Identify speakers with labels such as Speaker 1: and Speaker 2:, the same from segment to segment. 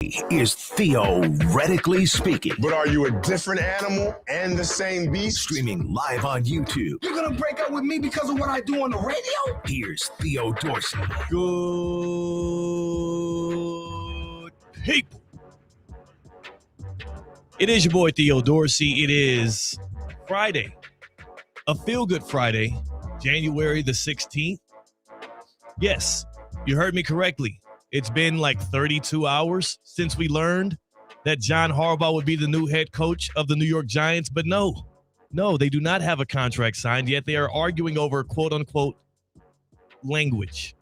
Speaker 1: Is theoretically speaking.
Speaker 2: But are you a different animal and the same beast?
Speaker 1: Streaming live on YouTube.
Speaker 3: You're going to break up with me because of what I do on the radio?
Speaker 1: Here's Theo Dorsey.
Speaker 4: Good people. It is your boy Theo Dorsey. It is Friday, a feel-good Friday, January the 16th. Yes, you heard me correctly. It's been like 32 hours since we learned that John Harbaugh would be the new head coach of the New York Giants. But no, they do not have a contract signed yet. They are arguing over quote-unquote language.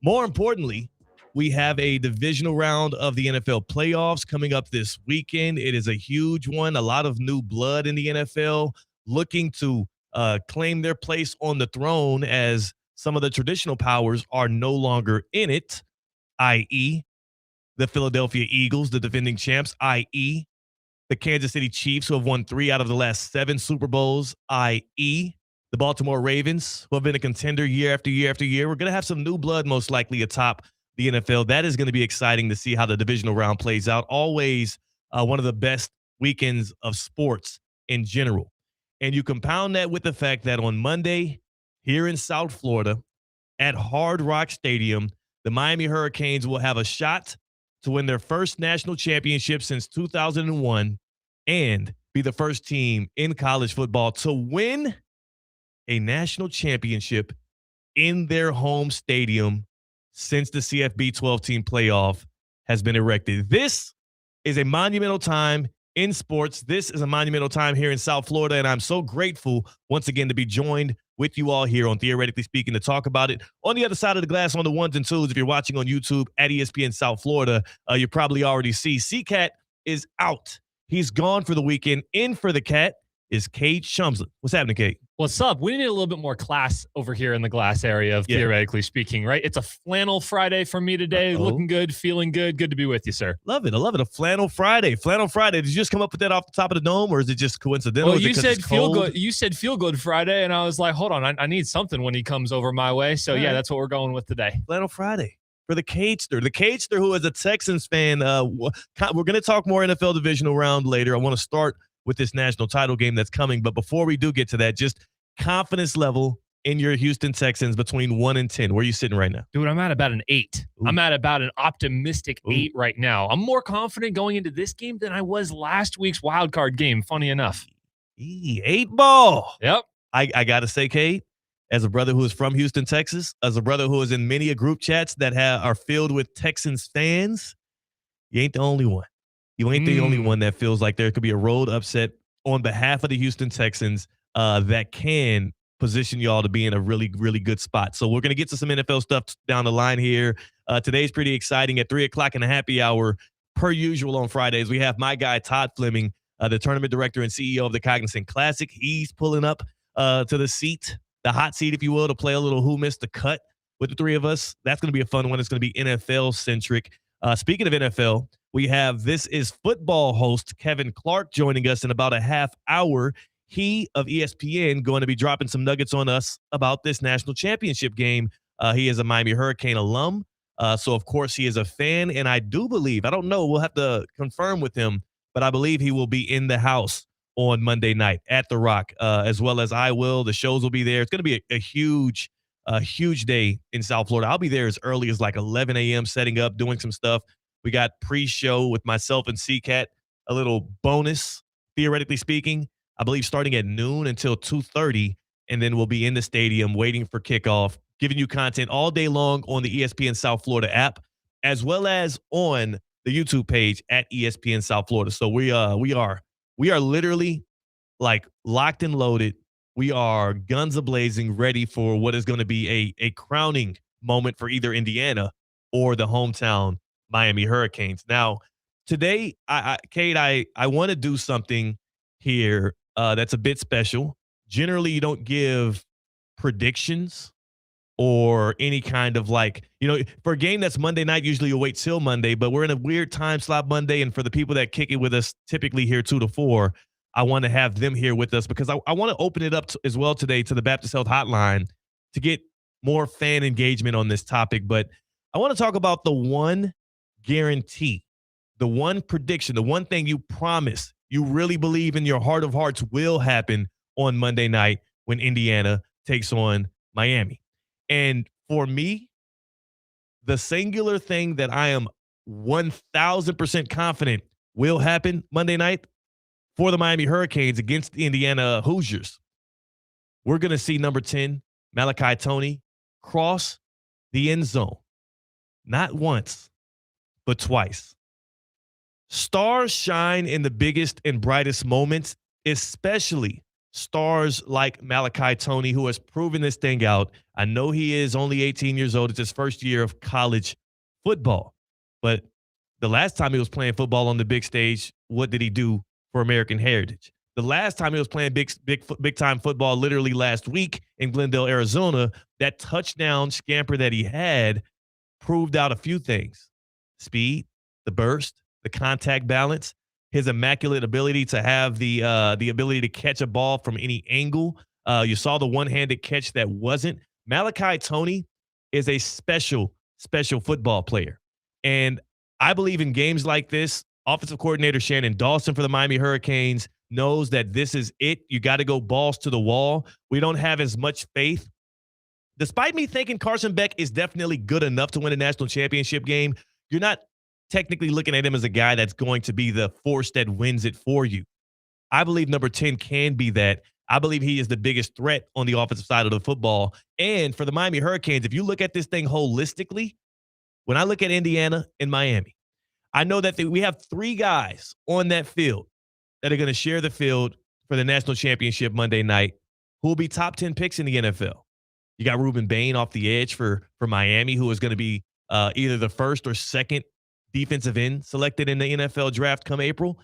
Speaker 4: More importantly, we have a divisional round of the NFL playoffs coming up this weekend. It is a huge one. A lot of new blood in the NFL looking to claim their place on the throne as some of the traditional powers are no longer in it. I.e., the Philadelphia Eagles, the defending champs, i.e., the Kansas City Chiefs, who have won 3 out of the last 7 Super Bowls, i.e., the Baltimore Ravens, who have been a contender year after year after year. We're going to have some new blood most likely atop the NFL. That is going to be exciting to see how the divisional round plays out. Always one of the best weekends of sports in general. And you compound that with the fact that on Monday, here in South Florida, at Hard Rock Stadium, the Miami Hurricanes will have a shot to win their first national championship since 2001 and be the first team in college football to win a national championship in their home stadium since the CFB 12-team playoff has been erected. This is a monumental time in sports. This is a monumental time here in South Florida, and I'm so grateful once again to be joined with you all here on Theoretically Speaking to talk about it. On the other side of the glass, on the ones and twos, if you're watching on YouTube at ESPN South Florida, you probably already see C-Cat is out. He's gone for the weekend. In for the Cat is Kate Shumsley. What's happening, Kate?
Speaker 5: What's up? We need a little bit more class over here in the glass area of Theoretically Speaking, right? It's a flannel Friday for me today. Looking good, feeling good. Good to be with you, sir.
Speaker 4: Love it. I love it. A flannel Friday. Flannel Friday. Did you just come up with that off the top of the dome, or is it just coincidental?
Speaker 5: Well, you said feel good. You said feel good Friday, and I was like, hold on, I need something when he comes over my way. So yeah, that's what we're going with today.
Speaker 4: Flannel Friday for the Catester. The Catester, who is a Texans fan. We're going to talk more NFL Divisional Round later. I want to start with this national title game that's coming. But before we do get to that, just confidence level in your Houston Texans between 1 and 10. Where are you sitting right now?
Speaker 5: Dude, I'm at about an 8.
Speaker 4: Ooh.
Speaker 5: I'm at about an optimistic
Speaker 4: Ooh.
Speaker 5: 8 right now. I'm more confident going into this game than I was last week's wild card game, funny enough.
Speaker 4: 8 ball.
Speaker 5: Yep.
Speaker 4: I got to say, Kate, as a brother who is from Houston, Texas, as a brother who is in many a group chats that are filled with Texans fans, you ain't the only one. You ain't the only one that feels like there could be a road upset on behalf of the Houston Texans that can position y'all to be in a really, really good spot. So we're going to get to some NFL stuff down the line here. Today's pretty exciting. At 3 o'clock in the happy hour, per usual on Fridays, we have my guy Todd Fleming, the tournament director and CEO of the Cognizant Classic. He's pulling up to the seat, the hot seat, if you will, to play a little Who Missed the Cut with the three of us. That's going to be a fun one. It's going to be NFL-centric. Speaking of NFL, we have This Is Football host Kevin Clark joining us in about a half hour. He of ESPN going to be dropping some nuggets on us about this national championship game. He is a Miami Hurricane alum. So, of course, he is a fan. And I do believe, I don't know, we'll have to confirm with him, but I believe he will be in the house on Monday night at The Rock, as well as I will. The shows will be there. It's going to be a huge day in South Florida. I'll be there as early as like 11 a.m. setting up, doing some stuff. We got pre-show with myself and C-Cat, a little bonus, theoretically speaking, I believe starting at noon until 2:30, and then we'll be in the stadium waiting for kickoff, giving you content all day long on the ESPN South Florida app, as well as on the YouTube page at ESPN South Florida. So we are literally like locked and loaded. We are guns a-blazing, ready for what is going to be a crowning moment for either Indiana or the hometown Miami Hurricanes. Now, today, Kate, I want to do something here that's a bit special. Generally, you don't give predictions or any kind of for a game that's Monday night, usually you'll wait till Monday, but we're in a weird time slot Monday. And for the people that kick it with us, typically here 2 to 4, I want to have them here with us because I want to open it up as well today to the Baptist Health Hotline to get more fan engagement on this topic. But I want to talk about the one guarantee the one prediction, the one thing you promise, you really believe in your heart of hearts will happen on Monday night when Indiana takes on Miami. And for me, the singular thing that I am 1,000% confident will happen Monday night for the Miami Hurricanes against the Indiana Hoosiers, we're going to see number 10, Malachi Toney, cross the end zone. Not once, but twice. Stars shine in the biggest and brightest moments, especially stars like Malachi Toney, who has proven this thing out. I know he is only 18 years old. It's his first year of college football. But the last time he was playing football on the big stage, what did he do for American heritage? The last time he was playing big time football, literally last week in Glendale, Arizona, that touchdown scamper that he had proved out a few things: speed, the burst, the contact balance, his immaculate ability to have the ability to catch a ball from any angle. You saw the one-handed catch that wasn't. Malachi Toney is a special football player. And I believe in games like this, offensive coordinator Shannon Dawson for the Miami Hurricanes knows that this is it. You got to go balls to the wall. We don't have as much faith. Despite me thinking Carson Beck is definitely good enough to win a national championship game, you're not technically looking at him as a guy that's going to be the force that wins it for you. I believe number 10 can be that. I believe he is the biggest threat on the offensive side of the football. And for the Miami Hurricanes, if you look at this thing holistically, when I look at Indiana and Miami, I know that we have 3 guys on that field that are going to share the field for the national championship Monday night who will be top 10 picks in the NFL. You got Ruben Bain off the edge for Miami, who is going to be either the first or second defensive end selected in the NFL draft come April.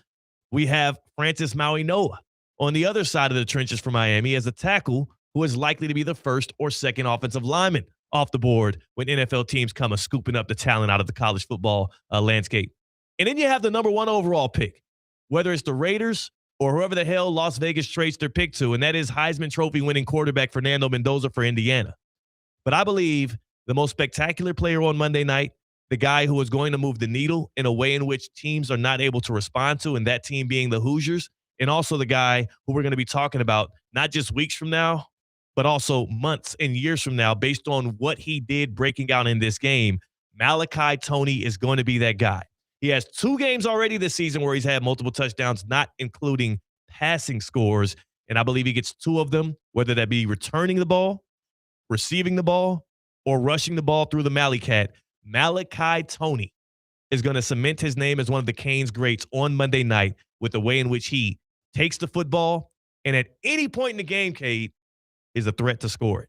Speaker 4: We have Francis Maui-Noa on the other side of the trenches for Miami as a tackle who is likely to be the first or second offensive lineman off the board when NFL teams come scooping up the talent out of the college football landscape. And then you have the number 1 overall pick, whether it's the Raiders or whoever the hell Las Vegas trades their pick to, and that is Heisman Trophy winning quarterback Fernando Mendoza for Indiana. But I believe the most spectacular player on Monday night, the guy who is going to move the needle in a way in which teams are not able to respond to, and that team being the Hoosiers, and also the guy who we're going to be talking about not just weeks from now, but also months and years from now, based on what he did breaking out in this game. Malachi Toney is going to be that guy. He has 2 games already this season where he's had multiple touchdowns, not including passing scores, and I believe he gets 2 of them, whether that be returning the ball, receiving the ball, or rushing the ball through the Malley Cat. Malachi Toney is going to cement his name as one of the Canes greats on Monday night with the way in which he takes the football and at any point in the game, Cade, is a threat to score it.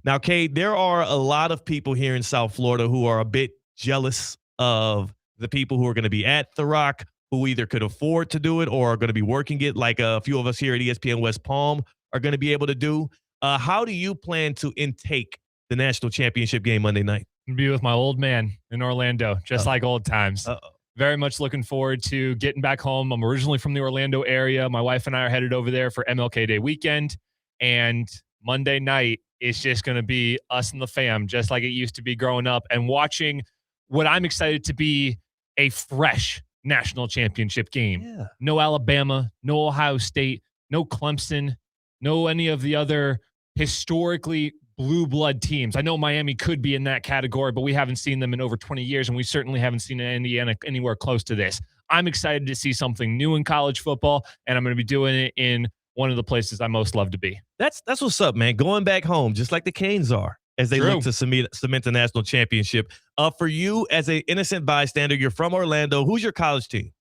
Speaker 4: Now, Cade, there are a lot of people here in South Florida who are a bit jealous of the people who are going to be at The Rock, who either could afford to do it or are going to be working it, like a few of us here at ESPN West Palm are going to be able to do. How do you plan to intake the national championship game Monday night?
Speaker 5: Be with my old man in Orlando, just like old times.
Speaker 4: Uh-oh.
Speaker 5: Very much looking forward to getting back home. I'm originally from the Orlando area. My wife and I are headed over there for MLK Day weekend. And Monday night is just going to be us and the fam, just like it used to be growing up, and watching what I'm excited to be a fresh national championship game.
Speaker 4: Yeah.
Speaker 5: No Alabama, no Ohio State, no Clemson, no any of the other historically blue blood teams. I know Miami could be in that category, but we haven't seen them in over 20 years, and we certainly haven't seen Indiana anywhere close to this. I'm excited to see something new in college football, and I'm going to be doing it in one of the places I most love to be.
Speaker 4: That's what's up, man. Going back home, just like the Canes are, as they look to cement the national championship. For you, as an innocent bystander, you're from Orlando. Who's your college team?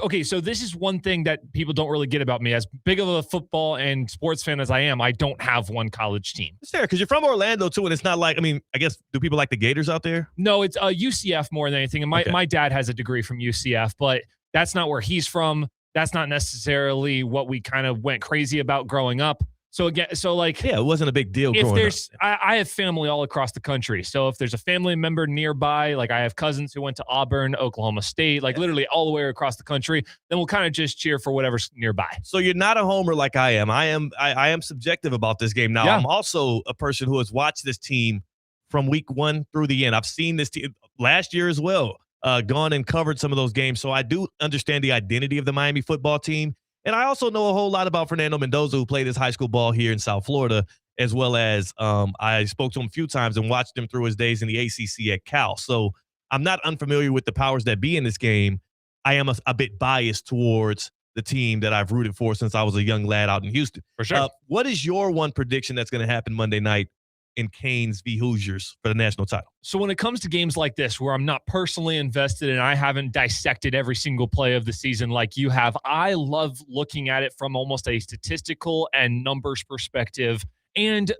Speaker 5: Okay, so this is one thing that people don't really get about me. As big of a football and sports fan as I am, I don't have one college team.
Speaker 4: It's fair, because you're from Orlando, too, and it's not like, I guess, do people like the Gators out there?
Speaker 5: No, it's UCF more than anything. And my dad has a degree from UCF, but that's not where he's from. That's not necessarily what we kind of went crazy about growing up. So again, yeah, it wasn't a big deal growing up. I have family all across the country. So if there's a family member nearby, like I have cousins who went to Auburn, Oklahoma State, like literally all the way across the country, then we'll kind of just cheer for whatever's nearby.
Speaker 4: So you're not a homer like I am. I am subjective about this game. Now, I'm also a person who has watched this team from week 1 through the end. I've seen this team last year as well. gone and covered some of those games. So I do understand the identity of the Miami football team. And I also know a whole lot about Fernando Mendoza, who played his high school ball here in South Florida, as well as I spoke to him a few times and watched him through his days in the ACC at Cal. So I'm not unfamiliar with the powers that be in this game. I am a bit biased towards the team that I've rooted for since I was a young lad out in Houston.
Speaker 5: For sure.
Speaker 4: What is your one prediction that's going to happen Monday night in Canes v. Hoosiers for the national title?
Speaker 5: So when it comes to games like this, where I'm not personally invested and I haven't dissected every single play of the season like you have, I love looking at it from almost a statistical and numbers perspective. And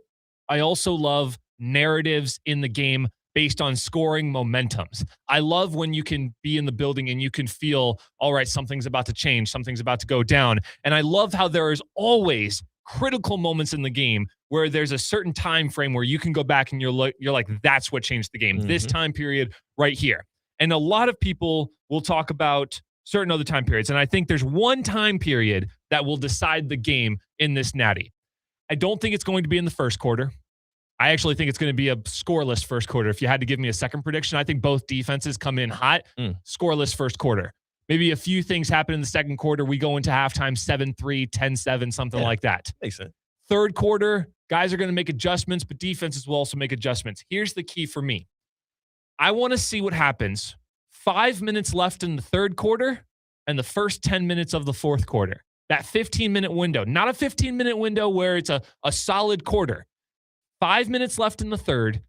Speaker 5: I also love narratives in the game based on scoring momentums. I love when you can be in the building and you can feel, all right, something's about to change, something's about to go down. And I love how there is always critical moments in the game where there's a certain time frame where you can go back and you're like, that's what changed the game. This time period right here. And a lot of people will talk about certain other time periods. And I think there's one time period that will decide the game in this natty. I don't think it's going to be in the first quarter. I actually think it's going to be a scoreless first quarter. If you had to give me a second prediction, I think both defenses come in hot, scoreless first quarter. Maybe a few things happen in the second quarter. We go into halftime 7-3, 10-7, something like that.
Speaker 4: Makes sense.
Speaker 5: Third quarter, guys are going to make adjustments, but defenses will also make adjustments. Here's the key for me. I want to see what happens 5 minutes left in the third quarter and the first 10 minutes of the fourth quarter. That 15-minute window, not a 15-minute window where it's a solid quarter. 5 minutes left in the third,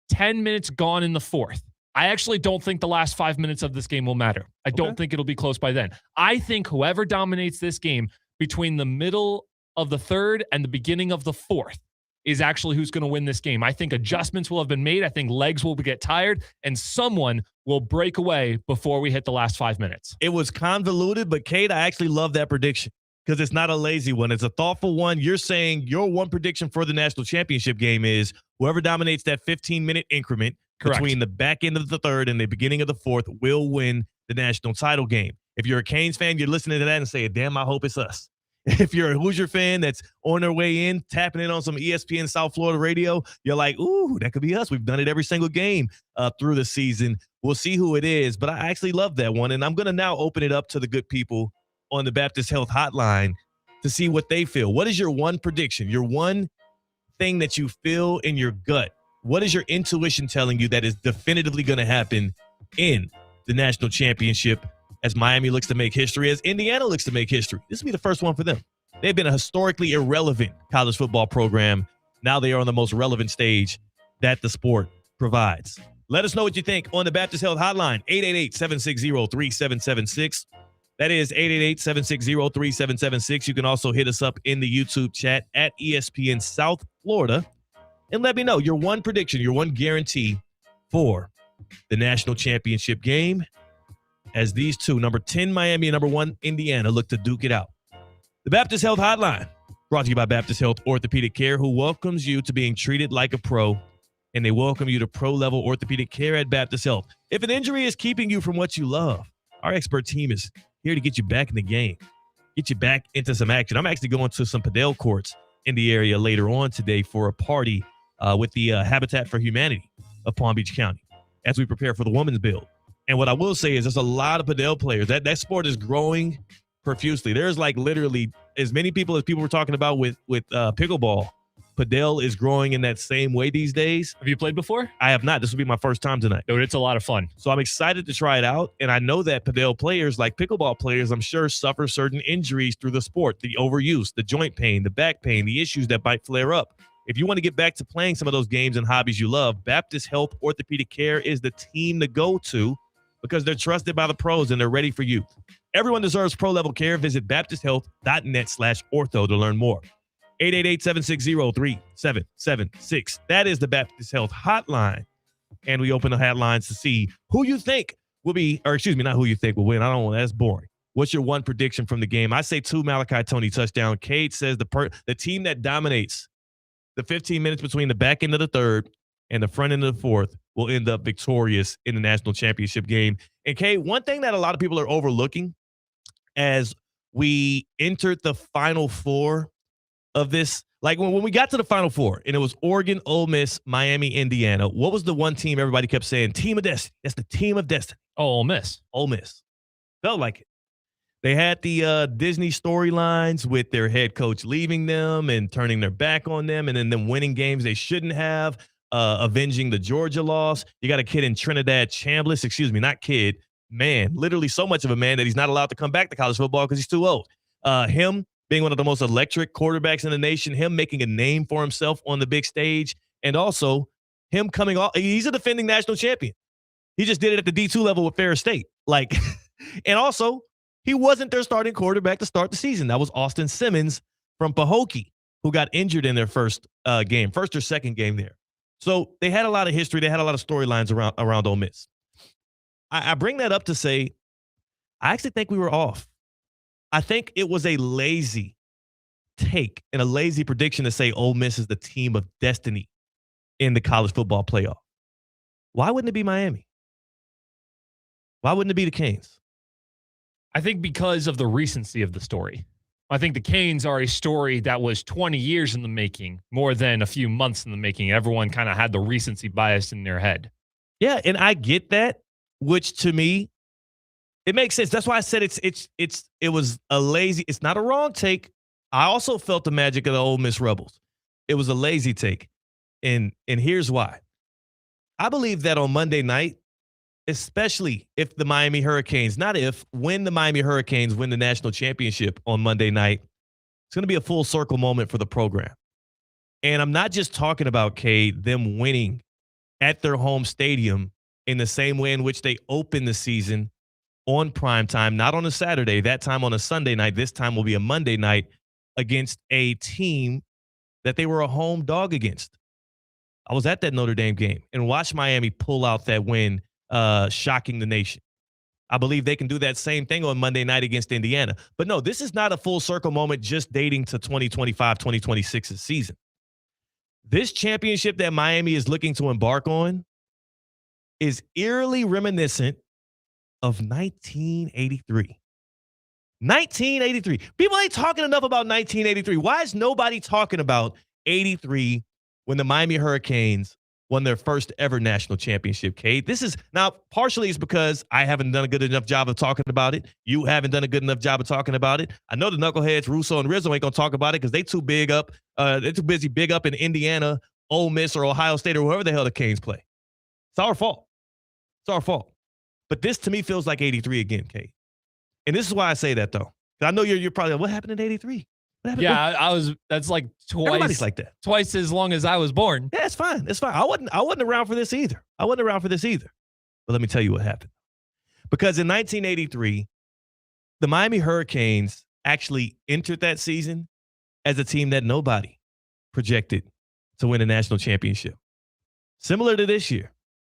Speaker 5: 10 minutes gone in the fourth. I actually don't think the last 5 minutes of this game will matter. I don't think it'll be close by then. I think whoever dominates this game between the middle of the third and the beginning of the fourth is actually who's going to win this game. I think adjustments will have been made. I think legs will get tired, and someone will break away before we hit the last 5 minutes.
Speaker 4: It was convoluted, but Kate, I actually love that prediction because it's not a lazy one. It's a thoughtful one. You're saying your one prediction for the national championship game is whoever dominates that 15-minute increment between the back end of the third and the beginning of the fourth will win the national title game. If you're a Canes fan, you're listening to that and saying, damn, I hope it's us. If you're a Hoosier fan that's on their way in, tapping in on some ESPN South Florida radio, you're like, ooh, that could be us. We've done it every single game through the season. We'll see who it is, but I actually love that one. And I'm going to now open it up to the good people on the Baptist Health Hotline to see what they feel. What is your one prediction? Your one thing that you feel in your gut? What is your intuition telling you that is definitively going to happen in the national championship as Miami looks to make history, as Indiana looks to make history? This will be the first one for them. They've been a historically irrelevant college football program. Now they are on the most relevant stage that the sport provides. Let us know what you think on the Baptist Health Hotline, 888-760-3776. That is 888-760-3776. You can also hit us up in the YouTube chat at ESPN South Florida. And let me know your one prediction, your one guarantee for the national championship game as these two, number 10 Miami and number 1 Indiana, look to duke it out. The Baptist Health Hotline, brought to you by Baptist Health Orthopedic Care, who welcomes you to being treated like a pro, and they welcome you to pro-level orthopedic care at Baptist Health. If an injury is keeping you from what you love, our expert team is here to get you back in the game, get you back into some action. I'm actually going to some padel courts in the area later on today for a party with the Habitat for Humanity of Palm Beach County as we prepare for the women's build. And what I will say is there's a lot of padel players. That sport is growing profusely. There's like literally as many people as people were talking about with pickleball. Padel is growing in that same way these days.
Speaker 5: Have you played before?
Speaker 4: I have not. This will be my first time tonight.
Speaker 5: Dude, it's a lot of fun.
Speaker 4: So I'm excited to try it out. And I know that padel players, like pickleball players, I'm sure suffer certain injuries through the sport, the overuse, the joint pain, the back pain, the issues that might flare up. If you want to get back to playing some of those games and hobbies you love, Baptist Health Orthopedic Care is the team to go to because they're trusted by the pros and they're ready for you. Everyone deserves pro-level care. Visit baptisthealth.net/ortho to learn more. 888-760-3776. That is the Baptist Health Hotline. And we open the hotlines to see who you think will be, or excuse me, not who you think will win. I don't want that's boring. What's your one prediction from the game? I say 2 Malachi Tony touchdown. Cade says the team that dominates the 15 minutes between the back end of the third and the front end of the fourth will end up victorious in the national championship game. And Cade, one thing that a lot of people are overlooking as we entered the Final Four of this, like when we got to the Final Four and it was Oregon, Ole Miss, Miami, Indiana, what was the one team everybody kept saying? Team of destiny. That's the team of destiny.
Speaker 5: Oh, Ole Miss.
Speaker 4: Ole Miss. Felt like it. They had the Disney storylines with their head coach leaving them and turning their back on them, and then them winning games they shouldn't have, avenging the Georgia loss. You got a kid in Trinidad Chambliss, not kid, man, literally so much of a man that he's not allowed to come back to college football because he's too old. Him being one of the most electric quarterbacks in the nation, him making a name for himself on the big stage, and also him coming off. He's a defending national champion. He just did it at the D2 level with Ferris State. And also, he wasn't their starting quarterback to start the season. That was Austin Simmons from Pahokee, who got injured in their first or second game there. So they had a lot of history. They had a lot of storylines around Ole Miss. I bring that up to say, I actually think we were off. I think it was a lazy take and a lazy prediction to say Ole Miss is the team of destiny in the college football playoff. Why wouldn't it be Miami? Why wouldn't it be the Canes?
Speaker 5: I think because of the recency of the story. I think the Canes are a story that was 20 years in the making, more than a few months in the making. Everyone kind of had the recency bias in their head.
Speaker 4: Yeah, and I get that, which to me, it makes sense. That's why I said it was a lazy. It's not a wrong take. I also felt the magic of the Ole Miss Rebels. It was a lazy take, and here's why. I believe that on Monday night, especially if the Miami Hurricanes, when the Miami Hurricanes win the national championship on Monday night, it's going to be a full circle moment for the program. And I'm not just talking about, Cade, them winning at their home stadium in the same way in which they opened the season on prime time, not on a Saturday, that time on a Sunday night. This time will be a Monday night against a team that they were a home dog against. I was at that Notre Dame game and watched Miami pull out that win, shocking the nation. I believe they can do that same thing on Monday night against Indiana. But no, this is not a full circle moment just dating to 2025-2026's season. This championship that Miami is looking to embark on is eerily reminiscent of 1983. 1983. People ain't talking enough about 1983. Why is nobody talking about 83 when the Miami Hurricanes won their first ever national championship, Cade? This is now partially it's because I haven't done a good enough job of talking about it. You haven't done a good enough job of talking about it. I know the knuckleheads, Russo and Rizzo, ain't gonna talk about it because they're too busy big up in Indiana, Ole Miss, or Ohio State, or whoever the hell the Canes play. It's our fault. It's our fault. But this to me feels like 83 again, Cade. And this is why I say that though. I know you're probably like, what happened in 83?
Speaker 5: Yeah, that's like twice.
Speaker 4: Everybody's like that.
Speaker 5: Twice as long as I was born.
Speaker 4: Yeah, it's fine. It's fine. I wasn't around for this either. But let me tell you what happened. Because in 1983, the Miami Hurricanes actually entered that season as a team that nobody projected to win a national championship. Similar to this year.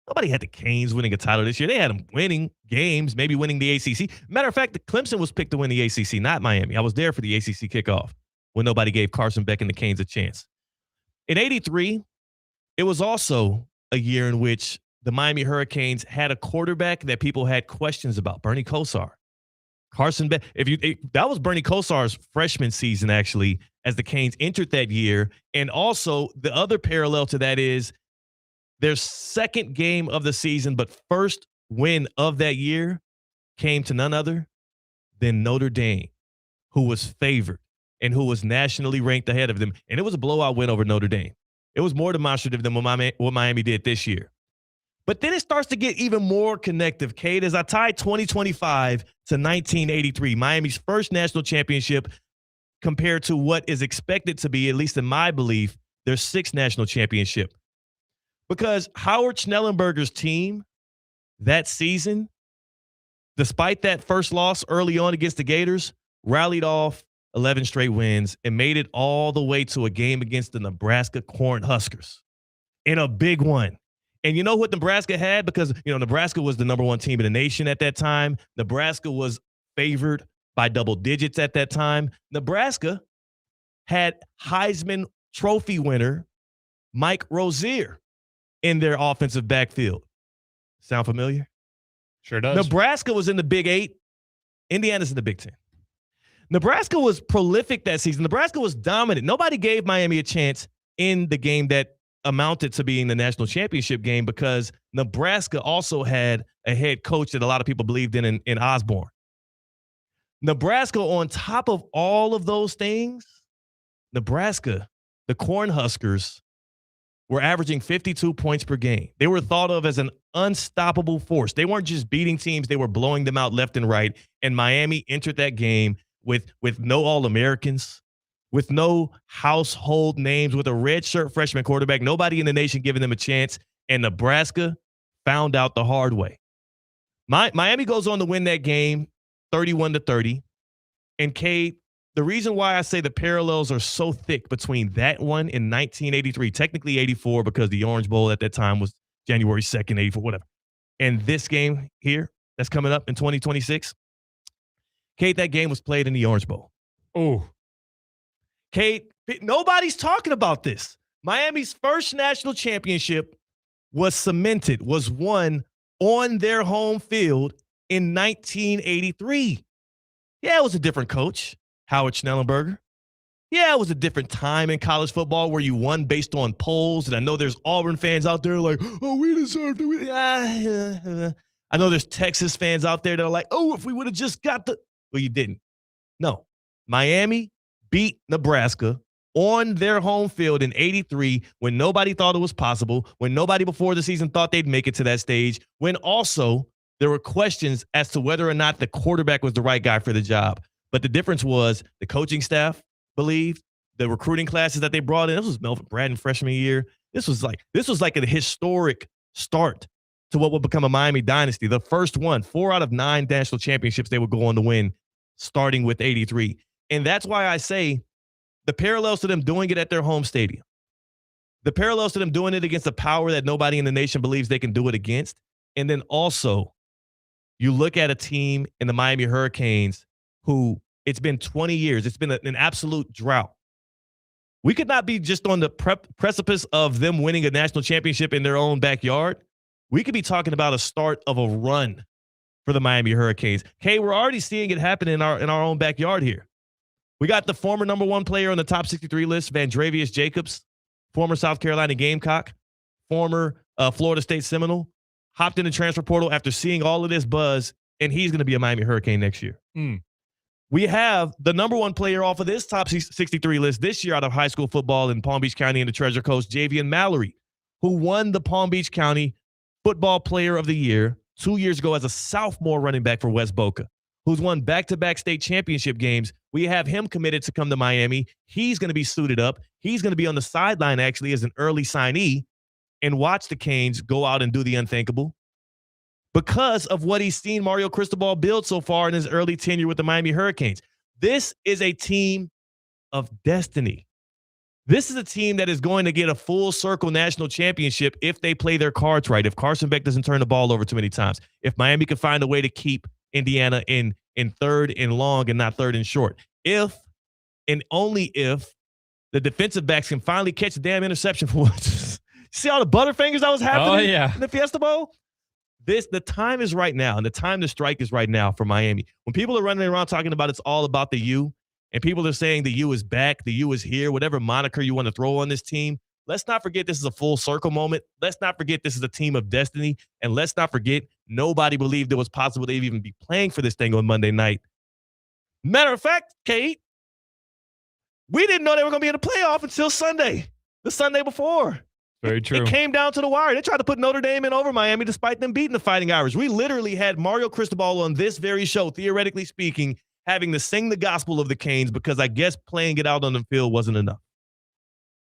Speaker 4: Nobody had the Canes winning a title this year. They had them winning games, maybe winning the ACC. Matter of fact, Clemson was picked to win the ACC, not Miami. I was there for the ACC kickoff when nobody gave Carson Beck and the Canes a chance. In 83, it was also a year in which the Miami Hurricanes had a quarterback that people had questions about, Bernie Kosar. Carson Beck, that was Bernie Kosar's freshman season, actually, as the Canes entered that year. And also, the other parallel to that is their second game of the season, but first win of that year came to none other than Notre Dame, who was favored and who was nationally ranked ahead of them. And it was a blowout win over Notre Dame. It was more demonstrative than what Miami did this year. But then it starts to get even more connective, Cade, as I tied 2025 to 1983, Miami's first national championship compared to what is expected to be, at least in my belief, their sixth national championship. Because Howard Schnellenberger's team that season, despite that first loss early on against the Gators, rallied off 11 straight wins and made it all the way to a game against the Nebraska Cornhuskers in a big one. And you know what Nebraska had? Because, Nebraska was the number one team in the nation at that time. Nebraska was favored by double digits at that time. Nebraska had Heisman Trophy winner Mike Rozier in their offensive backfield. Sound familiar?
Speaker 5: Sure does.
Speaker 4: Nebraska was in the Big 8. Indiana's in the Big 10. Nebraska was prolific that season. Nebraska was dominant. Nobody gave Miami a chance in the game that amounted to being the national championship game because Nebraska also had a head coach that a lot of people believed in Osborne. Nebraska, on top of all of those things, Nebraska, the Cornhuskers, were averaging 52 points per game. They were thought of as an unstoppable force. They weren't just beating teams, they were blowing them out left and right. And Miami entered that game with no All-Americans, with no household names, with a redshirt freshman quarterback, nobody in the nation giving them a chance. And Nebraska found out the hard way. Miami goes on to win that game 31-30. And Cade, the reason why I say the parallels are so thick between that one in 1983, technically 84 because the Orange Bowl at that time was January 2nd, 84, whatever, and this game here that's coming up in 2026, Cade, that game was played in the Orange Bowl.
Speaker 5: Oh.
Speaker 4: Cade, nobody's talking about this. Miami's first national championship was cemented, was won on their home field in 1983. Yeah, it was a different coach, Howard Schnellenberger. Yeah, it was a different time in college football where you won based on polls. And I know there's Auburn fans out there like, oh, we deserved it. I know there's Texas fans out there that are like, oh, if we would have just got the. Well, you didn't. No. Miami beat Nebraska on their home field in 83 when nobody thought it was possible, when nobody before the season thought they'd make it to that stage, when also there were questions as to whether or not the quarterback was the right guy for the job. But the difference was the coaching staff believed, the recruiting classes that they brought in. This was Melvin Bratton freshman year. This was like a historic start to what would become a Miami dynasty. The first one, 4 out of 9 national championships they would go on to win, starting with 83. And that's why I say the parallels to them doing it at their home stadium, the parallels to them doing it against a power that nobody in the nation believes they can do it against. And then also you look at a team in the Miami Hurricanes who it's been 20 years. It's been an absolute drought. We could not be just on the precipice of them winning a national championship in their own backyard. We could be talking about a start of a run for the Miami Hurricanes. Okay, we're already seeing it happen in our own backyard here. We got the former number 1 player on the top 63 list, Vandrevius Jacobs, former South Carolina Gamecock, former Florida State Seminole, hopped in the transfer portal after seeing all of this buzz, and he's going to be a Miami Hurricane next year. We have the number 1 player off of this top 63 list this year out of high school football in Palm Beach County and the Treasure Coast, Javian Mallory, who won the Palm Beach County Football Player of the Year 2 years ago as a sophomore running back for West Boca, who's won back-to-back state championship games. We have him committed to come to Miami. He's going to be suited up. He's going to be on the sideline actually as an early signee and watch the Canes go out and do the unthinkable because of what he's seen Mario Cristobal build so far in his early tenure with the Miami Hurricanes. This is a team of destiny. This is a team that is going to get a full circle national championship if they play their cards right, if Carson Beck doesn't turn the ball over too many times, if Miami can find a way to keep Indiana in third and long and not third and short. If and only if the defensive backs can finally catch the damn interception for once. See all the butterfingers that was happening in the Fiesta Bowl? The time is right now, and the time to strike is right now for Miami. When people are running around talking about it's all about the U, and people are saying the U is back, the U is here, whatever moniker you want to throw on this team, let's not forget this is a full circle moment. Let's not forget this is a team of destiny, and let's not forget nobody believed it was possible they'd even be playing for this thing on Monday night. Matter of fact, Kate, we didn't know they were going to be in the playoff until Sunday, the Sunday before.
Speaker 5: Very true.
Speaker 4: It came down to the wire. They tried to put Notre Dame in over Miami despite them beating the Fighting Irish. We literally had Mario Cristobal on this very show, theoretically speaking, having to sing the gospel of the Canes because I guess playing it out on the field wasn't enough.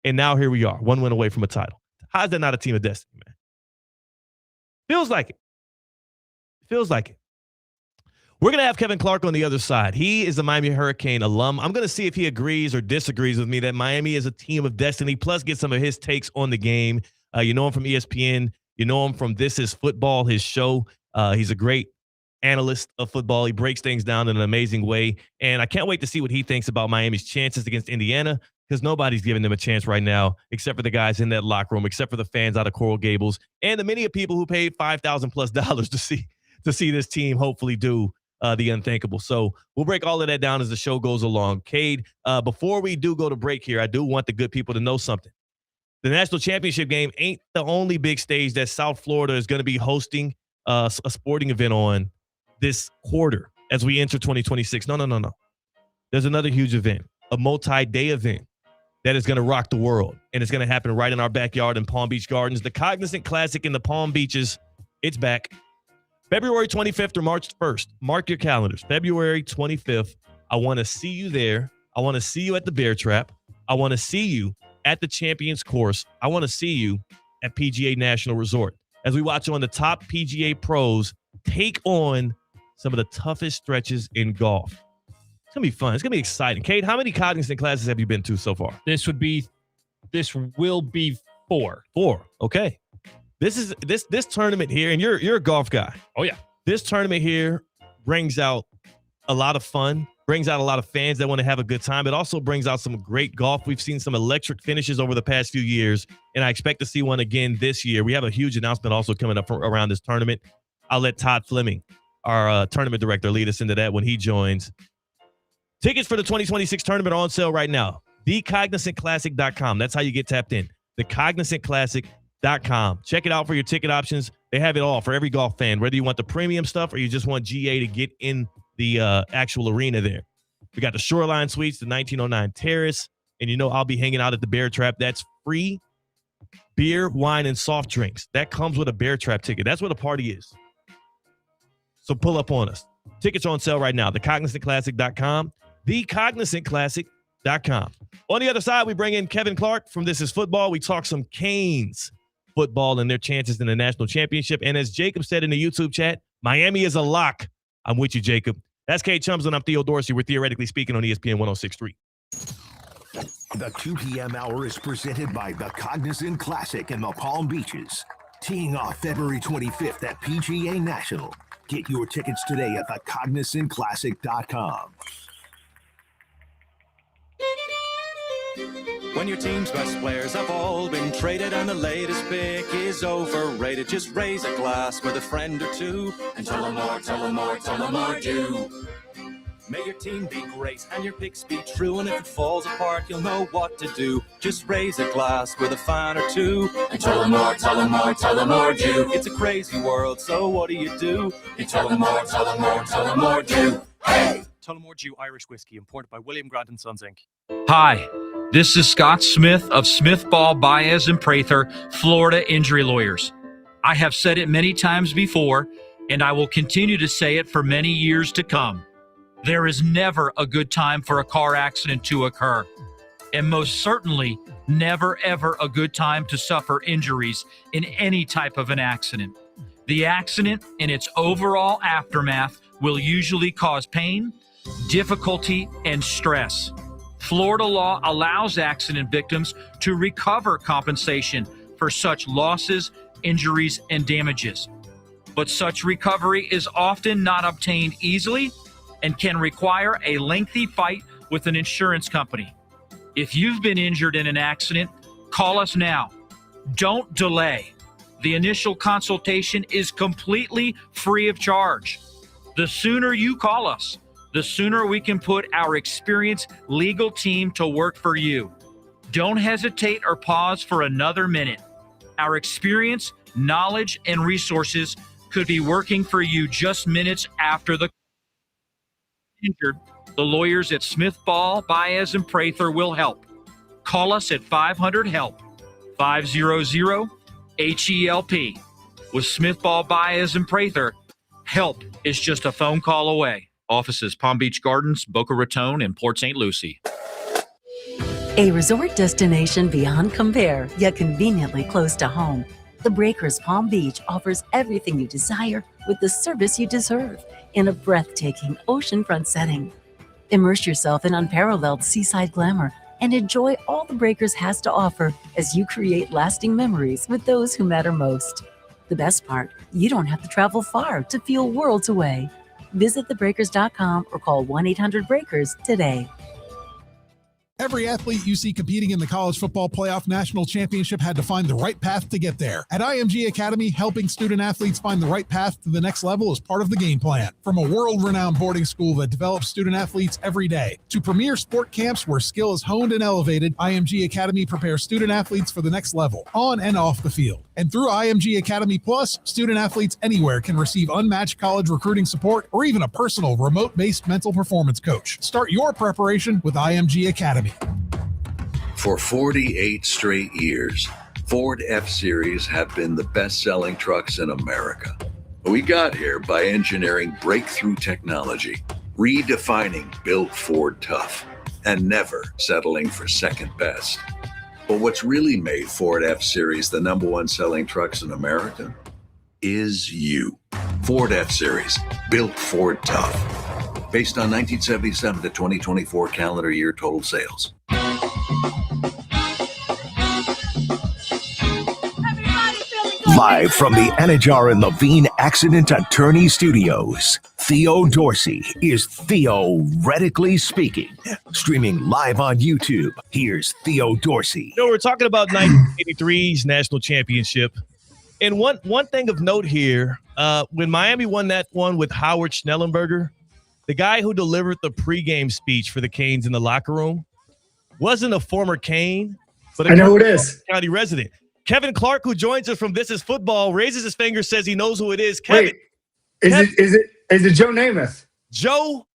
Speaker 4: And now here we are, 1 win away from a title. How is that not a team of destiny, man? Feels like it. Feels like it. We're going to have Kevin Clark on the other side. He is a Miami Hurricane alum. I'm going to see if he agrees or disagrees with me that Miami is a team of destiny, plus get some of his takes on the game. You know him from ESPN. You know him from This Is Football, his show. He's a great analyst of football. He breaks things down in an amazing way. And I can't wait to see what he thinks about Miami's chances against Indiana, because nobody's giving them a chance right now except for the guys in that locker room, except for the fans out of Coral Gables and the many people who paid $5,000+ to see this team hopefully do the unthinkable. So we'll break all of that down as the show goes along. Cade, before we do go to break here, I do want the good people to know something. The national championship game ain't the only big stage that South Florida is going to be hosting a sporting event on this quarter as we enter 2026. No. There's another huge event, a multi-day event that is going to rock the world, and it's going to happen right in our backyard in Palm Beach Gardens. The Cognizant Classic in the Palm Beaches, it's back. February 25th or March 1st. Mark your calendars. February 25th. I want to see you there. I want to see you at the Bear Trap. I want to see you at the Champions Course. I want to see you at PGA National Resort as we watch on the top PGA pros take on some of the toughest stretches in golf. It's going to be fun. It's going to be exciting. Kate, how many Cognizant classes have you been to so far?
Speaker 5: This will be 4.
Speaker 4: 4. Okay. This tournament here, and you're a golf guy.
Speaker 5: Oh, yeah.
Speaker 4: This tournament here brings out a lot of fun, brings out a lot of fans that want to have a good time. It also brings out some great golf. We've seen some electric finishes over the past few years, and I expect to see one again this year. We have a huge announcement also coming up around this tournament. I'll let Todd Fleming, our tournament director, lead us into that when he joins. Tickets for the 2026 tournament are on sale right now. TheCognizantClassic.com. That's how you get tapped in. TheCognizantClassic.com. Check it out for your ticket options. They have it all for every golf fan, whether you want the premium stuff or you just want GA to get in the actual arena there. We got the Shoreline Suites, the 1909 Terrace, and I'll be hanging out at the Bear Trap. That's free beer, wine, and soft drinks. That comes with a Bear Trap ticket. That's what the party is. So pull up on us. Tickets are on sale right now. TheCognizantClassic.com. TheCognizantClassic.com. On the other side, we bring in Kevin Clark from This Is Football. We talk some Canes football and their chances in the national championship. And as Jacob said in the YouTube chat, Miami is a lock. I'm with you, Jacob. That's Kate Chums, and I'm Theo Dorsey. We're Theoretically Speaking on ESPN 106.3.
Speaker 1: The 2 p.m. hour is presented by the Cognizant Classic in the Palm Beaches. Teeing off February 25th at PGA National. Get your tickets today at theCognizantClassic.com.
Speaker 6: When your team's best players have all been traded and the latest pick is overrated, just raise a glass with a friend or two and tell them more do. May your team be great and your picks be true, and if it falls apart, you'll know what to do. Just raise a glass with a fan or two and tell them more do. It's a crazy world, so what do? You tell them more do. Hey!
Speaker 7: Tullamore Dew Irish Whiskey, imported by William Grant & Sons, Inc.
Speaker 8: Hi, this is Scott Smith of Smith, Ball, Baez, and Prather, Florida Injury Lawyers. I have said it many times before, and I will continue to say it for many years to come. There is never a good time for a car accident to occur, and most certainly never ever a good time to suffer injuries in any type of an accident. The accident and its overall aftermath will usually cause pain, difficulty, and stress. Florida law allows accident victims to recover compensation for such losses, injuries, and damages. But such recovery is often not obtained easily and can require a lengthy fight with an insurance company. If you've been injured in an accident, call us now. Don't delay. The initial consultation is completely free of charge. The sooner you call us, the sooner we can put our experienced legal team to work for you. Don't hesitate or pause for another minute. Our experience, knowledge, and resources could be working for you just minutes after the injured. The lawyers at Smith, Ball, Baez, and Prather will help. Call us at 500-HELP, 500-HELP. With Smith, Ball, Baez, and Prather, help is just a phone call away. Offices Palm Beach Gardens, Boca Raton, and Port St. Lucie.
Speaker 9: A resort destination beyond compare, yet conveniently close to home. The Breakers Palm Beach offers everything you desire with the service you deserve in a breathtaking oceanfront setting. Immerse yourself in unparalleled seaside glamour and enjoy all the Breakers has to offer as you create lasting memories with those who matter most. The best part, you don't have to travel far to feel worlds away. Visit thebreakers.com or call 1-800-BREAKERS today.
Speaker 10: Every athlete you see competing in the College Football Playoff National Championship had to find the right path to get there. At IMG Academy, helping student athletes find the right path to the next level is part of the game plan. From a world-renowned boarding school that develops student athletes every day, to premier sport camps where skill is honed and elevated, IMG Academy prepares student athletes for the next level, on and off the field. And through IMG Academy Plus, student athletes anywhere can receive unmatched college recruiting support or even a personal remote-based mental performance coach. Start your preparation with IMG Academy.
Speaker 11: For 48 straight years, Ford F-Series have been the best-selling trucks in America. We got here by engineering breakthrough technology, redefining Built Ford Tough, and never settling for second best. But what's really made Ford F-Series the #1 selling trucks in America is you. Ford F-Series, Built Ford Tough. Based on 1977 to 2024 calendar year total sales.
Speaker 1: Live from the Anajar and Levine Accident Attorney Studios, Theo Dorsey is theoretically speaking. Streaming live on YouTube, here's Theo Dorsey.
Speaker 4: We're talking about 1983's national championship. And one thing of note here, when Miami won that one with Howard Schnellenberger, the guy who delivered the pregame speech for the Canes in the locker room wasn't a former Cane, but a county resident. Kevin Clark, who joins us from This Is Football, raises his finger, says he knows who it is. Kevin,
Speaker 12: Wait, is it Joe Namath?
Speaker 4: Joe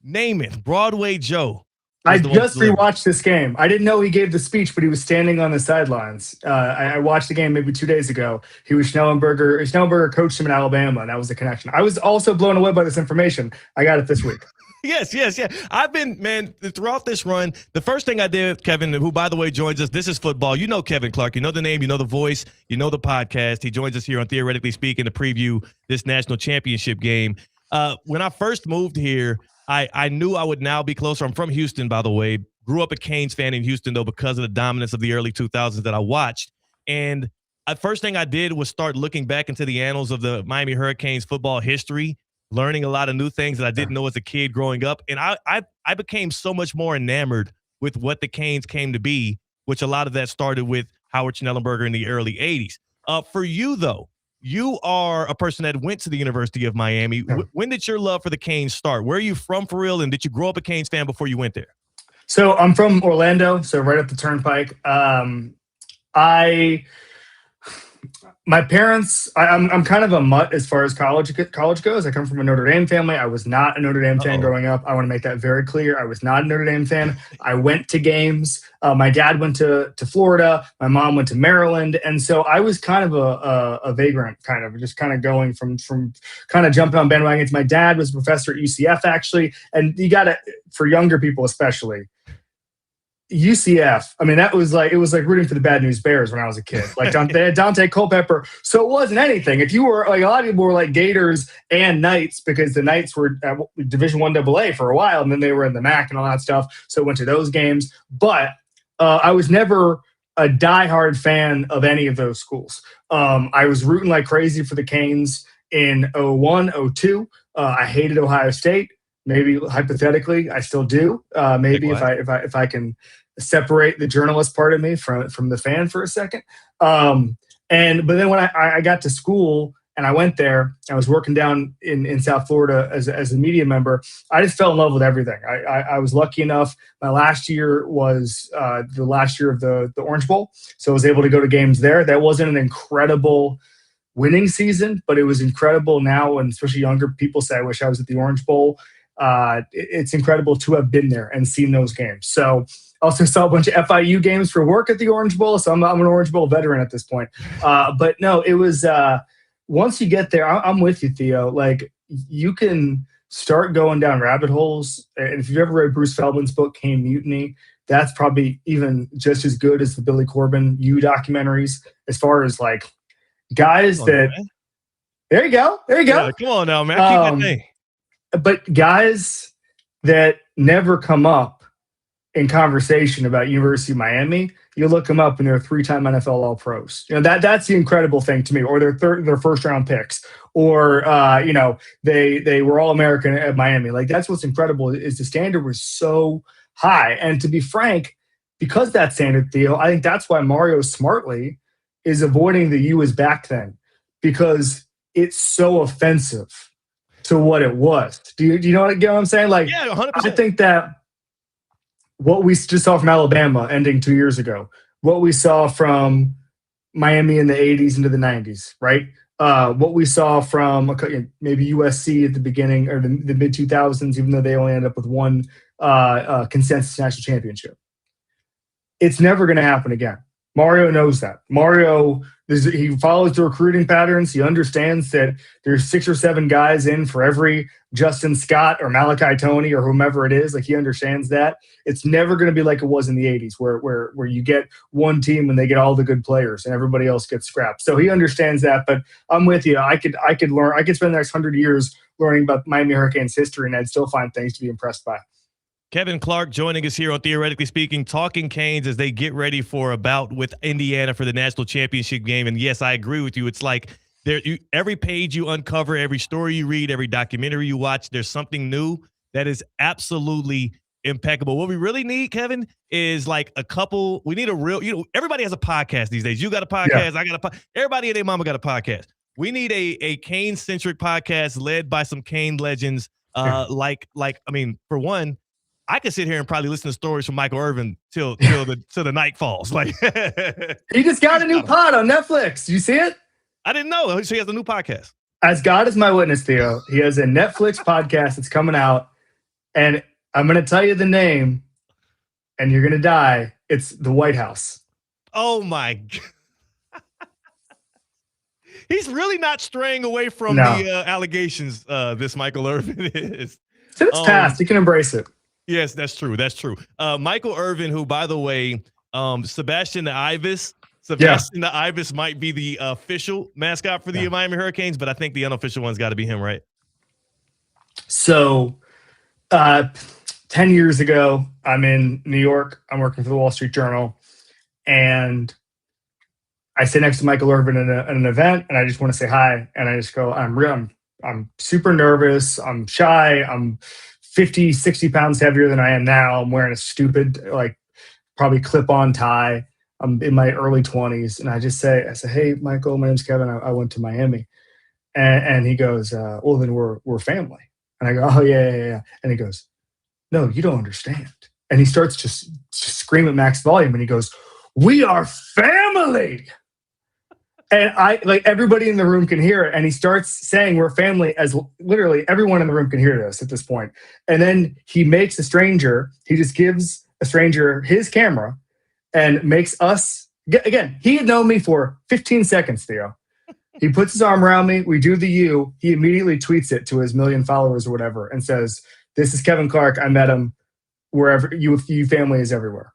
Speaker 4: Namath, Broadway Joe.
Speaker 12: I just rewatched this game. I didn't know he gave the speech, but he was standing on the sidelines. I watched the game maybe 2 days ago. He was Schnellenberger. Schnellenberger coached him in Alabama, and that was the connection. I was also blown away by this information. I got it this week.
Speaker 4: Yes. I've been, man, throughout this run, the first thing I did, Kevin, who, by the way, joins us, This Is Football. You know Kevin Clark. You know the name. You know the voice. You know the podcast. He joins us here on Theoretically Speaking to preview this national championship game. When I first moved here, I knew I would now be closer. I'm from Houston, by the way. Grew up a Canes fan in Houston, though, because of the dominance of the early 2000s that I watched. And the first thing I did was start looking back into the annals of the Miami Hurricanes football history, learning a lot of new things that I didn't know as a kid growing up. And I became so much more enamored with what the Canes came to be, which a lot of that started with Howard Schnellenberger in the early 80s. For you, though, you are a person that went to the University of Miami. When did your love for the Canes start? Where are you from for real? And did you grow up a Canes fan before you went there?
Speaker 12: So I'm from Orlando, so right up the turnpike. My parents, I'm kind of a mutt as far as college goes. I come from a Notre Dame family. I was not a Notre Dame fan growing up. I want to make that very clear. I was not a Notre Dame fan. I went to games. My dad went to Florida. My mom went to Maryland. And so I was kind of a vagrant, just going from kind of jumping on bandwagons. My dad was a professor at UCF, actually. And you got to, for younger people especially, UCF, I mean, it was like rooting for the Bad News Bears when I was a kid. Like they had Dante Culpepper, so it wasn't anything. If you were like, a lot of people were like Gators and Knights, because the Knights were at Division I AA for a while, and then they were in the MAC and all that stuff. So I went to those games, but I was never a diehard fan of any of those schools. I was rooting like crazy for the Canes in 01, 02. I hated Ohio State. Maybe hypothetically, I still do. Maybe if I can separate the journalist part of me from the fan for a second. But then when I got to school and I went there, I was working down in South Florida as a media member. I just fell in love with everything. I was lucky enough. My last year was the last year of the Orange Bowl, so I was able to go to games there. That wasn't an incredible winning season, but it was incredible now, and especially younger people say, I wish I was at the Orange Bowl. It's incredible to have been there and seen those games. So also saw a bunch of FIU games for work at the Orange Bowl. So I'm an Orange Bowl veteran at this point. But no, it was once you get there, I'm with you, Theo. Like, you can start going down rabbit holes. And if you've ever read Bruce Feldman's book, Cane Mutiny, that's probably even just as good as the Billy Corben documentaries, as far as like guys that. Man. There you go.
Speaker 4: Yeah, come on now, man. Keep that thing.
Speaker 12: But guys that never come up in conversation about University of Miami, you look them up and they're 3-time NFL All-Pros. That's the incredible thing to me. Or their first-round picks, or they were All-American at Miami. Like, that's what's incredible, is the standard was so high. And to be frank, because that's standard, Theo, I think that's why Mario smartly is avoiding the "you is back" thing, because it's so offensive to what it was. Do you know what I'm saying? Like,
Speaker 4: yeah, 100%.
Speaker 12: I think that what we just saw from Alabama ending 2 years ago, what we saw from Miami in the 80s into the 90s, right? What we saw from maybe USC at the beginning or the mid 2000s, even though they only ended up with one consensus national championship. It's never going to happen again. Mario knows that. Mario, he follows the recruiting patterns. He understands that there's 6 or 7 guys in for every Justin Scott or Malachi Toney or whomever it is. Like, he understands that. It's never going to be like it was in the 80s where you get one team and they get all the good players and everybody else gets scrapped. So he understands that, but I'm with you. I could spend the next 100 years learning about Miami Hurricanes history and I'd still find things to be impressed by.
Speaker 4: Kevin Clark joining us here on Theoretically Speaking, talking Canes as they get ready for a bout with Indiana for the national championship game. And yes, I agree with you. It's like every page you uncover, every story you read, every documentary you watch, there's something new that is absolutely impeccable. What we really need, Kevin, is like we need a real, everybody has a podcast these days. You got a podcast, I got a podcast. Everybody and their mama got a podcast. We need a Cane-centric podcast led by some Cane legends. For one, I could sit here and probably listen to stories from Michael Irvin till the night falls. Like,
Speaker 12: he just got a new pod on Netflix. You see it?
Speaker 4: I didn't know. So he has a new podcast.
Speaker 12: As God is my witness, Theo, he has a Netflix podcast that's coming out, and I'm going to tell you the name, and you're going to die. It's The White House.
Speaker 4: Oh my God. He's really not straying away from the allegations. This Michael Irvin is.
Speaker 12: It's in its past. You can embrace it.
Speaker 4: Yes, that's true. That's true. Michael Irvin, who, by the way, Sebastian the Ibis might be the official mascot for the Miami Hurricanes, but I think the unofficial one's got to be him, right?
Speaker 12: So 10 years ago, I'm in New York. I'm working for the Wall Street Journal, and I sit next to Michael Irvin at an event, and I just want to say hi, and I just go, I'm super nervous. I'm shy. I'm 50, 60 pounds heavier than I am now. I'm wearing a stupid, probably clip-on tie. I'm in my early 20s. And I say, hey, Michael, my name's Kevin. I went to Miami. And he goes, well, then we're family. And I go, oh, yeah. And he goes, no, you don't understand. And he starts to scream at max volume. And he goes, we are family. And everybody in the room can hear it. And he starts saying we're family as literally everyone in the room can hear this at this point. And then he makes he just gives a stranger his camera and makes us, again, he had known me for 15 seconds, Theo. He puts his arm around me. We do the U. He immediately tweets it to his 1 million followers or whatever and says, this is Kevin Clark. I met him wherever you family is everywhere.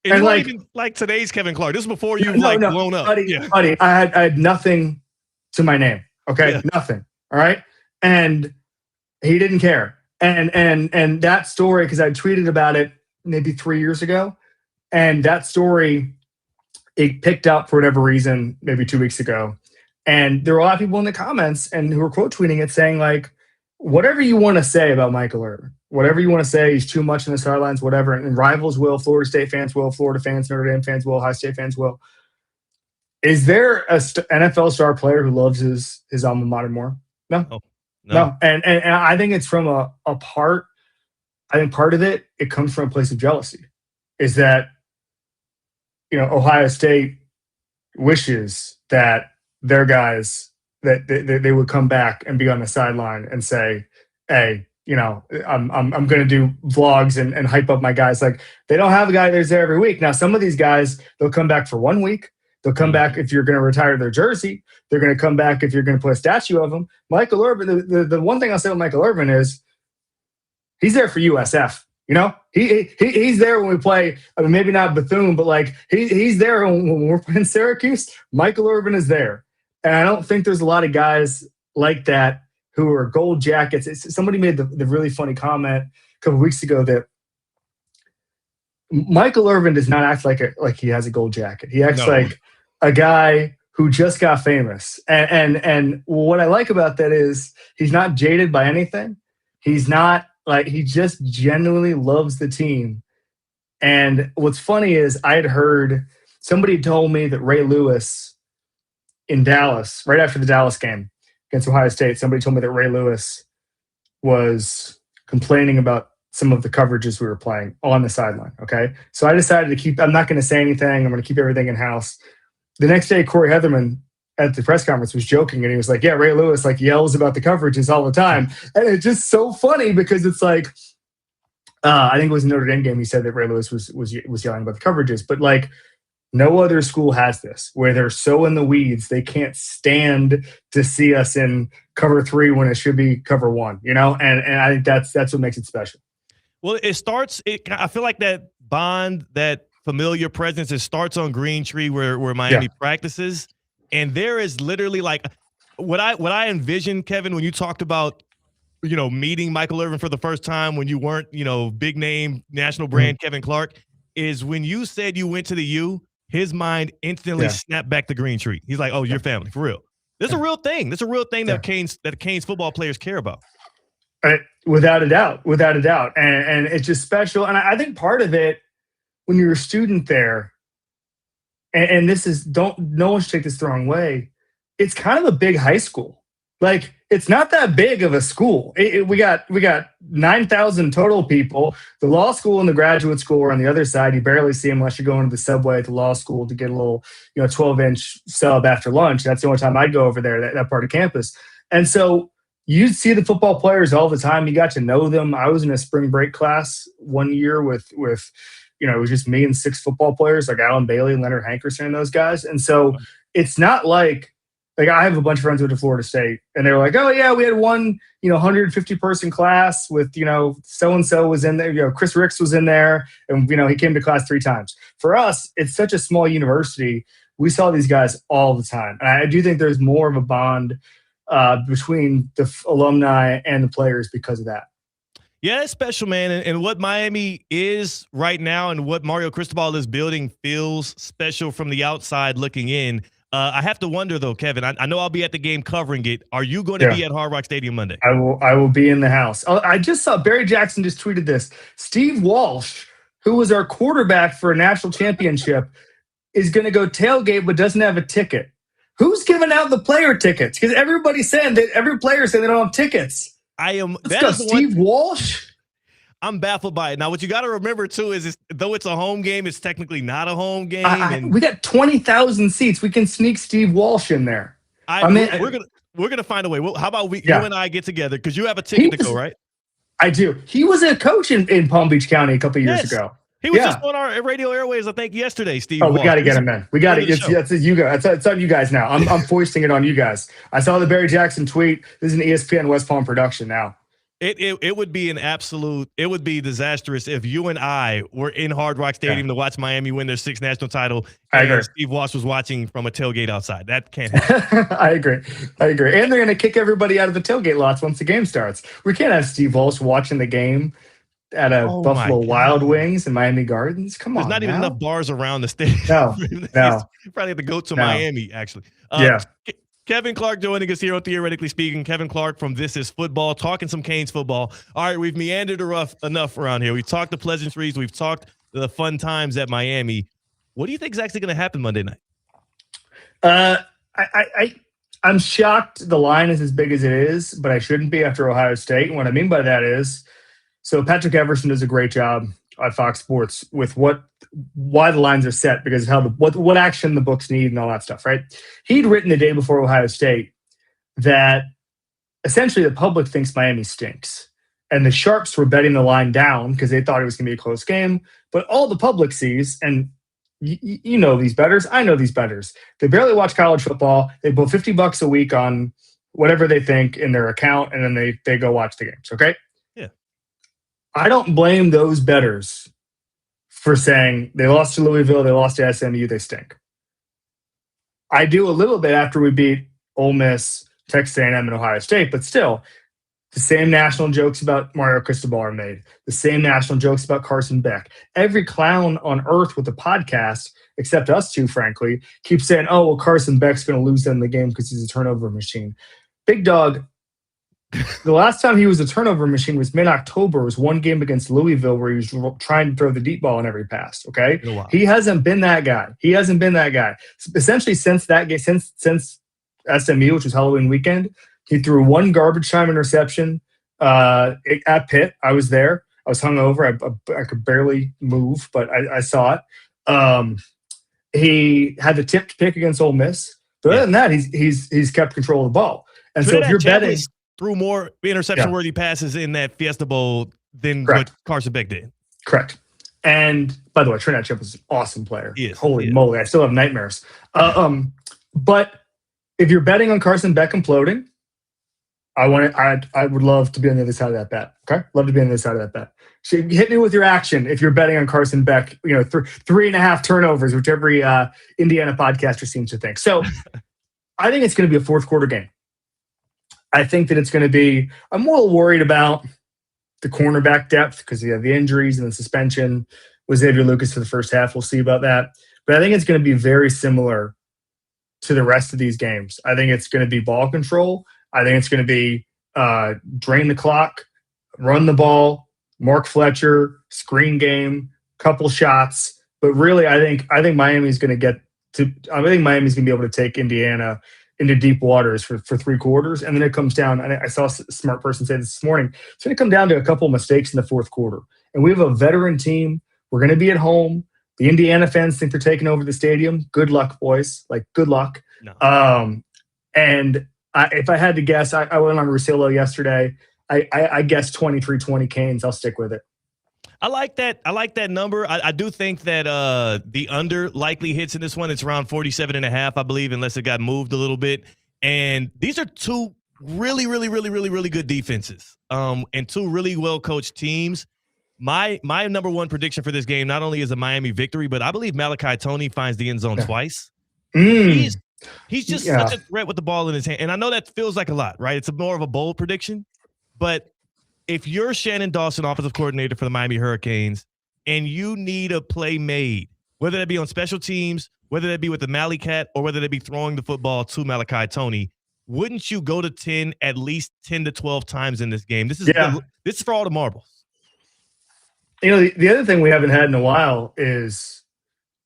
Speaker 4: And even like today's Kevin Clark. This is before you blown up.
Speaker 12: Buddy, I had nothing to my name. Okay. Nothing. All right. And he didn't care. And that story, because I tweeted about it maybe 3 years ago. And that story, it picked up for whatever reason, maybe 2 weeks ago. And there were a lot of people in the comments and who were quote tweeting it saying, like, whatever you want to say about Michael Irvin, whatever you want to say, he's too much in the sidelines, whatever. And rivals will, Florida State fans will, Florida fans, Notre Dame fans will, Ohio State fans will. Is there a NFL star player who loves his alma mater more? No. And I think it's from a part. I think part of it comes from a place of jealousy. Is that, Ohio State wishes that their guys that they would come back and be on the sideline and say, hey, I'm going to do vlogs and hype up my guys. Like, they don't have a guy that's there every week. Now, some of these guys, they'll come back for 1 week. They'll come back if you're going to retire their jersey. They're going to come back if you're going to put a statue of them. Michael Irvin, the one thing I'll say with Michael Irvin is he's there for USF. He's there when we play. I mean, maybe not Bethune, but he's there when we're playing Syracuse. Michael Irvin is there. And I don't think there's a lot of guys like that who are gold jackets. Somebody made the really funny comment a couple of weeks ago that Michael Irvin does not act like he has a gold jacket. He acts like a guy who just got famous. And what I like about that is he's not jaded by anything. He's not Like, he just genuinely loves the team. And what's funny is I had heard somebody told me that Ray Lewis in Dallas, right after the Dallas game against Ohio State, somebody told me that Ray Lewis was complaining about some of the coverages we were playing on the sideline. Okay. So I decided to I'm not going to say anything. I'm going to keep everything in house. The next day, Corey Heatherman at the press conference was joking, and he was like, yeah, Ray Lewis like yells about the coverages all the time. And it's just so funny because it's like, I think it was a Notre Dame game. He said that Ray Lewis was yelling about the coverages, but like no other school has this, where they're so in the weeds they can't stand to see us in cover 3 when it should be cover 1. You know, and I think that's what makes it special.
Speaker 4: Well, I feel like that bond, that familiar presence, it starts on Green Tree where Miami practices, and there is literally like what I envisioned, Kevin, when you talked about, you know, meeting Michael Irvin for the first time when you weren't, you know, big name national brand Kevin Clark, is when you said you went to the U, his mind instantly snapped back to Green Tree. He's like, oh, your family, for real. This is a real thing. This is a real thing that Canes football players care about.
Speaker 12: Without a doubt. And it's just special. And I think part of it, when you're a student there, and this is, no one should take this the wrong way, it's kind of a big high school. Like, it's not that big of a school. We got 9,000 total people. The law school and the graduate school are on the other side. You barely see them unless you're going to the subway at the law school to get a little, 12-inch sub after lunch. That's the only time I'd go over there, that part of campus. And so you'd see the football players all the time. You got to know them. I was in a spring break class one year with it was just me and 6 football players, like Alan Bailey, Leonard Hankerson, and those guys. And so it's not like I have a bunch of friends who went to Florida State, and they were like, oh yeah, we had one, 150 person class with, so-and-so was in there, Chris Ricks was in there, and, he came to class 3 times. For us, it's such a small university. We saw these guys all the time. And I do think there's more of a bond between the alumni and the players because of that.
Speaker 4: Yeah, it's special, man. And what Miami is right now and what Mario Cristobal is building feels special from the outside looking in. I have to wonder, though, Kevin, I know I'll be at the game covering it. Are you going to be at Hard Rock Stadium Monday?
Speaker 12: I will be in the house. I just saw Barry Jackson just tweeted this. Steve Walsh, who was our quarterback for a national championship, is going to go tailgate but doesn't have a ticket. Who's giving out the player tickets? Because everybody's saying that every player said they don't have tickets. Steve Walsh.
Speaker 4: I'm baffled by it. Now, what you got to remember, too, is though it's a home game, it's technically not a home game.
Speaker 12: We got 20,000 seats. We can sneak Steve Walsh in there.
Speaker 4: We're gonna find a way. Well, how about you and I get together, because you have a ticket to go, right?
Speaker 12: I do. He was a coach in Palm Beach County a couple of years ago.
Speaker 4: He was just on our radio airways, I think, yesterday, Steve.
Speaker 12: Oh, we got to get him in. We got to. It's you guys. It's on you guys now. I'm foisting it on you guys. I saw the Barry Jackson tweet. This is an ESPN West Palm production now.
Speaker 4: It would be it would be disastrous if you and I were in Hard Rock Stadium to watch Miami win their 6th national title, and Steve Walsh was watching from a tailgate outside. That can't happen.
Speaker 12: I agree. And they're going to kick everybody out of the tailgate lots once the game starts. We can't have Steve Walsh watching the game at a Buffalo Wild Wings in Miami Gardens. Come on.
Speaker 4: There's not even enough bars around the stadium.
Speaker 12: No.
Speaker 4: Probably have to go to Miami, actually. Kevin Clark joining us here on Theoretically Speaking. Kevin Clark from This Is Football, talking some Canes football. All right, we've meandered enough around here. We've talked the pleasantries. We've talked the fun times at Miami. What do you think is actually going to happen Monday night?
Speaker 12: I'm shocked the line is as big as it is, but I shouldn't be after Ohio State. And what I mean by that is, so Patrick Everson does a great job at Fox Sports with why the lines are set, because of what action the books need and all that stuff, right? He'd written the day before Ohio State that essentially the public thinks Miami stinks. And the Sharps were betting the line down because they thought it was going to be a close game. But all the public sees, and you know these bettors, I know these bettors, they barely watch college football. They put $50 a week on whatever they think in their account, and then they go watch the games, okay? I don't blame those bettors for saying they lost to Louisville, they lost to SMU, they stink. I do a little bit after we beat Ole Miss, Texas A&M, and Ohio State, but still, the same national jokes about Mario Cristobal are made. The same national jokes about Carson Beck. Every clown on earth with a podcast, except us two, frankly, keeps saying, oh, well, Carson Beck's going to lose them the game because he's a turnover machine. Big dog, The last time he was a turnover machine was mid-October. It was one game against Louisville where he was trying to throw the deep ball in every pass. Okay, he hasn't been that guy. Essentially, since that game, since SMU, which was Halloween weekend, he threw one garbage time interception at Pitt. I was there. I was hungover. I could barely move, but I saw it. He had the tipped pick against Ole Miss, but other than that, he's kept control of the ball. And so if you're betting,
Speaker 4: threw more interception-worthy passes in that Fiesta Bowl than what Carson Beck did.
Speaker 12: Correct. And by the way, Trinidad Chip was an awesome player.
Speaker 4: Holy
Speaker 12: moly, I still have nightmares. But if you're betting on Carson Beck imploding, I would love to be on the other side of that bet. Okay, love to be on the other side of that bet. So hit me with your action if you're betting on Carson Beck. 3.5 turnovers, which every Indiana podcaster seems to think. So I think it's going to be a fourth quarter game. I think that it's going to be. I'm a little worried about the cornerback depth because you have the injuries and the suspension with Xavier Lucas for the first half. We'll see about that. But I think it's going to be very similar to the rest of these games. I think it's going to be ball control. I think it's going to be drain the clock, run the ball, Mark Fletcher, screen game, couple shots. But really, I think Miami's going to Miami's going to be able to take Indiana into deep waters for 3 quarters. And then it comes down, and I saw a smart person say this morning, it's going to come down to a couple of mistakes in the fourth quarter. And we have a veteran team. We're going to be at home. The Indiana fans think they're taking over the stadium. Good luck, boys. Good luck. No. And if I had to guess, I went on Russillo yesterday. I guessed 23-20 Canes. I'll stick with it.
Speaker 4: I like that number. I do think that the under likely hits in this one. It's around 47.5, I believe, unless it got moved a little bit. And these are two really, really, really, really, really good defenses and two really well-coached teams. My number one prediction for this game not only is a Miami victory, but I believe Malachi Toney finds the end zone twice. He's just such a threat with the ball in his hand. And I know that feels like a lot, right? It's more of a bold prediction. But if you're Shannon Dawson, offensive coordinator for the Miami Hurricanes, and you need a play made, whether that be on special teams, whether that be with the Mally Cat, or whether that be throwing the football to Malachi Toney, wouldn't you go to 10 at least 10 to 12 times in this game? This is for all the marbles.
Speaker 12: The other thing we haven't had in a while is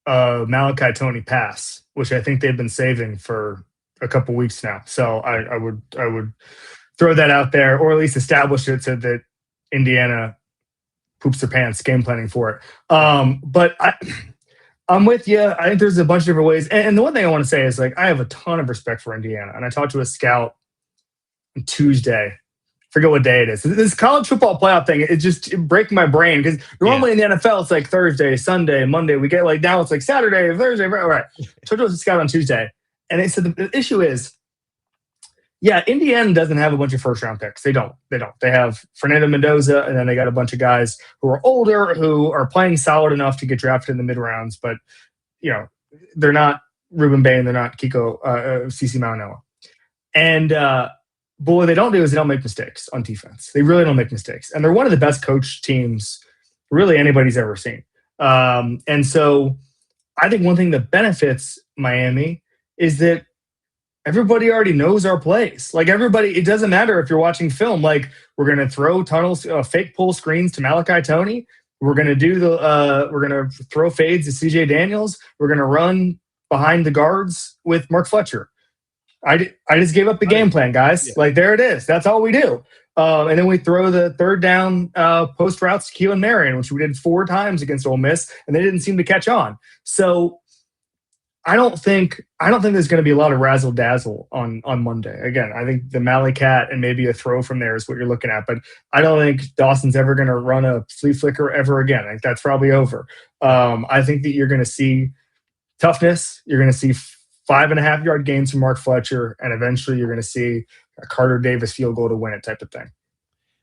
Speaker 12: Malachi Toney pass, which I think they've been saving for a couple weeks now. So I would throw that out there, or at least establish it so that Indiana poops their pants game planning for it. But I'm with you. I think there's a bunch of different ways. And the one thing I want to say is I have a ton of respect for Indiana. And I talked to a scout on Tuesday. Forget what day it is. This college football playoff thing, it breaks my brain because normally in the NFL, it's Thursday, Sunday, Monday. We get now it's Saturday, Thursday. Right. I talked to a scout on Tuesday. And they said the issue is, Indiana doesn't have a bunch of first-round picks. They don't. They have Fernando Mendoza, and then they got a bunch of guys who are older, who are playing solid enough to get drafted in the mid-rounds. But, they're not Ruben Bain. They're not Kiko CeCe Maunella. And but what they don't do is they don't make mistakes on defense. They really don't make mistakes. And they're one of the best coached teams really anybody's ever seen. And so I think one thing that benefits Miami is that everybody already knows our plays. It doesn't matter if you're watching film. We're going to throw tunnels, fake pull screens to Malachi Toney. We're going to we're going to throw fades to CJ Daniels. We're going to run behind the guards with Mark Fletcher. I just gave up the game plan, guys. There it is. That's all we do. And then we throw the third down post routes to Keelan Marion, which we did 4 times against Ole Miss, and they didn't seem to catch on. So I don't think there's going to be a lot of razzle dazzle on Monday. Again, I think the Mally Cat and maybe a throw from there is what you're looking at. But I don't think Dawson's ever going to run a flea flicker ever again. I think that's probably over. I think that you're going to see toughness. You're going to see 5.5-yard gains from Mark Fletcher, and eventually you're going to see a Carter Davis field goal to win it type of thing.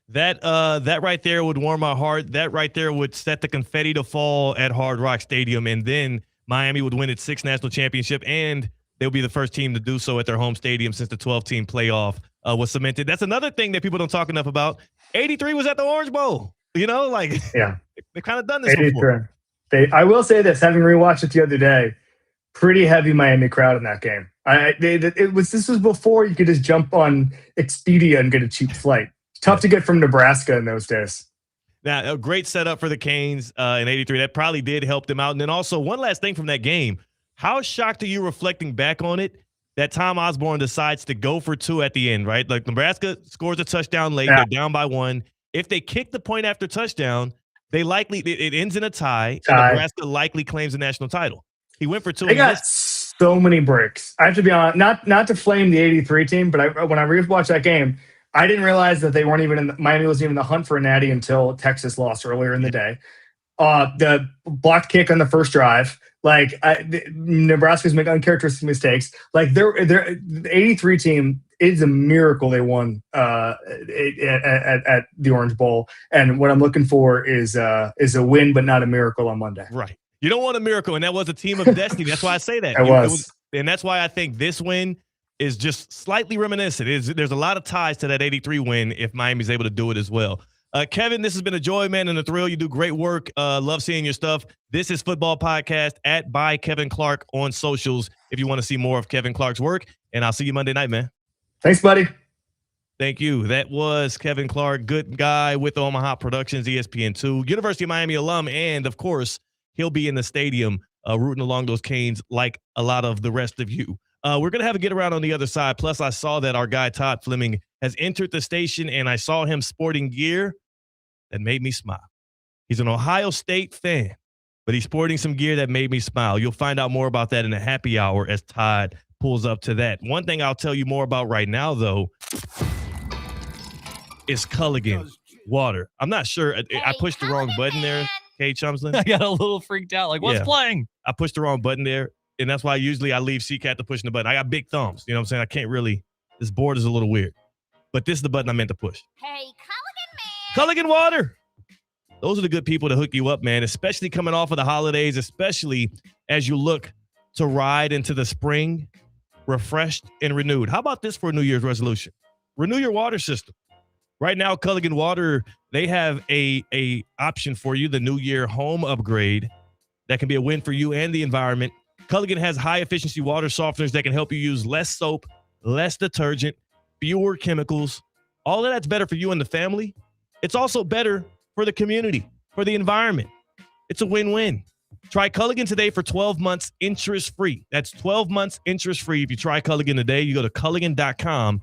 Speaker 4: That right there would warm my heart. That right there would set the confetti to fall at Hard Rock Stadium, and then Miami would win its 6th national championship, and they'll be the first team to do so at their home stadium since the 12-team playoff was cemented. That's another thing that people don't talk enough about. 83 was at the Orange Bowl. They've kind of done this before.
Speaker 12: I will say this, having rewatched it the other day, pretty heavy Miami crowd in that game. This was before you could just jump on Expedia and get a cheap flight. Tough to get from Nebraska in those days.
Speaker 4: Now, a great setup for the Canes in 83. That probably did help them out. And then also, one last thing from that game. How shocked are you reflecting back on it that Tom Osborne decides to go for 2 at the end, right? Like Nebraska scores a touchdown late. They're down by 1. If they kick the point after touchdown, it ends in a tie. And Nebraska likely claims the national title. He went for 2.
Speaker 12: They got so many breaks. I have to be honest, not to flame the 83 team, but when I rewatched that game, I didn't realize that they weren't even Miami wasn't even in the hunt for a natty until Texas lost earlier in the day. The blocked kick on the first drive, Nebraska's making uncharacteristic mistakes. The 83 team is a miracle they won at the Orange Bowl, and what I'm looking for is a win, but not a miracle on Monday.
Speaker 4: Right. You don't want a miracle, and that was a team of destiny. That's why I say that. And that's why I think this win is just slightly reminiscent. There's a lot of ties to that 83 win if Miami's able to do it as well. Kevin, this has been a joy, man, and a thrill. You do great work. Love seeing your stuff. This is Football Podcast by Kevin Clark on socials if you want to see more of Kevin Clark's work. And I'll see you Monday night, man.
Speaker 12: Thanks, buddy.
Speaker 4: Thank you. That was Kevin Clark, good guy with Omaha Productions, ESPN2, University of Miami alum, and, of course, he'll be in the stadium rooting along those Canes like a lot of the rest of you. We're going to have a get around on the other side. Plus, I saw that our guy Todd Fleming has entered the station, and I saw him sporting gear that made me smile. He's an Ohio State fan, but he's sporting some gear that made me smile. You'll find out more about that in the happy hour as Todd pulls up to that. One thing I'll tell you more about right now, though, is Culligan water. I'm not sure. I pushed the wrong button there, Kate Chumsland.
Speaker 5: I got a little freaked out. Like, what's playing?
Speaker 4: I pushed the wrong button there. And that's why usually I leave CCAT to pushing the button. I got big thumbs. You know what I'm saying? I can't really. This board is a little weird. But this is the button I meant to push.
Speaker 13: Hey, Culligan man.
Speaker 4: Culligan water. Those are the good people to hook you up, man, especially coming off of the holidays, especially as you look to ride into the spring refreshed and renewed. How about this for a New Year's resolution? Renew your water system. Right now, Culligan Water, they have a option for you, the New Year home upgrade that can be a win for you and the environment. Culligan has high-efficiency water softeners that can help you use less soap, less detergent, fewer chemicals. All of that's better for you and the family. It's also better for the community, for the environment. It's a win-win. Try Culligan today for 12 months interest-free. That's 12 months interest-free. If you try Culligan today, you go to Culligan.com,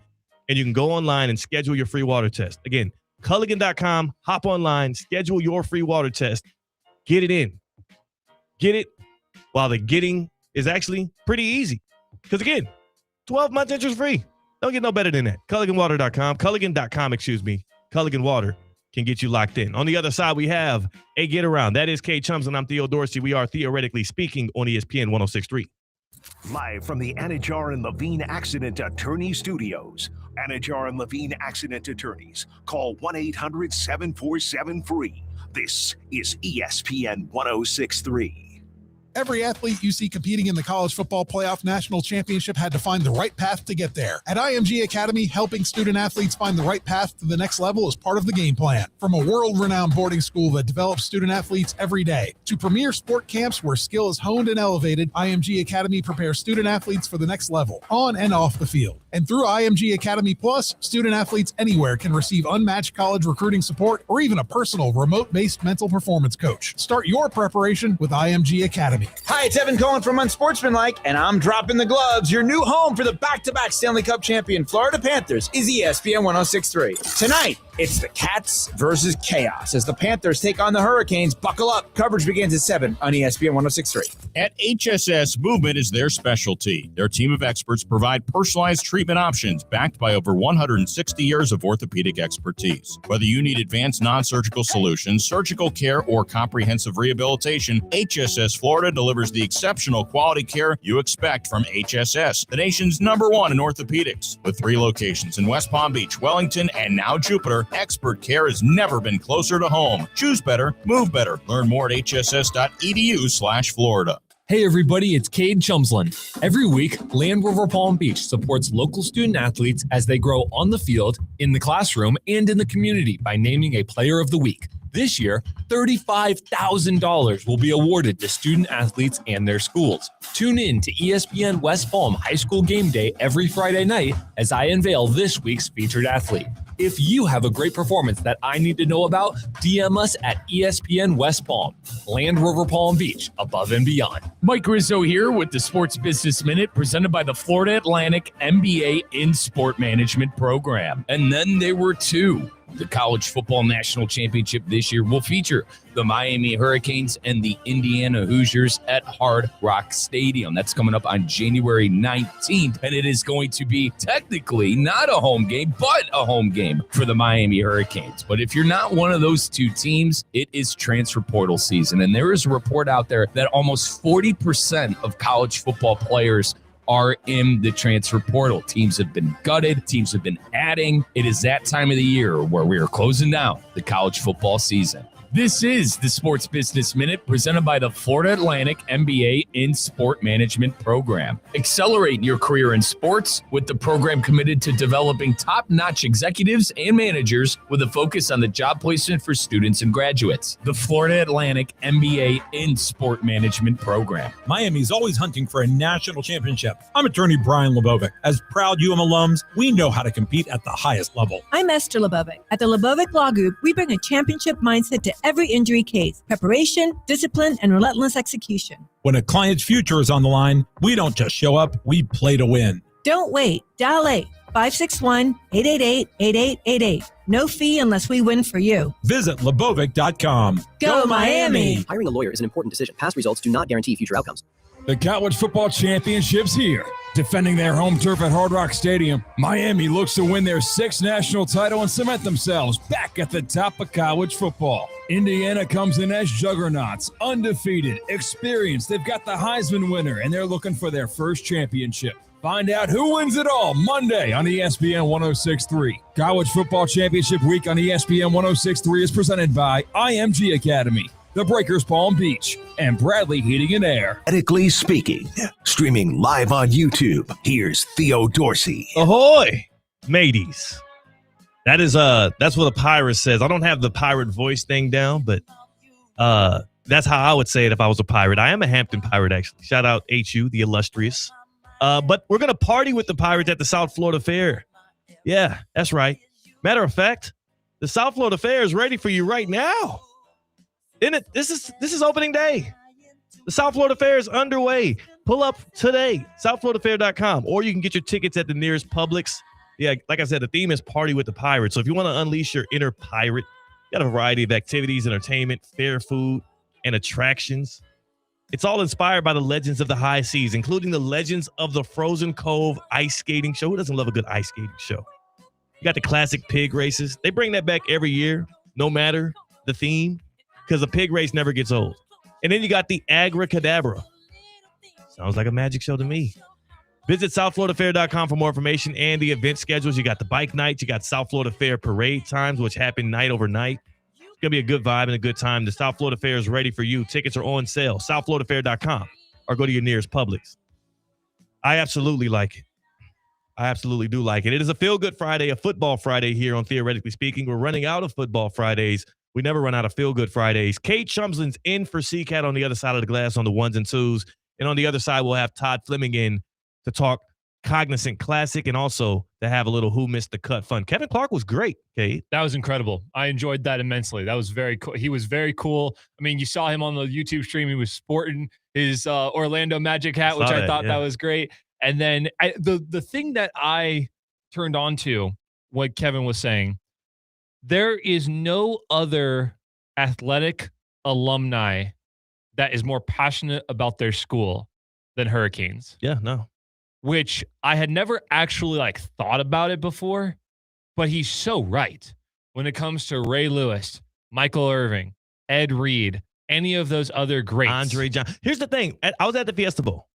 Speaker 4: and you can go online and schedule your free water test. Again, Culligan.com, hop online, schedule your free water test. Get it in. Get it while the getting is actually pretty easy. Because, again, 12 months interest-free. Don't get no better than that. Culliganwater.com. Culligan.com, Culligan Water can get you locked in. On the other side, we have a get around. That is Kate Chums, and I'm Theo Dorsey. We are Theoretically Speaking on ESPN 106.3.
Speaker 1: Live from the Anajar and Levine Accident Attorney Studios. Anajar and Levine Accident Attorneys. Call 1-800-747-FREE. This is ESPN 106.3.
Speaker 10: Every athlete you see competing in the College Football Playoff National Championship had to find the right path to get there. At IMG Academy, helping student athletes find the right path to the next level is part of the game plan. From a world-renowned boarding school that develops student athletes every day, to premier sport camps where skill is honed and elevated, IMG Academy prepares student athletes for the next level, on and off the field. And through IMG Academy Plus, student athletes anywhere can receive unmatched college recruiting support or even a personal remote-based mental performance coach. Start your preparation with IMG Academy.
Speaker 14: Hi, it's Evan Cohen from Unsportsmanlike, and I'm dropping the gloves. Your new home for the back-to-back Stanley Cup champion Florida Panthers is ESPN 106.3. Tonight, it's the Cats versus Chaos as the Panthers take on the Hurricanes. Buckle up. Coverage begins at 7 on ESPN 106.3.
Speaker 15: At HSS, movement is their specialty. Their team of experts provide personalized treatment options backed by over 160 years of orthopedic expertise. Whether you need advanced non-surgical solutions, surgical care, or comprehensive rehabilitation, HSS Florida delivers the exceptional quality care you expect from HSS, the nation's #1 in orthopedics. With 3 locations in West Palm Beach, Wellington, and now Jupiter, expert care has never been closer to home. Choose better, move better. Learn more at hss.edu/Florida.
Speaker 16: Hey everybody, it's Cade Chumsland. Every week, Land Rover Palm Beach supports local student athletes as they grow on the field, in the classroom, and in the community by naming a Player of the Week. This year, $35,000 will be awarded to student athletes and their schools. Tune in to ESPN West Palm High School Game Day every Friday night as I unveil this week's featured athlete. If you have a great performance that I need to know about, DM us at ESPN West Palm, Land Rover Palm Beach, above and beyond.
Speaker 17: Mike Rizzo here with the Sports Business Minute presented by the Florida Atlantic MBA in Sport Management Program. And then there were two. The College Football National Championship this year will feature the Miami Hurricanes and the Indiana Hoosiers at Hard Rock Stadium. That's coming up on January 19th, and it is going to be technically not a home game, but a home game for the Miami Hurricanes. But if you're not one of those two teams, it is transfer portal season, and there is a report out there that almost 40% of college football players are in the transfer portal. Teams have been gutted. Teams have been adding. It is that time of the year where we are closing down the college football season. This is the Sports Business Minute presented by the Florida Atlantic MBA in Sport Management Program. Accelerate your career in sports with the program committed to developing top-notch executives and managers with a focus on the job placement for students and graduates. The Florida Atlantic MBA in Sport Management Program.
Speaker 18: Miami's always hunting for a national championship. I'm attorney Brian Lebovic. As proud UM alums, we know how to compete at the highest level.
Speaker 19: I'm Esther Lebovic. At the Lebovic Law Group, we bring a championship mindset to every injury case: preparation, discipline, and relentless execution.
Speaker 18: When a client's future is on the line, we don't just show up, we play to win.
Speaker 19: Don't wait. Dial 561-888-8888. No fee unless we win for you.
Speaker 18: Visit Lebovic.com.
Speaker 19: Go Miami!
Speaker 20: Hiring a lawyer is an important decision. Past results do not guarantee future outcomes.
Speaker 21: The College Football Championship's here. Defending their home turf at Hard Rock Stadium, Miami looks to win their 6th national title and cement themselves back at the top of college football. Indiana comes in as juggernauts, undefeated, experienced. They've got the Heisman winner, and they're looking for their first championship. Find out who wins it all Monday on ESPN 106.3. College Football Championship Week on ESPN 106.3 is presented by IMG Academy, the Breakers Palm Beach, and Bradley Heating and Air.
Speaker 1: Medically speaking, streaming live on YouTube, here's Theo Dorsey.
Speaker 4: Ahoy, mateys. That's what a pirate says. I don't have the pirate voice thing down, but that's how I would say it if I was a pirate. I am a Hampton pirate, actually. Shout out HU, the illustrious. But we're going to party with the Pirates at the South Florida Fair. Yeah, that's right. Matter of fact, the South Florida Fair is ready for you right now. Isn't it? This is opening day. The South Florida Fair is underway. Pull up today, southfloridafair.com, or you can get your tickets at the nearest Publix. Yeah, like I said, the theme is Party with the Pirates. So if you want to unleash your inner pirate, you got a variety of activities, entertainment, fair food, and attractions. It's all inspired by the legends of the high seas, including the legends of the Frozen Cove ice skating show. Who doesn't love a good ice skating show? You got the classic pig races. They bring that back every year, no matter the theme, because the pig race never gets old. And then you got the Agracadabra. Sounds like a magic show to me. Visit southfloridafair.com for more information and the event schedules. You got the bike nights. You got South Florida Fair parade times, which happen night over night. It's going to be a good vibe and a good time. The South Florida Fair is ready for you. Tickets are on sale. southfloridafair.com or go to your nearest Publix. I absolutely like it. I absolutely do like it. It is a feel-good Friday, a football Friday here on Theoretically Speaking. We're running out of football Fridays. We never run out of feel-good Fridays. Kate Chumslin's in for CCAT on the other side of the glass on the ones and twos. And on the other side, we'll have Todd Fleming in to talk Cognizant Classic and also to have a little Who Missed the Cut fun. Kevin Clark was great, Kate.
Speaker 5: That was incredible. I enjoyed that immensely. That was very cool. He was very cool. I mean, you saw him on the YouTube stream. He was sporting his Orlando Magic hat, which I thought that was great. And then the thing that I turned on to, what Kevin was saying, there is no other athletic alumni that is more passionate about their school than Hurricanes.
Speaker 4: Yeah, no.
Speaker 5: Which I had never actually thought about it before, but he's so right. When it comes to Ray Lewis, Michael Irving, Ed Reed, any of those other greats.
Speaker 4: Andre John. Here's the thing. I was at the Fiesta Bowl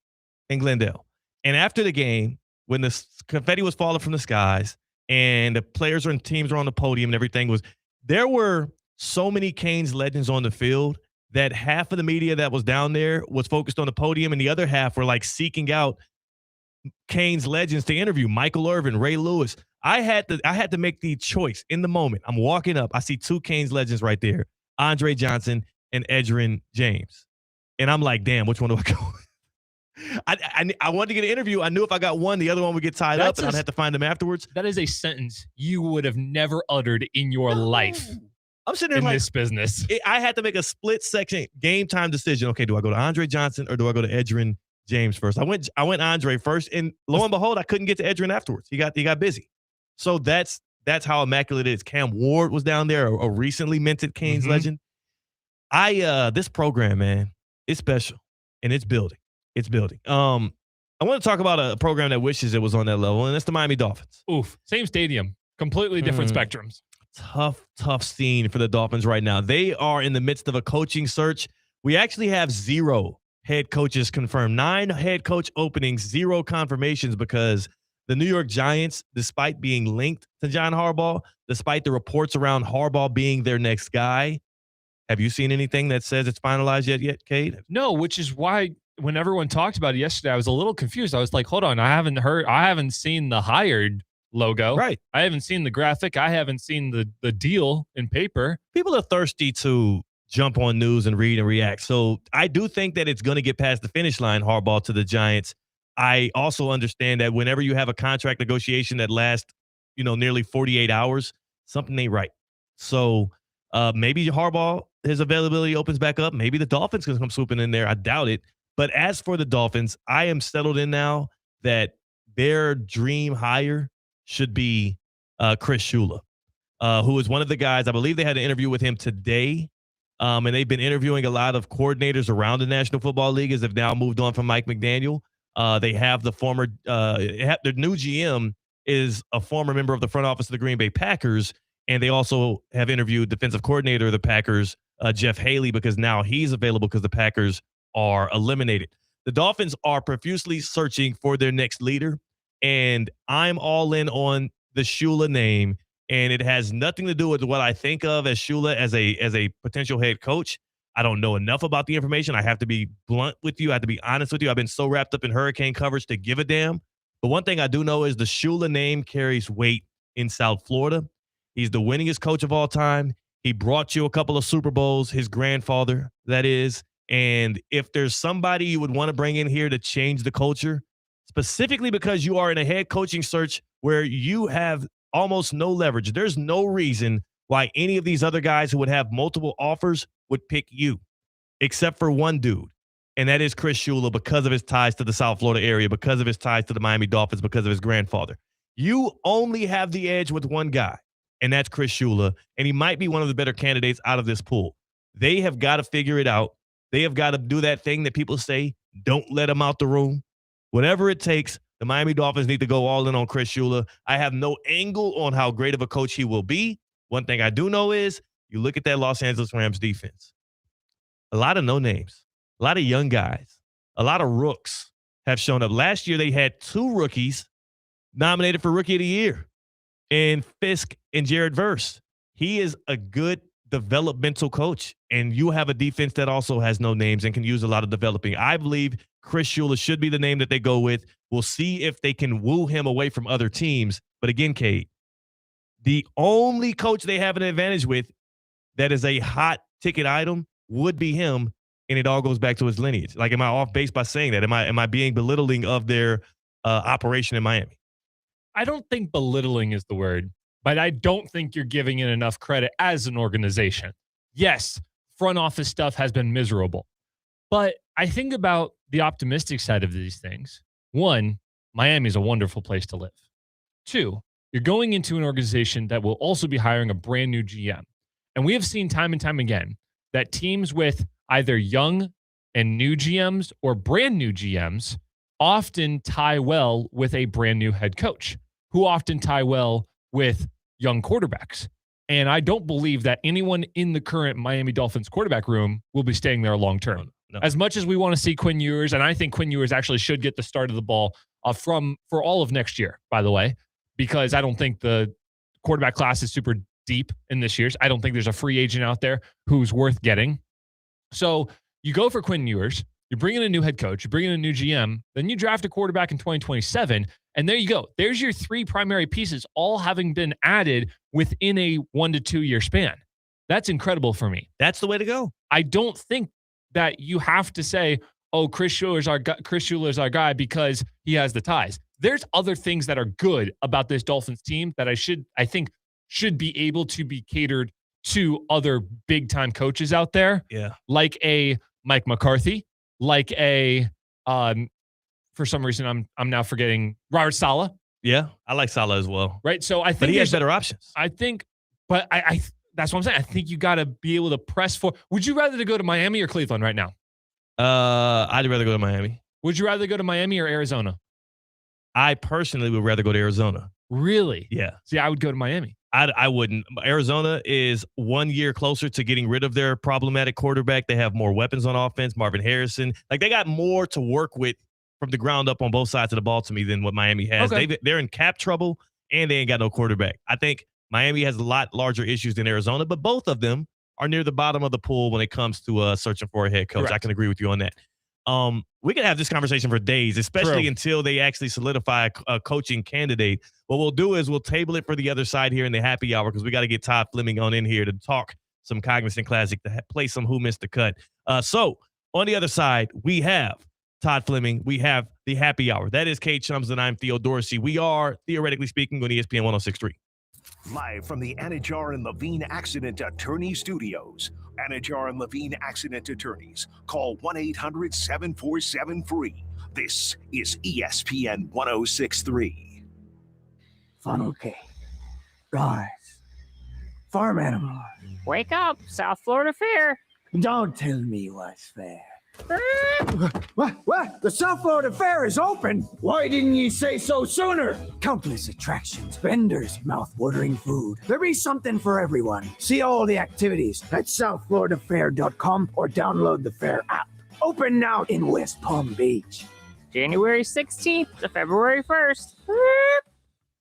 Speaker 4: in Glendale. And after the game, when the confetti was falling from the skies and the players and teams were on the podium and everything there were so many Canes legends on the field that half of the media that was down there was focused on the podium and the other half were seeking out Canes legends to interview. Michael Irvin, Ray Lewis. I had to make the choice in the moment. I'm walking up. I see two Canes legends right there. Andre Johnson, and Edgerrin James. And I'm like, damn, which one do I go? I wanted to get an interview. I knew if I got one, the other one would get tied up, and I'd have to find them afterwards.
Speaker 5: That is a sentence you would have never uttered in your life.
Speaker 4: I'm sitting there
Speaker 5: in this business.
Speaker 4: I had to make a split-second game time decision. Okay, do I go to Andre Johnson or do I go to Edgerrin James first? I went Andre first, and lo and behold, I couldn't get to Edgerrin afterwards. He got busy. So that's how immaculate it is. Cam Ward was down there, a recently minted Canes legend. This program, man, it's special, and it's building. It's building. I want to talk about a program that wishes it was on that level, and that's the Miami Dolphins.
Speaker 5: Oof, same stadium, completely different spectrums.
Speaker 4: Tough scene for the Dolphins right now. They are in the midst of a coaching search. We actually have 0 head coaches confirmed. 9 head coach openings, 0 confirmations, because the New York Giants, despite being linked to John Harbaugh, despite the reports around Harbaugh being their next guy, have you seen anything that says it's finalized yet, Cade?
Speaker 5: No, which is why when everyone talked about it yesterday, I was a little confused. I was like, hold on, I haven't seen the hired logo.
Speaker 4: Right.
Speaker 5: I haven't seen the graphic. I haven't seen the deal in paper.
Speaker 4: People are thirsty to jump on news and read and react. So I do think that it's going to get past the finish line, Harbaugh to the Giants. I also understand that whenever you have a contract negotiation that lasts, nearly 48 hours, something ain't right. So maybe Harbaugh, his availability opens back up. Maybe the Dolphins can come swooping in there. I doubt it. But as for the Dolphins, I am settled in now that their dream hire should be Chris Shula, who is one of the guys. I believe they had an interview with him today. And they've been interviewing a lot of coordinators around the National Football League as they've now moved on from Mike McDaniel. They have the former their new GM is a former member of the front office of the Green Bay Packers. And they also have interviewed defensive coordinator of the Packers, Jeff Haley, because now he's available because the Packers are eliminated. The Dolphins are profusely searching for their next leader, and I'm all in on the Shula name, and it has nothing to do with what I think of as Shula as a potential head coach. I don't know enough about the information. I have to be blunt with you. I have to be honest with you. I've been so wrapped up in hurricane coverage to give a damn. But one thing I do know is the Shula name carries weight in South Florida. He's the winningest coach of all time. He brought you a couple of Super Bowls, his grandfather, that is. And if there's somebody you would want to bring in here to change the culture, specifically because you are in a head coaching search where you have almost no leverage, there's no reason why any of these other guys who would have multiple offers would pick you, except for one dude, and that is Chris Shula, because of his ties to the South Florida area, because of his ties to the Miami Dolphins, because of his grandfather. You only have the edge with one guy, and that's Chris Shula, and he might be one of the better candidates out of this pool. They have got to figure it out. They have got to do that thing that people say, don't let him out the room. Whatever it takes, the Miami Dolphins need to go all in on Chris Shula. I have no angle on how great of a coach he will be. One thing I do know is you look at that Los Angeles Rams defense. A lot of no names, a lot of young guys, a lot of rooks have shown up. Last year, they had 2 rookies nominated for Rookie of the Year, and Fisk and Jared Verse. He is a good developmental coach, and you have a defense that also has no names and can use a lot of developing. I believe Chris Shula should be the name that they go with. We'll see if they can woo him away from other teams. But again, Kate, the only coach they have an advantage with that is a hot ticket item would be him, and it all goes back to his lineage. Like, am I off base by saying that? Am I being belittling of their operation in Miami?
Speaker 5: I don't think belittling is the word, but I don't think you're giving it enough credit as an organization. Yes, front office stuff has been miserable, but I think about the optimistic side of these things. 1, Miami is a wonderful place to live. 2, you're going into an organization that will also be hiring a brand new GM. And we have seen time and time again that teams with either young and new GMs or brand new GMs often tie well with a brand new head coach, who often tie well with young quarterbacks. And I don't believe that anyone in the current Miami Dolphins quarterback room will be staying there long term. No. As much as we want to see Quinn Ewers, and I think Quinn Ewers actually should get the start of the ball for all of next year, by the way, because I don't think the quarterback class is super deep in this year's. I don't think there's a free agent out there who's worth getting. So you go for Quinn Ewers, you bring in a new head coach, you bring in a new GM, then you draft a quarterback in 2027, and there you go. There's your 3 primary pieces, all having been added within a 1 to 2 year span. That's incredible for me.
Speaker 4: That's the way to go.
Speaker 5: I don't think that you have to say, oh, Chris Schuler's our guy because he has the ties. There's other things that are good about this Dolphins team that I think should be able to be catered to other big time coaches out there.
Speaker 4: Yeah.
Speaker 5: Like a Mike McCarthy, like a for some reason I'm now forgetting Robert Saleh.
Speaker 4: Yeah, I like Saleh as well.
Speaker 5: Right. So I think
Speaker 4: he has better options.
Speaker 5: I think, but I that's what I'm saying. I think you got to be able to press for. Would you rather to go to Miami or Cleveland right now?
Speaker 4: I'd rather go to Miami.
Speaker 5: Would you rather go to Miami or Arizona?
Speaker 4: I personally would rather go to Arizona.
Speaker 5: Really?
Speaker 4: Yeah.
Speaker 5: See, I would go to Miami.
Speaker 4: I wouldn't. Arizona is 1 year closer to getting rid of their problematic quarterback. They have more weapons on offense. Marvin Harrison. Like, they got more to work with from the ground up on both sides of the ball to me than what Miami has.
Speaker 5: Okay.
Speaker 4: They're in cap trouble, and they ain't got no quarterback. I think Miami has a lot larger issues than Arizona, but both of them are near the bottom of the pool when it comes to searching for a head coach.
Speaker 5: Correct.
Speaker 4: I can agree with you on that. We can have this conversation for days, especially
Speaker 5: True.
Speaker 4: until they actually solidify a coaching candidate. What we'll do is we'll table it for the other side here in the happy hour because we got to get Todd Fleming on in here to talk some Cognizant Classic, to play some Who Missed the Cut. So on the other side, we have Todd Fleming. We have the happy hour. That is Kate Chums, and I'm Theo Dorsey. We are, theoretically speaking, on ESPN 106.3.
Speaker 1: Live from the Anajar and Levine Accident Attorney Studios. Anajar and Levine Accident Attorneys. Call 1-800-747-FREE. This is ESPN 106.3.
Speaker 3: Funnel cake. Rise. Farm animal.
Speaker 13: Wake up, South Florida Fair.
Speaker 3: Don't tell me what's fair. What? The South Florida Fair is open. Why didn't you say so sooner? Countless attractions, vendors, mouth-watering food. There be something for everyone. See all the activities at southfloridafair.com or download the Fair app. Open now in West Palm Beach.
Speaker 13: January 16th to February 1st.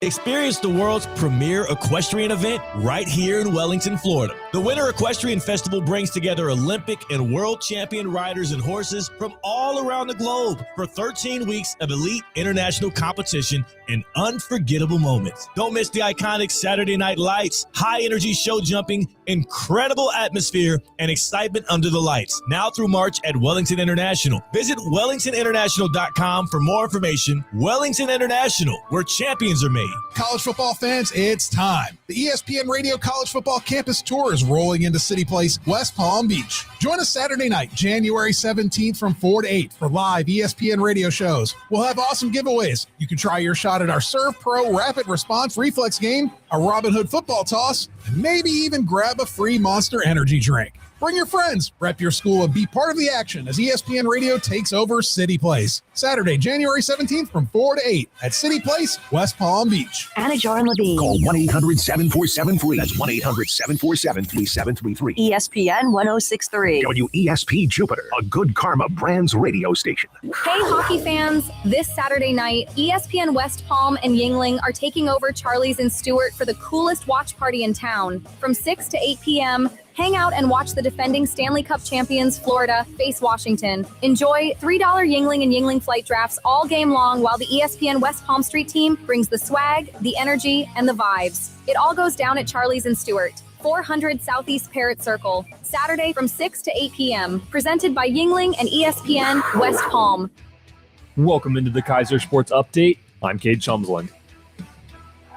Speaker 2: Experience the world's premier equestrian event right here in Wellington, Florida. The Winter Equestrian Festival brings together Olympic and world champion riders and horses from all around the globe for 13 weeks of elite international competition and unforgettable moments. Don't miss the iconic Saturday Night Lights, high-energy show jumping, incredible atmosphere, and excitement under the lights. Now through March at Wellington International. Visit wellingtoninternational.com for more information. Wellington International, where champions are made.
Speaker 10: College football fans, it's time. The ESPN Radio College Football Campus Tour is rolling into City Place, West Palm Beach. Join us Saturday night, January 17th from 4 to 8 for live ESPN radio shows. We'll have awesome giveaways. You can try your shot at our Serve Pro Rapid Response Reflex game, a Robin Hood football toss, and maybe even grab a free Monster Energy drink. Bring your friends, rep your school, and be part of the action as ESPN Radio takes over City Place. Saturday, January 17th from 4 to 8 at City Place, West Palm Beach.
Speaker 9: Anajar and Levine.
Speaker 1: Call 1-800-747-FREE. That's 1-800-747-3733.
Speaker 9: ESPN 106.3.
Speaker 1: WESP Jupiter, a Good Karma Brands radio station.
Speaker 22: Hey, hockey fans. This Saturday night, ESPN West Palm and Yingling are taking over Charlie's in Stewart for the coolest watch party in town. From 6 to 8 p.m., hang out and watch the defending Stanley Cup champions, Florida, face Washington. Enjoy $3 Yingling and Yingling flight drafts all game long while the ESPN West Palm Street team brings the swag, the energy, and the vibes. It all goes down at Charlie's in Stewart, 400 Southeast Parrot Circle, Saturday from 6 to 8 p.m. Presented by Yingling and ESPN West Palm.
Speaker 16: Welcome into the Kaiser Sports Update. I'm Cade Chumsland.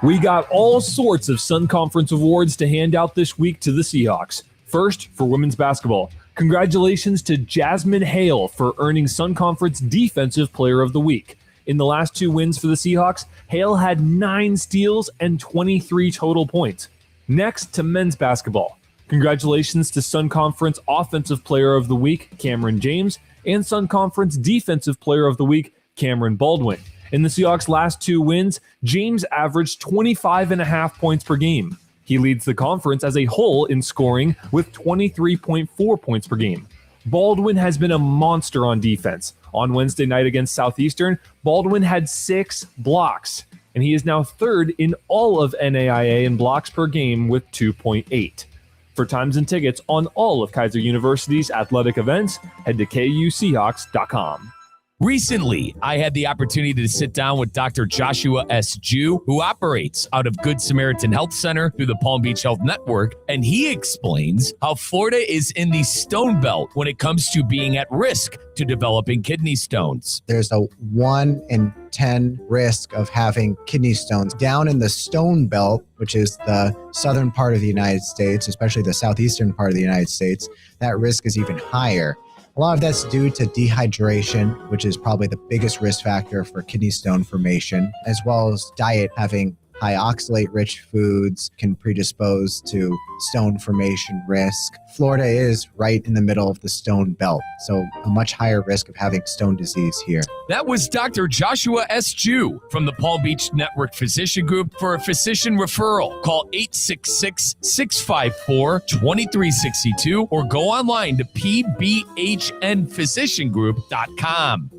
Speaker 16: We got all sorts of Sun Conference awards to hand out this week to the Seahawks. First, for women's basketball, congratulations to Jasmine Hale for earning Sun Conference Defensive Player of the Week. In the last 2 wins for the Seahawks, Hale had 9 steals and 23 total points. Next, to men's basketball. Congratulations to Sun Conference Offensive Player of the Week, Cameron James, and Sun Conference Defensive Player of the Week, Cameron Baldwin. In the Seahawks' last 2 wins, James averaged 25.5 points per game. He leads the conference as a whole in scoring with 23.4 points per game. Baldwin has been a monster on defense. On Wednesday night against Southeastern, Baldwin had 6 blocks, and he is now 3rd in all of NAIA in blocks per game with 2.8. For times and tickets on all of Kaiser University's athletic events, head to KUSeahawks.com. Recently, I had the opportunity to sit down with Dr. Joshua S. Jew, who operates out of Good Samaritan Health Center through the Palm Beach Health Network, and he explains how Florida is in the stone belt when it comes to being at risk to developing kidney stones.
Speaker 6: There's a 1 in 10 risk of having kidney stones. Down in the stone belt, which is the southern part of the United States, especially the southeastern part of the United States, that risk is even higher. A lot of that's due to dehydration, which is probably the biggest risk factor for kidney stone formation, as well as diet. Having high oxalate-rich foods can predispose to stone formation risk. Florida is right in the middle of the stone belt, so a much higher risk of having stone disease here.
Speaker 16: That was Dr. Joshua S. Jew from the Palm Beach Network Physician Group. For a physician referral, call 866-654-2362 or go online to pbhnphysiciangroup.com.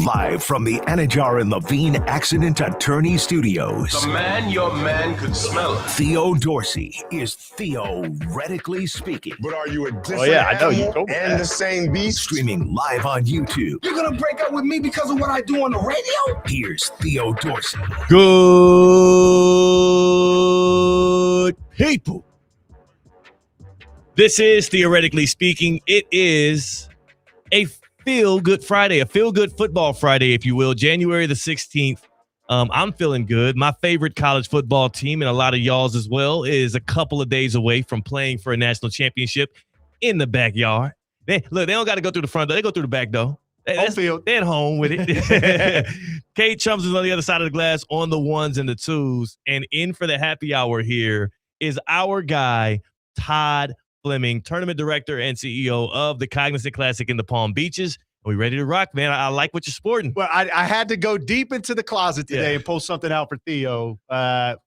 Speaker 1: Live from the Anajar and Levine Accident Attorney Studios.
Speaker 7: The man your man could smell it.
Speaker 1: Theo Dorsey is theoretically speaking.
Speaker 7: But are you a different animal and the same beast?
Speaker 1: Streaming live on YouTube.
Speaker 7: You're gonna break up with me because of what I do on the radio?
Speaker 1: Here's Theo Dorsey.
Speaker 4: Good people. This is Theoretically Speaking. It is a feel-good Friday, a feel-good football Friday, if you will, January the 16th. I'm feeling good. My favorite college football team, and a lot of y'all's as well, is a couple of days away from playing for a national championship in the backyard. They don't got to go through the front door. They go through the back door. They're at home with it. Kate Chums is on the other side of the glass on the ones and the twos. And in for the happy hour here is our guy, Todd Fleming, tournament director and CEO of the Cognizant Classic in the Palm Beaches. Are we ready to rock, man? I like what you're sporting.
Speaker 23: Well, I had to go deep into the closet today and pull something out for Theo.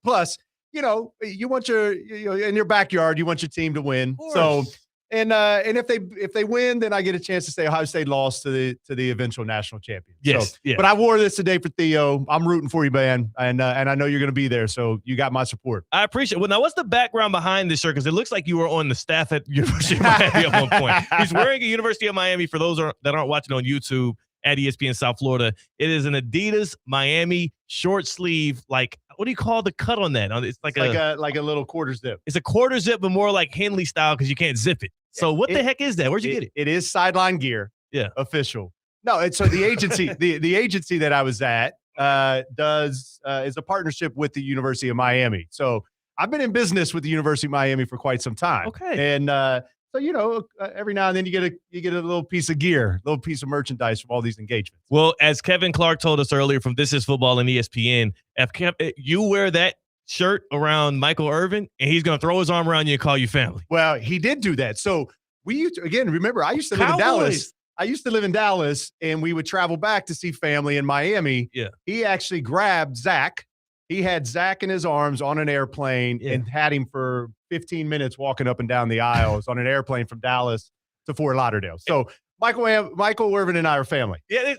Speaker 23: Plus, you want in your backyard, you want your team to win. So, and if they win, then I get a chance to say Ohio State lost to the eventual national champion.
Speaker 4: Yes.
Speaker 23: So, but I wore this today for Theo. I'm rooting for you, man, and I know you're going to be there. So you got my support.
Speaker 4: I appreciate it. Well, now what's the background behind this shirt? Because it looks like you were on the staff at University of Miami at one point. He's wearing a University of Miami. For those that aren't watching on YouTube at ESPN South Florida, it is an Adidas Miami short sleeve. Like, what do you call the cut on that? It's like a
Speaker 23: little quarter zip.
Speaker 4: It's a quarter zip, but more like Henley style because you can't zip it. So what the heck is that? Where'd you get it?
Speaker 23: It is sideline gear.
Speaker 4: Yeah.
Speaker 23: Official. No, it's so the agency, the agency that I was at is a partnership with the University of Miami. So I've been in business with the University of Miami for quite some time.
Speaker 4: Okay.
Speaker 23: And so every now and then you get a little piece of gear, a little piece of merchandise from all these engagements.
Speaker 4: Well, as Kevin Clark told us earlier from This Is Football and ESPN, if you wear that shirt around Michael Irvin, and he's going to throw his arm around you and call you family.
Speaker 23: Well, he did do that. So we used to, remember, I used to live in Dallas. I used to live in Dallas, and we would travel back to see family in Miami.
Speaker 4: Yeah.
Speaker 23: He actually grabbed Zach. He had Zach in his arms on an airplane and had him for 15 minutes walking up and down the aisles on an airplane from Dallas to Fort Lauderdale. So Michael Irvin and I are family.
Speaker 4: Yeah,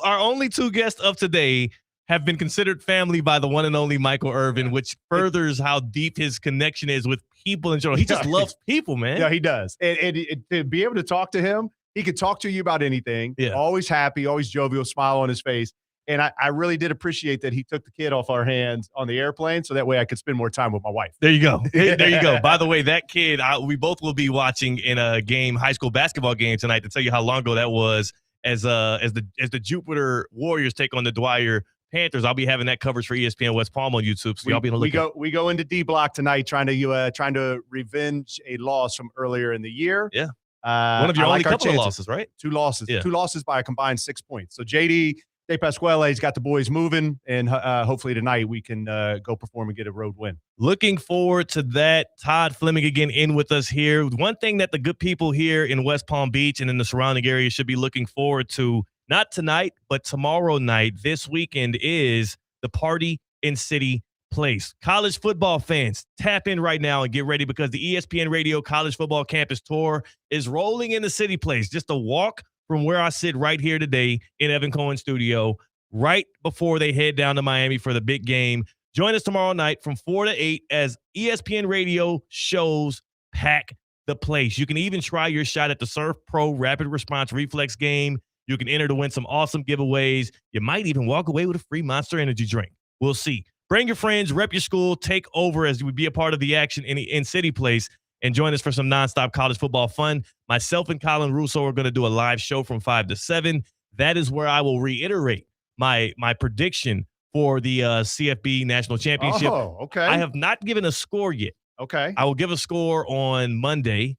Speaker 4: our only two guests of today have been considered family by the one and only Michael Irvin, which furthers how deep his connection is with people in general. He just loves people, man.
Speaker 23: Yeah, he does. And to be able to talk to him, he could talk to you about anything.
Speaker 4: Yeah.
Speaker 23: Always happy, always jovial, smile on his face. And I really did appreciate that he took the kid off our hands on the airplane so that way I could spend more time with my wife.
Speaker 4: There you go. There you go. By the way, that kid, we both will be watching in a game, high school basketball game tonight, to tell you how long ago that was as the Jupiter Warriors take on the Dwyer Panthers. I'll be having that coverage for ESPN West Palm on YouTube. So y'all be on the lookout.
Speaker 23: We go into D Block tonight trying to revenge a loss from earlier in the year.
Speaker 4: Yeah. One of your only couple of losses, right?
Speaker 23: 2 losses.
Speaker 4: Yeah.
Speaker 23: 2 losses by a combined 6 points. So JD De Pasquale's got the boys moving, and hopefully tonight we can go perform and get a road win.
Speaker 4: Looking forward to that. Todd Fleming again in with us here. One thing that the good people here in West Palm Beach and in the surrounding area should be looking forward to, not tonight, but tomorrow night, this weekend, is the Party in City Place. College football fans, tap in right now and get ready because the ESPN Radio College Football Campus Tour is rolling in the City Place. Just a walk from where I sit right here today in Evan Cohen's studio, right before they head down to Miami for the big game. Join us tomorrow night from 4 to 8 as ESPN Radio shows pack the place. You can even try your shot at the Surf Pro Rapid Response Reflex game. You can enter to win some awesome giveaways. You might even walk away with a free Monster Energy drink. We'll see. Bring your friends, rep your school, take over as we be a part of the action in City Place, and join us for some nonstop college football fun. Myself and Colin Russo are going to do a live show from 5 to 7. That is where I will reiterate my prediction for the CFB National Championship.
Speaker 23: Oh, okay.
Speaker 4: I have not given a score yet.
Speaker 23: Okay.
Speaker 4: I will give a score on Monday.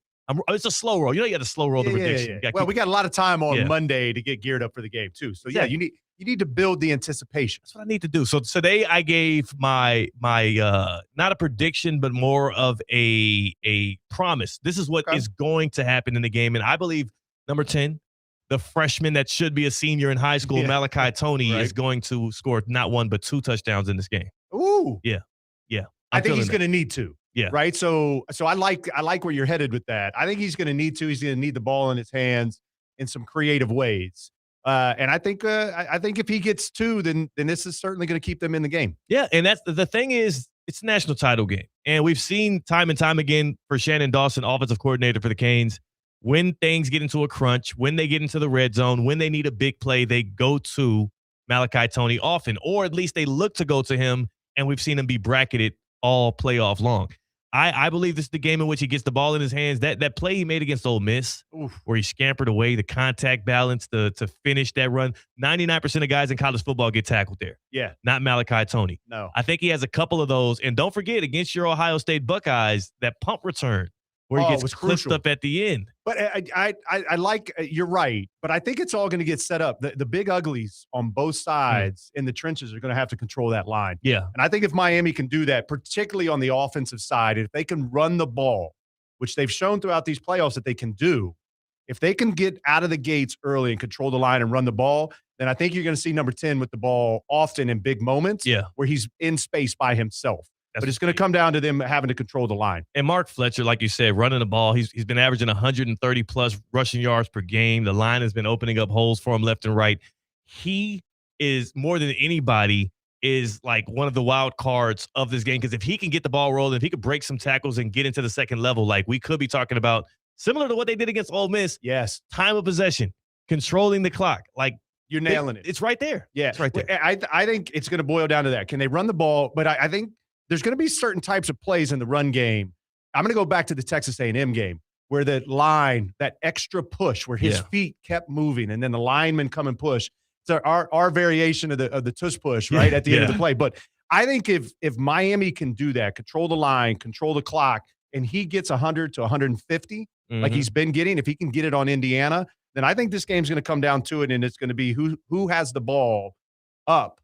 Speaker 4: It's a slow roll. You know, you got to slow roll the prediction.
Speaker 23: Yeah. Well, we got a lot of time on Monday to get geared up for the game too. So you need to build the anticipation.
Speaker 4: That's what I need to do. So today I gave my not a prediction, but more of a promise. This is what is going to happen in the game, and I believe number 10, the freshman that should be a senior in high school, Malachi Tony, is going to score not 1 but 2 touchdowns in this game.
Speaker 23: Ooh,
Speaker 4: yeah.
Speaker 23: I think he's going to need to.
Speaker 4: Yeah.
Speaker 23: Right. So I like where you're headed with that. I think he's going to need to. He's going to need the ball in his hands in some creative ways. And I think if he gets 2, then this is certainly going to keep them in the game.
Speaker 4: Yeah, and that's the thing is, it's a national title game, and we've seen time and time again for Shannon Dawson, offensive coordinator for the Canes, when things get into a crunch, when they get into the red zone, when they need a big play, they go to Malachi Tony often, or at least they look to go to him, and we've seen him be bracketed all playoff long. I believe this is the game in which he gets the ball in his hands. That play he made against Ole Miss, where he scampered away, the contact balance to finish that run. 99% of guys in college football get tackled there.
Speaker 23: Yeah.
Speaker 4: Not Malachi Tony.
Speaker 23: No.
Speaker 4: I think he has a couple of those. And don't forget, against your Ohio State Buckeyes, that punt return where he gets clipped up at the end.
Speaker 23: But I like you're right, but I think it's all going to get set up. The big uglies on both sides in the trenches are going to have to control that line.
Speaker 4: Yeah.
Speaker 23: And I think if Miami can do that, particularly on the offensive side, if they can run the ball, which they've shown throughout these playoffs that they can do, if they can get out of the gates early and control the line and run the ball, then I think you're going to see number 10 with the ball often in big moments where he's in space by himself. But it's going to come down to them having to control the line.
Speaker 4: And Mark Fletcher, like you said, running the ball, he's been averaging 130-plus rushing yards per game. The line has been opening up holes for him left and right. He is, more than anybody, is like one of the wild cards of this game, because if he can get the ball rolling, if he could break some tackles and get into the second level, like we could be talking about, similar to what they did against Ole Miss.
Speaker 23: Yes.
Speaker 4: Time of possession, controlling the clock. Like,
Speaker 23: you're nailing it.
Speaker 4: It's right there.
Speaker 23: Yeah.
Speaker 4: It's right there.
Speaker 23: I think it's going to boil down to that. Can they run the ball? But I think there's going to be certain types of plays in the run game. I'm going to go back to the Texas A&M game where the line, that extra push where his feet kept moving and then the linemen come and push. So our variation of the tush push, right, at the end of the play. But I think if Miami can do that, control the line, control the clock, and he gets 100 to 150 like he's been getting, if he can get it on Indiana, then I think this game's going to come down to it, and it's going to be who has the ball up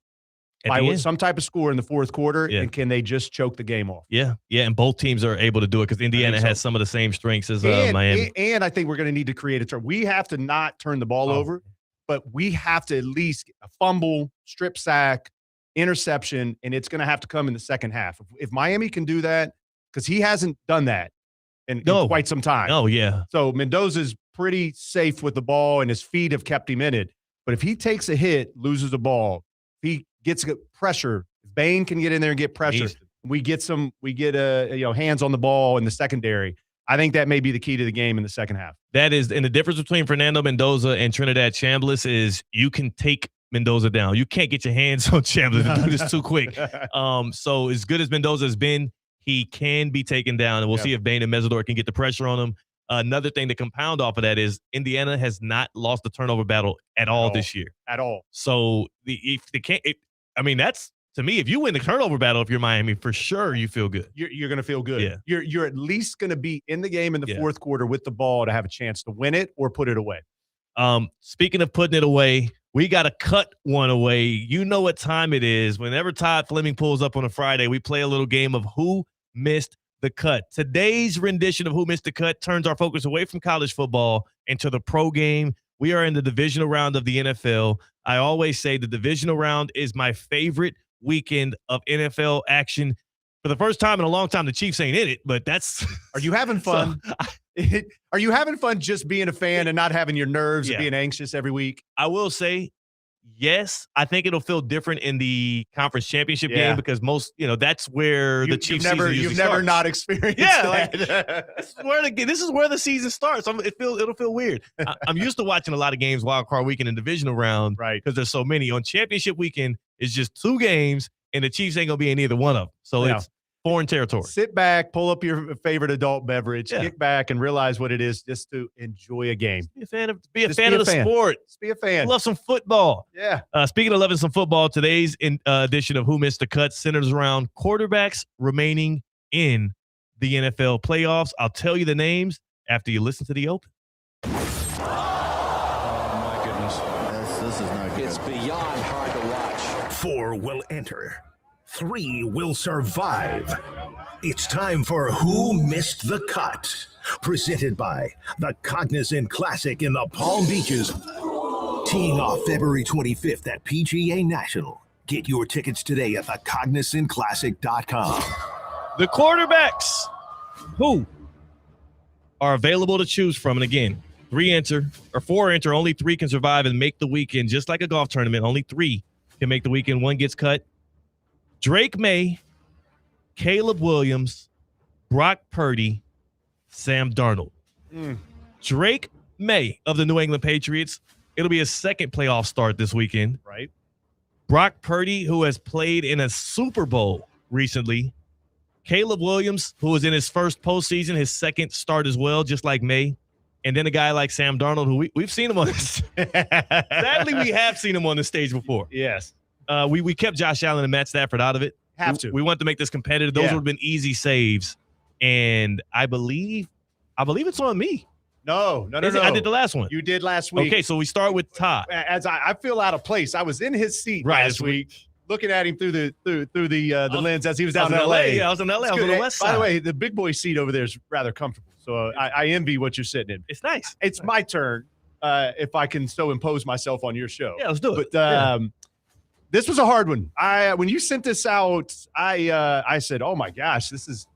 Speaker 23: by some type of score in the fourth quarter, and can they just choke the game off?
Speaker 4: Yeah, and both teams are able to do it because Indiana has some of the same strengths as Miami.
Speaker 23: And I think we're going to need to create a turn. We have to not turn the ball over, but we have to at least a fumble, strip sack, interception, and it's going to have to come in the second half. If Miami can do that, because he hasn't done that in quite some time.
Speaker 4: Oh, yeah.
Speaker 23: So Mendoza's pretty safe with the ball, and his feet have kept him in it. But if he takes a hit, loses the ball, if he gets pressure, if Bain can get in there and get pressure, we get hands on the ball in the secondary. I think that may be the key to the game in the second half. That is,
Speaker 4: and the difference between Fernando Mendoza and Trinidad Chambliss is you can take Mendoza down. You can't get your hands on Chambliss to do this too quick. So as good as Mendoza has been, he can be taken down, and we'll see if Bain and Mesidor can get the pressure on him. Another thing to compound off of that is Indiana has not lost the turnover battle at all this year.
Speaker 23: At all.
Speaker 4: So that's, to me, if you win the turnover battle, if you're Miami, for sure you feel good.
Speaker 23: You're going to feel good.
Speaker 4: Yeah.
Speaker 23: You're at least going to be in the game in the fourth quarter with the ball to have a chance to win it or put it away.
Speaker 4: Speaking of putting it away, we got to cut one away. You know what time it is. Whenever Todd Fleming pulls up on a Friday, we play a little game of Who Missed the Cut. Today's rendition of Who Missed the Cut turns our focus away from college football into the pro game. We are in the divisional round of the NFL. I always say the divisional round is my favorite weekend of NFL action. For the first time in a long time, the Chiefs ain't in it, but that's...
Speaker 23: Are you having fun? Are you having fun just being a fan and not having your nerves and being anxious every week?
Speaker 4: I will say, yes. I think it'll feel different in the conference championship game because that's where the Chiefs season usually
Speaker 23: You've never
Speaker 4: starts.
Speaker 23: not experienced that.
Speaker 4: This is where the season starts. It'll feel weird. I'm used to watching a lot of games wild card weekend and divisional round, right? Because there's so many. On championship weekend, it's just 2 games, and the Chiefs ain't gonna be in either one of them. So it's foreign territory.
Speaker 23: Sit back, pull up your favorite adult beverage, kick back, and realize what it is just to enjoy a game.
Speaker 4: Be a fan of the sport.
Speaker 23: Just be a fan.
Speaker 4: Love some football.
Speaker 23: Yeah.
Speaker 4: Speaking of loving some football, today's edition of Who Missed the Cut centers around quarterbacks remaining in the NFL playoffs. I'll tell you the names after you listen to the open.
Speaker 1: Oh,
Speaker 8: my goodness. This is not good. It's beyond hard to watch.
Speaker 1: 4 will enter. 3 will survive. It's time for Who Missed the Cut, presented by the Cognizant Classic in the Palm Beaches. Teeing off February 25th at PGA National. Get your tickets today at thecognizantclassic.com.
Speaker 4: The quarterbacks who are available to choose from, and again, 4 enter, only 3 can survive and make the weekend, just like a golf tournament. Only 3 can make the weekend. 1 gets cut. Drake May, Caleb Williams, Brock Purdy, Sam Darnold. Drake May of the New England Patriots. It'll be his 2nd playoff start this weekend.
Speaker 23: Right.
Speaker 4: Brock Purdy, who has played in a Super Bowl recently. Caleb Williams, who was in his first postseason, his 2nd start as well, just like May. And then a guy like Sam Darnold, who we've seen him on this. Sadly, we have seen him on the stage before.
Speaker 23: Yes.
Speaker 4: We kept Josh Allen and Matt Stafford out of it.
Speaker 23: Have to.
Speaker 4: We want to make this competitive. Those would have been easy saves. And I believe it's on me.
Speaker 23: No.
Speaker 4: I did the last one.
Speaker 23: You did last week.
Speaker 4: Okay, so we start with Todd.
Speaker 23: As I feel out of place. I was in his seat last week, looking at him through the lens as he was down in LA.
Speaker 4: Yeah, I was in LA. I was on the west side.
Speaker 23: By the way, the big boy seat over there is rather comfortable. So I envy what you're sitting in.
Speaker 4: It's nice.
Speaker 23: It's my turn if I can so impose myself on your show.
Speaker 4: Yeah, let's do it.
Speaker 23: But this was a hard one. When you sent this out, I said, "Oh my gosh, this is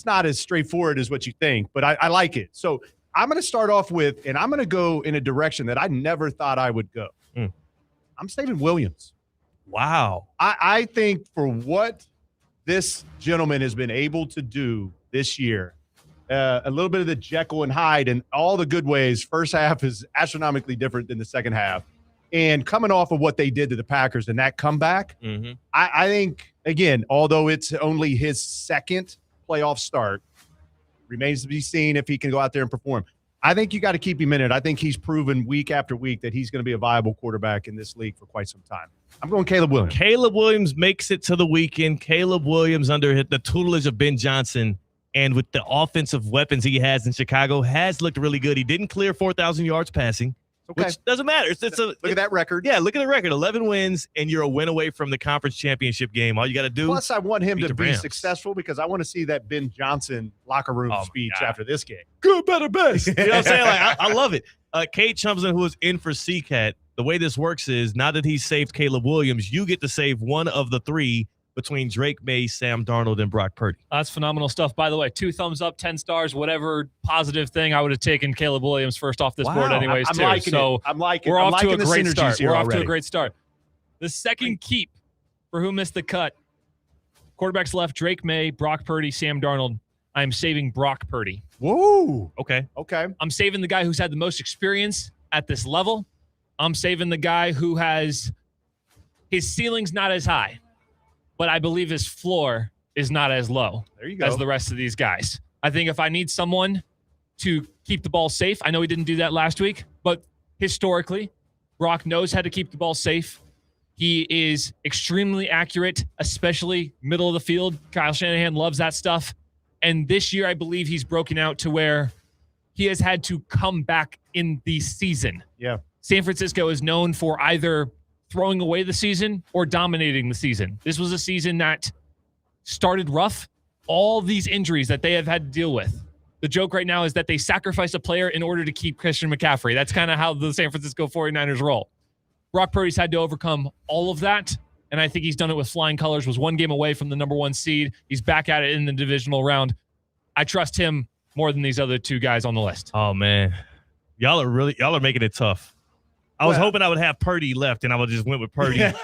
Speaker 23: not as straightforward as what you think." But I like it. So I'm going to start off with, and I'm going to go in a direction that I never thought I would go. I'm saving Williams.
Speaker 4: Wow.
Speaker 23: I think for what this gentleman has been able to do this year, a little bit of the Jekyll and Hyde in all the good ways. First half is astronomically different than the second half. And coming off of what they did to the Packers and that comeback, I think, again, although it's only his 2nd playoff start, remains to be seen if he can go out there and perform. I think you got to keep him in it. I think he's proven week after week that he's going to be a viable quarterback in this league for quite some time. I'm going Caleb Williams.
Speaker 4: Caleb Williams makes it to the weekend. Caleb Williams, under the tutelage of Ben Johnson, and with the offensive weapons he has in Chicago, has looked really good. He didn't clear 4,000 yards passing.
Speaker 23: Okay.
Speaker 4: Which doesn't matter. Look
Speaker 23: at that record.
Speaker 4: Yeah, look at the record. 11 wins, and you're a win away from the conference championship game. All you got to do.
Speaker 23: Plus, I want him to be
Speaker 4: Rams.
Speaker 23: successful because I want to see that Ben Johnson locker room speech after this game.
Speaker 4: Good, better, best. You know what I'm saying? I love it. Kate Chumsland, who is in for CCAT, the way this works is now that he's saved Caleb Williams, you get to save one of the 3 between Drake May, Sam Darnold, and Brock Purdy.
Speaker 5: That's phenomenal stuff. By the way, 2 thumbs up, 10 stars, whatever positive thing. I would have taken Caleb Williams first off this board anyways,
Speaker 23: I'm
Speaker 5: too.
Speaker 23: liking
Speaker 5: so
Speaker 23: it. I'm liking
Speaker 5: we're
Speaker 23: I'm
Speaker 5: off to
Speaker 23: liking
Speaker 5: a
Speaker 23: the
Speaker 5: great
Speaker 23: synergies
Speaker 5: start.
Speaker 23: here
Speaker 5: We're
Speaker 23: already.
Speaker 5: off to a great start. The second keep for who missed the cut. Quarterbacks left, Drake May, Brock Purdy, Sam Darnold. I'm saving Brock Purdy.
Speaker 23: Whoa.
Speaker 4: Okay.
Speaker 5: I'm saving the guy who's had the most experience at this level. I'm saving the guy who has his ceiling's not as high, but I believe his floor is not as low as the rest of these guys. I think if I need someone to keep the ball safe, I know he didn't do that last week, but historically, Brock knows how to keep the ball safe. He is extremely accurate, especially middle of the field. Kyle Shanahan loves that stuff. And this year, I believe he's broken out to where he has had to come back in the season.
Speaker 23: Yeah.
Speaker 5: San Francisco is known for either throwing away the season or dominating the season. This was a season that started rough. All these injuries that they have had to deal with. The joke right now is that they sacrifice a player in order to keep Christian McCaffrey. That's kind of how the San Francisco 49ers roll. Brock Purdy's had to overcome all of that, and I think he's done it with flying colors. Was 1 game away from the number 1 seed. He's back at it in the divisional round. I trust him more than these other 2 guys on the list.
Speaker 4: Oh, man. Y'all are making it tough. I was hoping I would have Purdy left, and I would just went with Purdy. And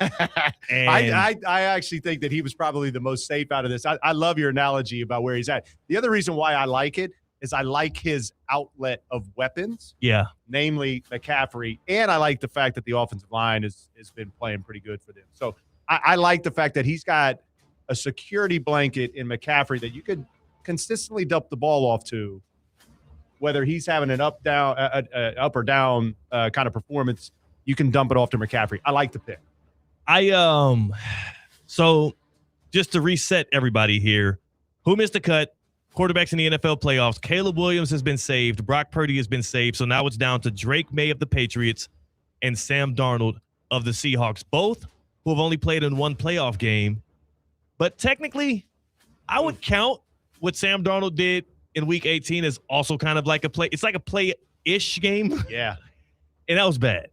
Speaker 23: I actually think that he was probably the most safe out of this. I love your analogy about where he's at. The other reason why I like it is I like his outlet of weapons.
Speaker 4: Yeah.
Speaker 23: Namely McCaffrey. And I like the fact that the offensive line has been playing pretty good for them. So I like the fact that he's got a security blanket in McCaffrey that you could consistently dump the ball off to, whether he's having an up or down kind of performance. You can dump it off to McCaffrey. I like the pick.
Speaker 4: So just to reset everybody here, who missed the cut? Quarterbacks in the NFL playoffs. Caleb Williams has been saved. Brock Purdy has been saved. So now it's down to Drake May of the Patriots and Sam Darnold of the Seahawks, both who have only played in one playoff game. But technically, I would count what Sam Darnold did in Week 18 as also kind of like a play. It's like a play-ish game.
Speaker 23: Yeah,
Speaker 4: and that was bad.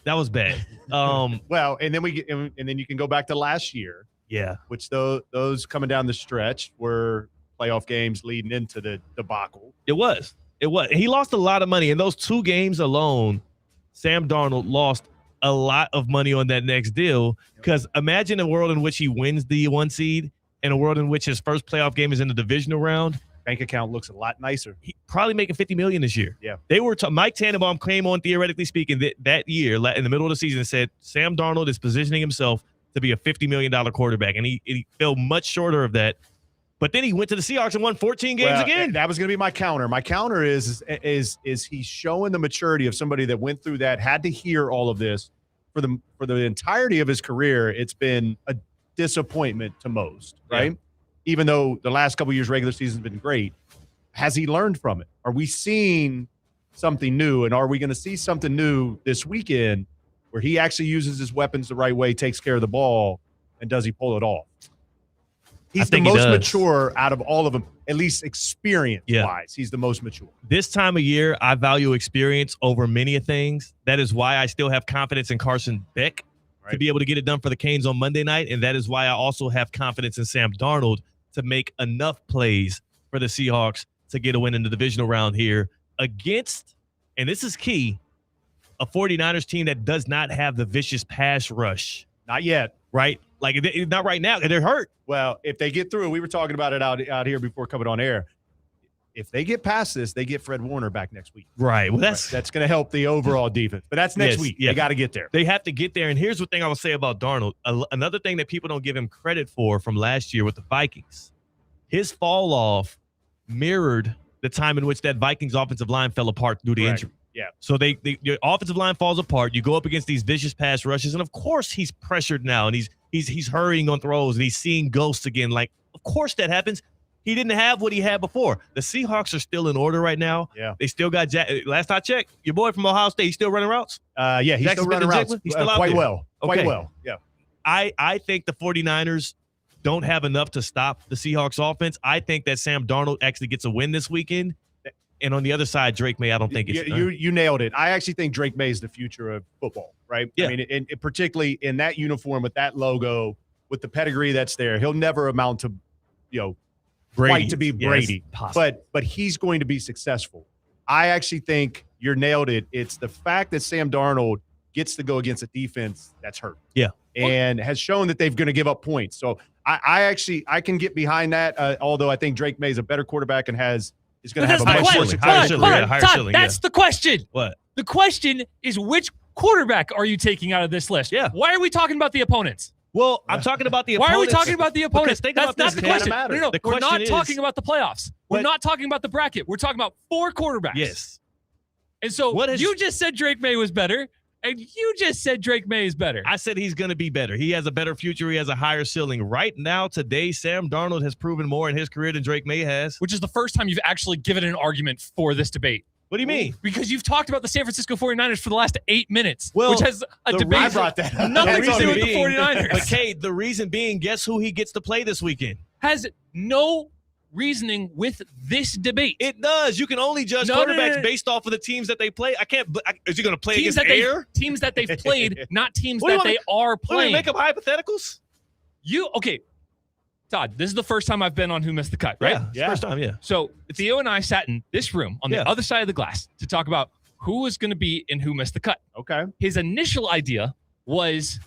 Speaker 4: That was bad.
Speaker 23: Well, and then you can go back to last year.
Speaker 4: Yeah,
Speaker 23: which those coming down the stretch were playoff games leading into the debacle.
Speaker 4: It was. He lost a lot of money in those 2 games alone. Sam Darnold lost a lot of money on that next deal, because imagine a world in which he wins the 1 seed and a world in which his first playoff game is in the divisional round.
Speaker 23: Bank account looks a lot nicer.
Speaker 4: He probably making $50 million this year.
Speaker 23: Yeah.
Speaker 4: They were Mike Tannenbaum came on, theoretically speaking, that year in the middle of the season and said Sam Darnold is positioning himself to be a $50 million quarterback, and he fell much shorter of that. But then he went to the Seahawks and won 14 games again.
Speaker 23: That was going to be my counter. My counter is he's showing the maturity of somebody that went through that, had to hear all of this for the entirety of his career. It's been a disappointment to most, right? Yeah. Even though the last couple of years regular season has been great, has he learned from it? Are we seeing something new? And are we going to see something new this weekend where he actually uses his weapons the right way, takes care of the ball, and does he pull it off? He's the most mature out of all of them, at least experience-wise. He's the most mature.
Speaker 4: This time of year, I value experience over many things. That is why I still have confidence in Carson Beck to be able to get it done for the Canes on Monday night, and that is why I also have confidence in Sam Darnold to make enough plays for the Seahawks to get a win in the divisional round here against, and this is key, a 49ers team that does not have the vicious pass rush.
Speaker 23: Not yet.
Speaker 4: Right? Like, not right now. They're hurt.
Speaker 23: Well, if they get through, we were talking about it out here before coming on air. If they get past this, they get Fred Warner back next week.
Speaker 4: Right. Well, that's
Speaker 23: going to help the overall defense. But that's next week. Yeah. They got to get there.
Speaker 4: They have to get there. And here's the thing I will say about Darnold. Another thing that people don't give him credit for from last year with the Vikings. His fall off mirrored the time in which that Vikings offensive line fell apart due to injury.
Speaker 23: Yeah.
Speaker 4: So your offensive line falls apart. You go up against these vicious pass rushes, and of course he's pressured now, and he's hurrying on throws, and he's seeing ghosts again. Like, of course that happens. He didn't have what he had before. The Seahawks are still in order right now.
Speaker 23: Yeah.
Speaker 4: They still got last I checked, your boy from Ohio State, he's still running routes.
Speaker 23: Yeah, he's
Speaker 4: Jackson
Speaker 23: still running routes.
Speaker 4: He's still out
Speaker 23: quite
Speaker 4: there.
Speaker 23: well. Quite well. Yeah.
Speaker 4: I think the 49ers don't have enough to stop the Seahawks offense. I think that Sam Darnold actually gets a win this weekend. And on the other side, Drake May, I don't think it's
Speaker 23: you nailed it. I actually think Drake May is the future of football, right?
Speaker 4: Yeah.
Speaker 23: I mean, and particularly in that uniform with that logo, with the pedigree that's there, he'll never amount to, quite to be Brady. Yes, but he's going to be successful. I actually think you nailed it. It's the fact that Sam Darnold gets to go against a defense that's hurt.
Speaker 4: Yeah.
Speaker 23: And has shown that they're going to give up points. So I can get behind that, although I think Drake May is a better quarterback and is going to have a much more successful
Speaker 5: Todd, that's the question.
Speaker 4: What?
Speaker 5: The question is, which quarterback are you taking out of this list?
Speaker 4: Yeah.
Speaker 5: Why are we talking about the opponents?
Speaker 4: Well, I'm talking about the opponents.
Speaker 5: Why are we talking about the opponents? That's not the question. No, we're not talking about the playoffs. We're not talking about the bracket. We're talking about 4 quarterbacks.
Speaker 4: Yes.
Speaker 5: And so you just said Drake May was better, and you just said Drake May is better.
Speaker 4: I said he's going to be better. He has a better future. He has a higher ceiling. Right now, today, Sam Darnold has proven more in his career than Drake May has.
Speaker 5: Which is the first time you've actually given an argument for this debate.
Speaker 4: What do you mean?
Speaker 5: Because you've talked about the San Francisco 49ers for the last 8 minutes,
Speaker 4: well,
Speaker 5: which has a debate.
Speaker 23: I brought that up.
Speaker 5: Nothing to do with the 49ers.
Speaker 4: But, Kate, the reason being, guess who he gets to play this weekend?
Speaker 5: Has no reasoning with this debate.
Speaker 4: It does. You can only judge quarterbacks based off of the teams that they play. Is he going to play
Speaker 5: teams
Speaker 4: against air?
Speaker 5: Teams that they've played, not teams that they are playing.
Speaker 4: Make up hypotheticals?
Speaker 5: Okay. Todd, this is the first time I've been on Who Missed the Cut, right?
Speaker 4: Yeah. First time, yeah.
Speaker 5: So Theo and I sat in this room on the other side of the glass to talk about who was going to be and who missed the cut.
Speaker 23: Okay.
Speaker 5: His initial idea was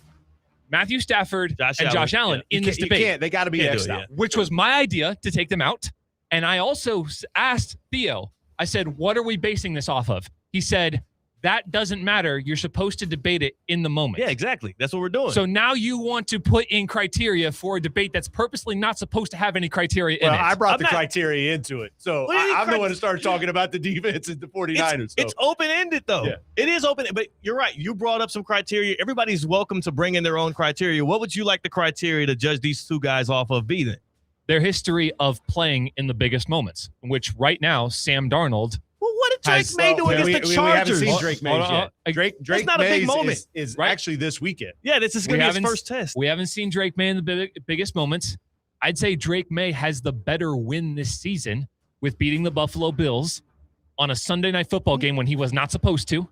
Speaker 5: Matthew Stafford and Josh Allen in this debate.
Speaker 23: They got to be X'd out.
Speaker 5: Which was my idea to take them out. And I also asked Theo, I said, what are we basing this off of? He said, that doesn't matter. You're supposed to debate it in the moment.
Speaker 4: Yeah, exactly. That's what we're doing.
Speaker 5: So now you want to put in criteria for a debate that's purposely not supposed to have any criteria in it.
Speaker 23: I brought the criteria into it. So I'm the one to start talking about the defense and the 49ers.
Speaker 4: It's open-ended, though. Yeah. It is open. But you're right. You brought up some criteria. Everybody's welcome to bring in their own criteria. What would you like the criteria to judge these two guys off of be then?
Speaker 5: Their history of playing in the biggest moments, which right now, Sam Darnold.
Speaker 4: Well, what did Drake May do against the Chargers?
Speaker 23: We haven't seen Drake May yet. Drake
Speaker 4: not a big moment.
Speaker 23: is actually this weekend.
Speaker 4: Yeah, this is going to be his first test.
Speaker 5: We haven't seen Drake May in the biggest moments. I'd say Drake May has the better win this season with beating the Buffalo Bills on a Sunday night football game when he was not supposed to.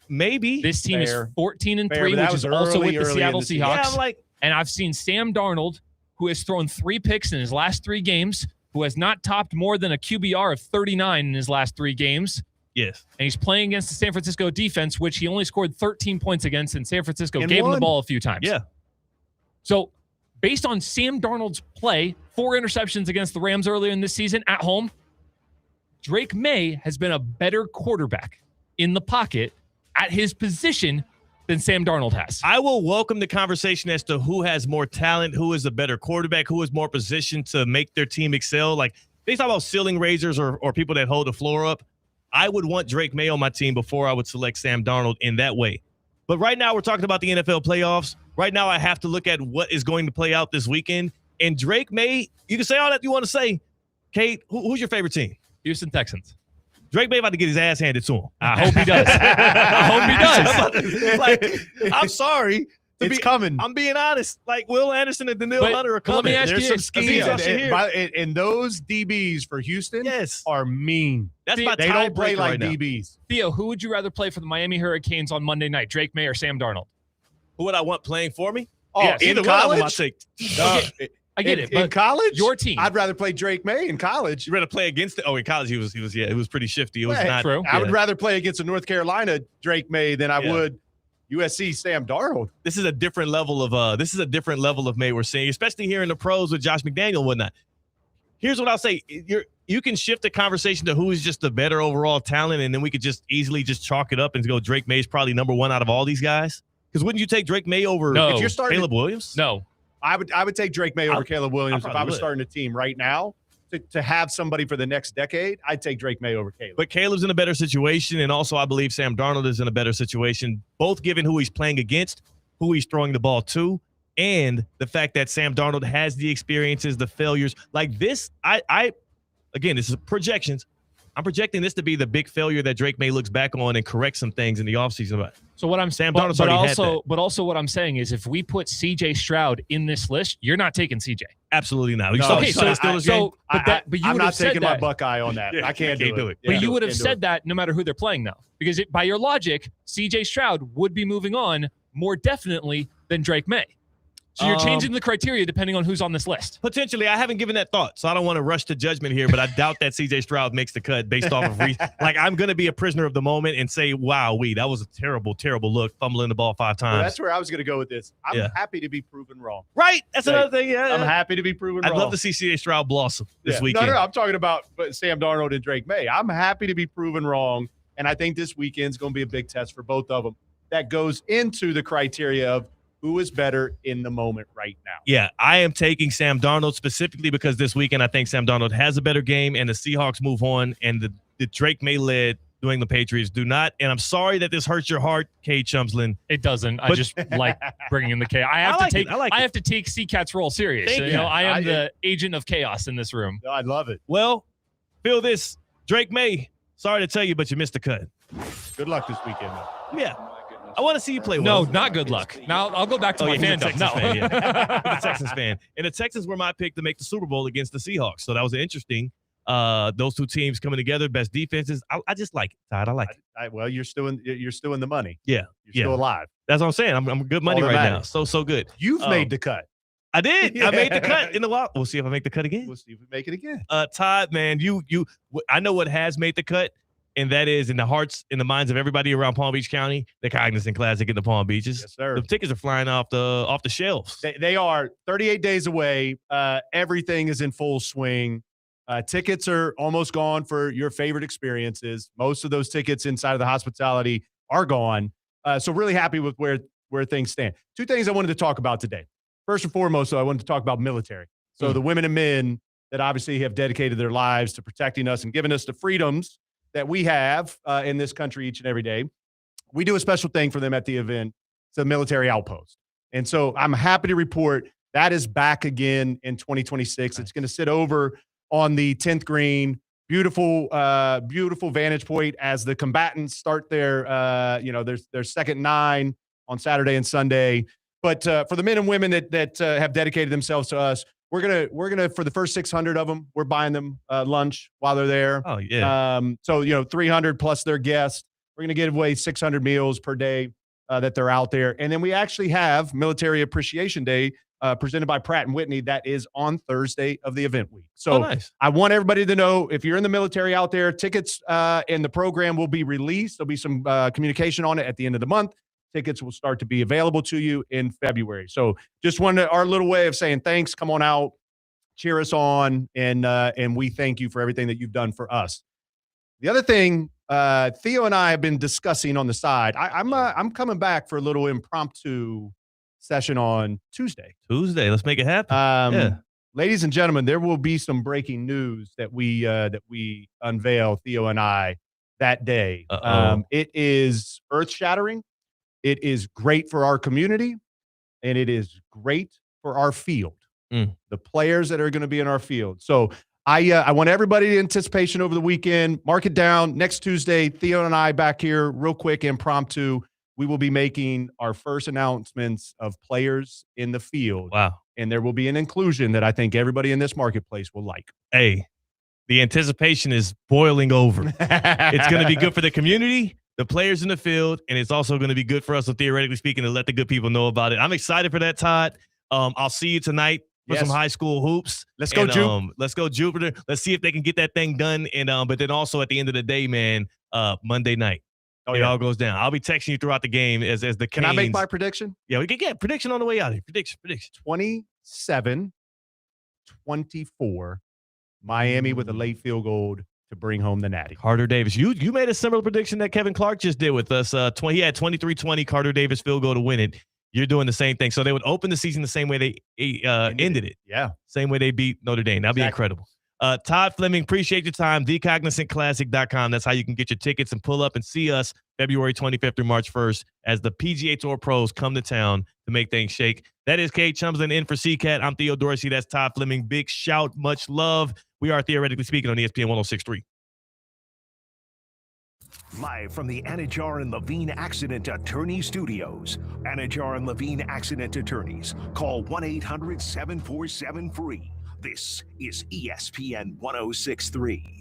Speaker 4: Maybe.
Speaker 5: This team is 14-3, which is also with the Seattle Seahawks.
Speaker 4: Yeah,
Speaker 5: and I've seen Sam Darnold, who has thrown 3 picks in his last 3 games, who has not topped more than a QBR of 39 in his last 3 games.
Speaker 4: Yes.
Speaker 5: And he's playing against the San Francisco defense, which he only scored 13 points against, and San Francisco gave him the ball a few times.
Speaker 4: Yeah.
Speaker 5: So based on Sam Darnold's play, 4 interceptions against the Rams earlier in this season at home, Drake May has been a better quarterback in the pocket at his position than Sam Darnold has.
Speaker 4: I will welcome the conversation as to who has more talent, who is a better quarterback, who is more positioned to make their team excel. Like, they talk about ceiling raisers or people that hold the floor up. I would want Drake May on my team before I would select Sam Darnold in that way. But right now, we're talking about the NFL playoffs. Right now, I have to look at what is going to play out this weekend. And Drake May, you can say all that you want to say. Kate, who's your favorite team?
Speaker 5: Houston Texans.
Speaker 4: Drake May about to get his ass handed to him.
Speaker 5: I hope he does. I hope he does.
Speaker 4: I'm sorry.
Speaker 23: It's coming.
Speaker 4: I'm being honest. Like, Will Anderson and Daniil Hunter are coming.
Speaker 5: Let me ask
Speaker 23: There's
Speaker 5: you
Speaker 23: some schemes. And those DBs for Houston are mean.
Speaker 4: That's my
Speaker 23: They don't play
Speaker 4: tiebreaker
Speaker 23: like
Speaker 4: right now.
Speaker 23: DBs.
Speaker 5: Theo, who would you rather play for the Miami Hurricanes on Monday night, Drake May or Sam Darnold?
Speaker 4: Who would I want playing for me?
Speaker 23: Oh,
Speaker 4: Yes.
Speaker 23: in
Speaker 4: Either one of them,
Speaker 23: college?
Speaker 4: I'll take.
Speaker 5: I get it.
Speaker 23: In
Speaker 5: But
Speaker 23: college?
Speaker 5: your team.
Speaker 23: I'd rather play Drake May in college.
Speaker 4: You rather play against it? Oh, in college, he was it was pretty shifty. It was
Speaker 23: Hey,
Speaker 4: not
Speaker 5: true.
Speaker 23: I would rather play against a North Carolina Drake May than I would USC Sam Darnold.
Speaker 4: This is a different level of May we're seeing, especially here in the pros with Josh McDaniel and whatnot. Here's what I'll say. You can shift the conversation to who is just the better overall talent, and then we could just easily just chalk it up and go Drake May's probably number 1 out of all these guys. Because wouldn't you take Drake May over
Speaker 5: No.
Speaker 23: If you're starting
Speaker 4: Caleb Williams?
Speaker 5: No.
Speaker 23: I would take Drake May over Caleb Williams if I was
Speaker 4: would.
Speaker 23: starting a team right now. To have somebody for the next decade, I'd take Drake May over Caleb.
Speaker 4: But Caleb's in a better situation, and also I believe Sam Darnold is in a better situation, both given who he's playing against, who he's throwing the ball to, and the fact that Sam Darnold has the experiences, the failures. Like this, again, this is projections. I'm projecting this to be the big failure that Drake May looks back on and correct some things in the offseason. But
Speaker 5: So what I'm
Speaker 4: Sam
Speaker 5: but,
Speaker 4: Darnold's
Speaker 5: but
Speaker 4: already had
Speaker 5: also
Speaker 4: that.
Speaker 5: but also what I'm saying is if we put CJ Stroud in this list, you're not taking CJ.
Speaker 4: Absolutely not.
Speaker 23: No,
Speaker 4: Okay,
Speaker 23: so
Speaker 5: but you
Speaker 23: I'm
Speaker 5: would
Speaker 23: not
Speaker 5: have said
Speaker 23: taking my
Speaker 5: that.
Speaker 23: Buckeye on that.
Speaker 4: Yeah,
Speaker 23: I can't do it.
Speaker 5: But
Speaker 23: Yeah,
Speaker 5: you would have
Speaker 23: can't do
Speaker 5: said
Speaker 23: it.
Speaker 5: that no matter who they're playing now. Because by your logic, CJ Stroud would be moving on more definitely than Drake May. So you're changing the criteria depending on who's on this list.
Speaker 4: Potentially, I haven't given that thought, so I don't want to rush to judgment here, but I doubt that CJ Stroud makes the cut based off of like I'm going to be a prisoner of the moment and say, wow, that was a terrible, terrible look, fumbling the ball 5 times.
Speaker 23: Well, that's where I was going to go with this. I'm happy to be proven wrong.
Speaker 4: Right. That's another thing. Yeah.
Speaker 23: I'm happy to be proven wrong.
Speaker 4: I'd love to see CJ Stroud blossom this
Speaker 23: Yeah.
Speaker 4: weekend.
Speaker 23: No, I'm talking about Sam Darnold and Drake May. I'm happy to be proven wrong, and I think this weekend's going to be a big test for both of them. That goes into the criteria of who is better in the moment right now.
Speaker 4: Yeah, I am taking Sam Darnold specifically because this weekend I think Sam Darnold has a better game and the Seahawks move on and the Drake May-led New England Patriots do not. And I'm sorry that this hurts your heart, Kay Chumsland.
Speaker 5: It doesn't. I just like bringing in the chaos. I have to take C-Cat's role serious.
Speaker 4: Thank you.
Speaker 5: I am the agent of chaos in this room.
Speaker 23: I love it.
Speaker 4: Well, feel this. Drake May, sorry to tell you, but you missed the cut.
Speaker 23: Good luck this weekend, though.
Speaker 4: Yeah. I want to see you play
Speaker 5: No,
Speaker 4: well.
Speaker 5: not good luck. Now I'll go back to my
Speaker 4: he's a
Speaker 5: fandom.
Speaker 4: Texans
Speaker 5: No.
Speaker 4: fan, yeah. I'm a Texans fan. And the Texans were my pick to make the Super Bowl against the Seahawks. So that was interesting. Those two teams coming together, best defenses. I just like it, Todd. I like it.
Speaker 23: Well, you're still in the money.
Speaker 4: Yeah.
Speaker 23: You're still alive.
Speaker 4: That's what I'm saying. I'm good money
Speaker 23: All that
Speaker 4: right now.
Speaker 23: matters.
Speaker 4: So good.
Speaker 23: You've made the cut.
Speaker 4: I did. I made the cut in the wild. We'll see if I make the cut again.
Speaker 23: We'll see if we make it again.
Speaker 4: Todd, man, I know what has made the cut. and that is in the hearts and the minds of everybody around Palm Beach County, the Cognizant Classic in the Palm Beaches.
Speaker 23: Yes, sir.
Speaker 4: The tickets are flying off the shelves.
Speaker 23: They are 38 days away. Everything is in full swing. Tickets are almost gone for your favorite experiences. Most of those tickets inside of the hospitality are gone. So really happy with where things stand. Two things I wanted to talk about today. First and foremost, I wanted to talk about military. So the women and men that obviously have dedicated their lives to protecting us and giving us the freedoms that we have in this country each and every day. We do a special thing for them at the event. It's a military outpost. And so I'm happy to report that is back again in 2026. Nice. It's going to sit over on the 10th green. Beautiful, beautiful vantage point as the combatants start their second 9 on Saturday and Sunday. But for the men and women that have dedicated themselves to us, we're gonna for the first 600 of them, we're buying them lunch while they're there.
Speaker 4: Oh yeah.
Speaker 23: So 300 plus their guests. We're gonna give away 600 meals per day that they're out there, and then we actually have Military Appreciation Day presented by Pratt & Whitney. That is on Thursday of the event week. So
Speaker 4: nice.
Speaker 23: I want everybody to know, if you're in the military out there, tickets and the program will be released. There'll be some communication on it at the end of the month. Tickets will start to be available to you in February. So just wanted our little way of saying thanks. Come on out, cheer us on, and we thank you for everything that you've done for us. The other thing Theo and I have been discussing on the side, I'm coming back for a little impromptu session on Tuesday.
Speaker 4: Let's make it happen.
Speaker 23: Ladies and gentlemen, there will be some breaking news that we unveil, Theo and I, that day. It is earth-shattering. It is great for our community, and it is great for our field, the players that are going to be in our field. So I want everybody in anticipation over the weekend. Mark it down. Next Tuesday, Theo and I back here real quick, impromptu. We will be making our first announcements of players in the field.
Speaker 4: Wow.
Speaker 23: And there will be an inclusion that I think everybody in this marketplace will like.
Speaker 4: Hey, the anticipation is boiling over. It's going to be good for the community, the players in the field, and it's also going to be good for us, so theoretically speaking, to let the good people know about it. I'm excited for that, Todd. I'll see you tonight for some high school hoops.
Speaker 23: Let's go, Jupiter.
Speaker 4: Let's go, Jupiter. Let's see if they can get that thing done. And but then also at the end of the day, man, Monday night, it all goes down. I'll be texting you throughout the game as the Canes.
Speaker 23: Can I make my prediction?
Speaker 4: Yeah, we can get prediction on the way out here. Prediction.
Speaker 23: 27-24, Miami with a late field goal to bring home the natty.
Speaker 4: Carter Davis. You made a similar prediction that Kevin Clark just did with us. He had 23-20 Carter Davis field goal to win it. You're doing the same thing. So they would open the season the same way they ended it.
Speaker 23: Yeah.
Speaker 4: Same way they beat Notre Dame. That'd be incredible. Todd Fleming, appreciate your time. TheCognizantClassic.com. That's how you can get your tickets and pull up and see us February 25th through March 1st as the PGA Tour pros come to town to make things shake. That is Kate Chumsland in for CCAT. I'm Theo Dorsey. That's Todd Fleming. Big shout, much love. We are Theoretically Speaking on ESPN 106.3.
Speaker 1: Live from the Anajar and Levine Accident Attorney Studios. Anajar and Levine Accident Attorneys. Call 1-800-747-FREE. This is ESPN 106.3.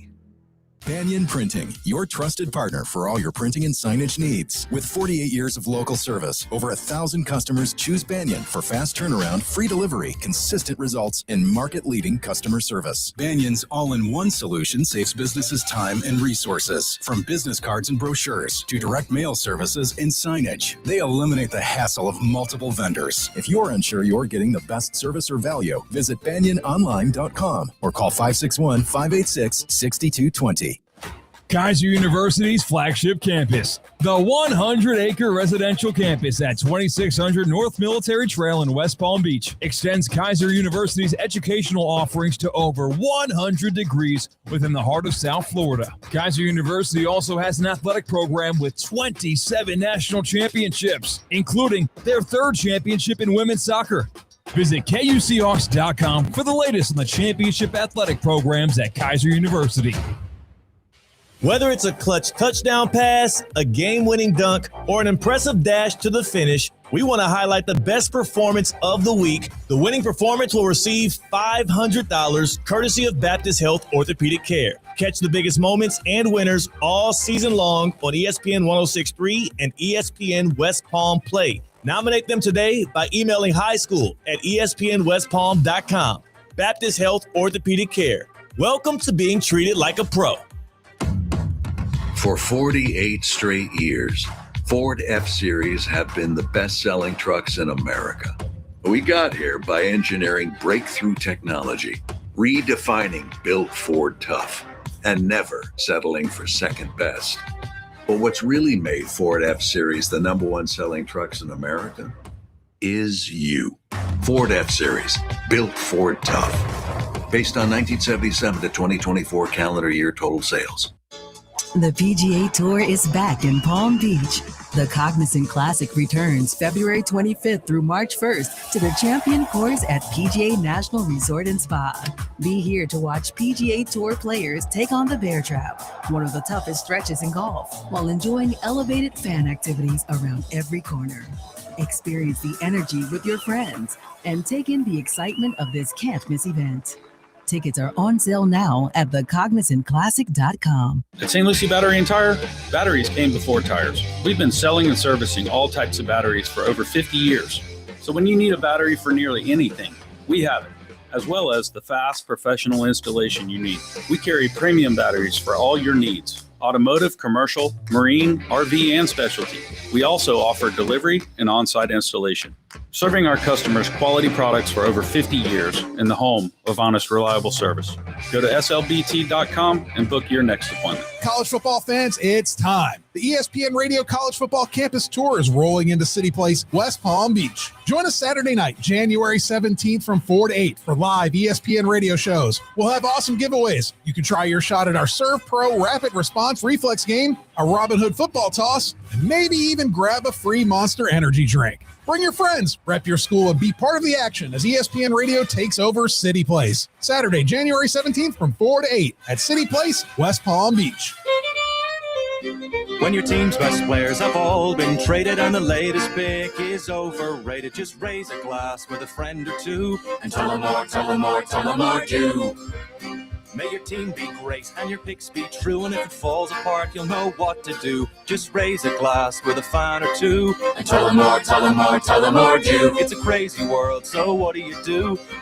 Speaker 11: Banyan Printing, your trusted partner for all your printing and signage needs. With 48 years of local service, over 1,000 customers choose Banyan for fast turnaround, free delivery, consistent results, and market-leading customer service. Banyan's all-in-one solution saves businesses time and resources. From business cards and brochures to direct mail services and signage, they eliminate the hassle of multiple vendors. If you're unsure you're getting the best service or value, visit banyanonline.com or call 561-586-6220.
Speaker 21: Kaiser University's flagship campus, the 100-acre residential campus at 2600 North Military Trail in West Palm Beach, extends Kaiser University's educational offerings to over 100 degrees within the heart of South Florida. Kaiser University also has an athletic program with 27 national championships, including their third championship in women's soccer. Visit KUCHawks.com for the latest on the championship athletic programs at Kaiser University.
Speaker 2: Whether it's a clutch touchdown pass, a game-winning dunk, or an impressive dash to the finish, we want to highlight the best performance of the week. The winning performance will receive $500 courtesy of Baptist Health Orthopedic Care. Catch the biggest moments and winners all season long on ESPN 106.3 and ESPN West Palm Play. Nominate them today by emailing highschool@espnwestpalm.com. Baptist Health Orthopedic Care. Welcome to being treated like a pro.
Speaker 12: For 48 straight years, Ford F-Series have been the best-selling trucks in America. We got here by engineering breakthrough technology, redefining Built Ford Tough, and never settling for second best. But what's really made Ford F-Series the #1 selling trucks in America is you. Ford F-Series, Built Ford Tough. Based on 1977 to 2024 calendar year total sales.
Speaker 14: The PGA Tour is back in Palm Beach. The Cognizant Classic returns February 25th through March 1st to the Champion Course at PGA National Resort and Spa. Be here to watch PGA Tour players take on the Bear Trap, one of the toughest stretches in golf, while enjoying elevated fan activities around every corner. Experience the energy with your friends and take in the excitement of this can't-miss event. Tickets are on sale now at thecognizantclassic.com.
Speaker 15: At St. Lucie Battery and Tire, batteries came before tires. We've been selling and servicing all types of batteries for over 50 years. So when you need a battery for nearly anything, we have it, as well as the fast professional installation you need. We carry premium batteries for all your needs: automotive, commercial, marine, RV, and specialty. We also offer delivery and on-site installation, serving our customers quality products for over 50 years in the home of honest, reliable service. Go to slbt.com and book your next appointment.
Speaker 10: College football fans, it's time. The ESPN Radio College Football Campus Tour is rolling into City Place, West Palm Beach. Join us Saturday night, January 17th from 4 to 8 for live ESPN radio shows. We'll have awesome giveaways. You can try your shot at our Serve Pro Rapid Response Reflex game, a Robin Hood football toss, and maybe even grab a free Monster Energy drink. Bring your friends, rep your school, and be part of the action as ESPN Radio takes over City Place. Saturday, January 17th from 4 to 8 at City Place, West Palm Beach.
Speaker 24: When your team's best players have all been traded and the latest pick is overrated, just raise a glass with a friend or two and tell them more, tell them more, tell them more do. May your team be great and your picks be true, and if it falls apart, you'll know what to do. Just raise a glass with a fan or two and tell them more, tell them more, tell them more do. It's a crazy world, so what do? You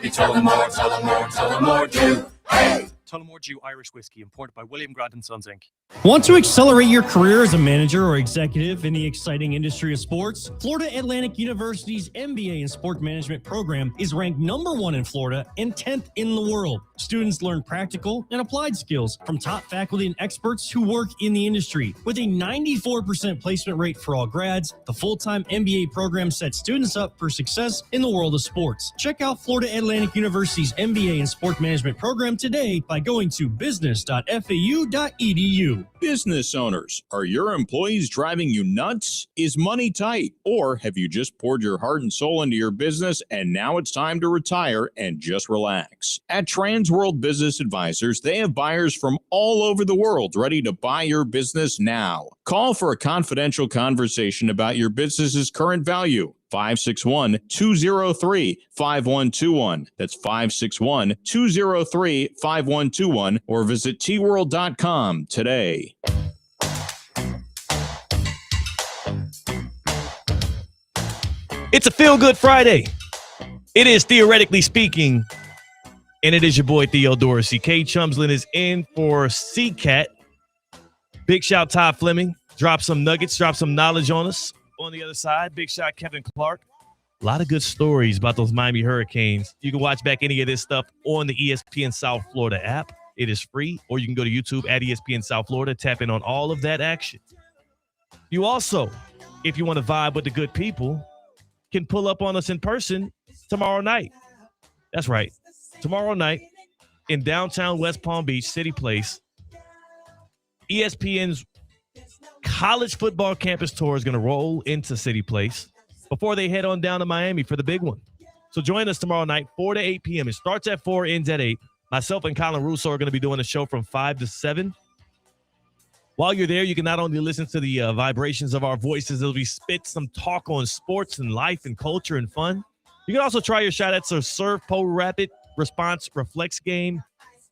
Speaker 24: tell them more, tell them more, tell them more do. Hey!
Speaker 25: Tullamore Dew Irish Whiskey, imported by William Grant & Sons, Inc.
Speaker 26: Want to accelerate your career as a manager or executive in the exciting industry of sports? Florida Atlantic University's MBA in Sport Management program is ranked #1 in Florida and 10th in the world. Students learn practical and applied skills from top faculty and experts who work in the industry. With a 94% placement rate for all grads, the full-time MBA program sets students up for success in the world of sports. Check out Florida Atlantic University's MBA in Sport Management program today by going to business.fau.edu.
Speaker 27: Business owners, are your employees driving you nuts? Is money tight? Or have you just poured your heart and soul into your business and now it's time to retire and just relax? At Transworld Business Advisors, they have buyers from all over the world ready to buy your business now. Call for a confidential conversation about your business's current value. 561-203-5121. That's 561-203-5121, or visit tworld.com today.
Speaker 4: It's a feel-good Friday. It is Theoretically Speaking, and it is your boy Theo Dorsey. Kay Chumslin is in for CCAT. Big shout Todd Fleming. Drop some nuggets, drop some knowledge on us. On the other side, big shot Kevin Clark. A lot of good stories about those Miami Hurricanes. You can watch back any of this stuff on the ESPN South Florida app. It is free, or you can go to YouTube at ESPN South Florida, tap in on all of that action. You also, if you want to vibe with the good people, can pull up on us in person tomorrow night. That's right. Tomorrow night in downtown West Palm Beach, City Place, ESPN's College Football Campus Tour is going to roll into City Place before they head on down to Miami for the big one. So join us tomorrow night, 4 to 8 p.m. It starts at 4, ends at 8. Myself and Colin Russo are going to be doing the show from 5 to 7. While you're there, you can not only listen to the vibrations of our voices as we spit some talk on sports and life and culture and fun. You can also try your shot at some Serve Pro Rapid Response Reflex game.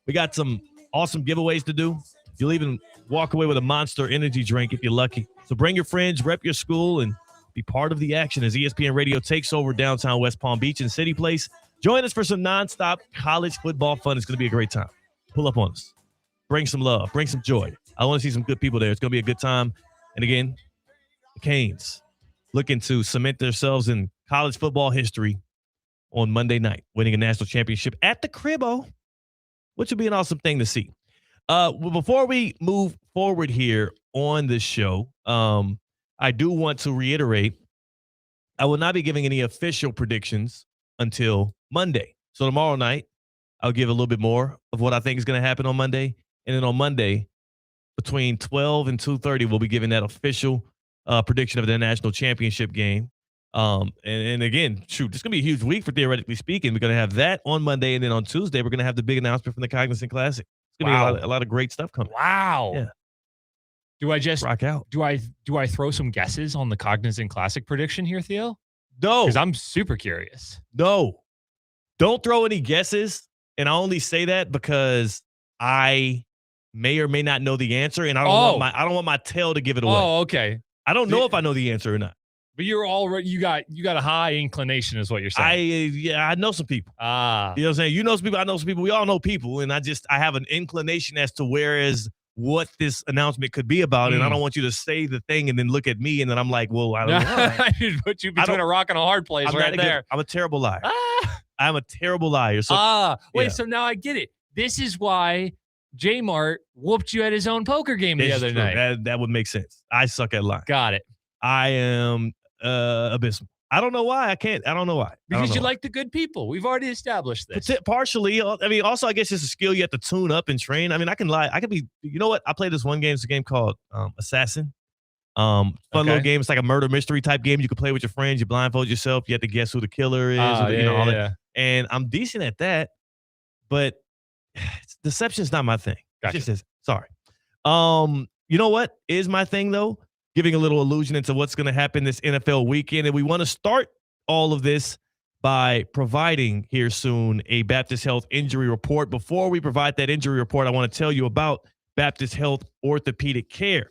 Speaker 4: We got some awesome giveaways to do. You'll even walk away with a Monster Energy drink if you're lucky. So bring your friends, rep your school, and be part of the action as ESPN Radio takes over downtown West Palm Beach and City Place. Join us for some nonstop college football fun. It's going to be a great time. Pull up on us. Bring some love. Bring some joy. I want to see some good people there. It's going to be a good time. And again, the Canes looking to cement themselves in college football history on Monday night, winning a national championship at the Cribbo, which would be an awesome thing to see. Well, before we move forward here on this show, I do want to reiterate, I will not be giving any official predictions until Monday. So tomorrow night, I'll give a little bit more of what I think is going to happen on Monday. And then on Monday, between 12 and 2:30, we'll be giving that official prediction of the national championship game. And again, shoot, it's going to be a huge week for Theoretically Speaking. We're going to have that on Monday. And then on Tuesday, we're going to have the big announcement from the Cognizant Classic. It's going to be a lot of great stuff coming.
Speaker 5: Wow.
Speaker 4: Yeah.
Speaker 5: Do I just
Speaker 4: rock out?
Speaker 5: Do I throw some guesses on the Cognizant Classic prediction here, Theo?
Speaker 4: No.
Speaker 5: Because I'm super curious.
Speaker 4: No. Don't throw any guesses. And I only say that because I may or may not know the answer, and I don't want my tail to give it away.
Speaker 5: Oh, okay.
Speaker 4: I don't know if I know the answer or not.
Speaker 5: But you're already you got a high inclination, is what you're saying.
Speaker 4: I know some people.
Speaker 5: Ah,
Speaker 4: you know what I'm saying? You know some people. I know some people. We all know people, and I have an inclination as to what this announcement could be about, and I don't want you to say the thing and then look at me, and then I'm like, well, I don't know.
Speaker 5: I just put you between a rock and a hard place there.
Speaker 4: I'm a terrible liar. I'm a terrible liar. So,
Speaker 5: So now I get it. This is why J-Mart whooped you at his own poker game the other night.
Speaker 4: That would make sense. I suck at lying.
Speaker 5: Got it.
Speaker 4: I am abysmal. I don't know why. I don't know why.
Speaker 5: Because you like the good people. We've already established this.
Speaker 4: Partially. I mean, also, I guess it's a skill you have to tune up and train. I mean, I can lie. I could be, you know what? I played this one game. It's a game called Assassin. Fun little game. It's like a murder mystery type game. You can play with your friends. You blindfold yourself. You have to guess who the killer is. All that. And I'm decent at that, but deception's not my thing.
Speaker 5: Gotcha.
Speaker 4: Sorry. You know what is my thing, though? Giving a little illusion into what's going to happen this NFL weekend. And we want to start all of this by providing here soon a Baptist Health injury report. Before we provide that injury report, I want to tell you about Baptist Health Orthopedic Care.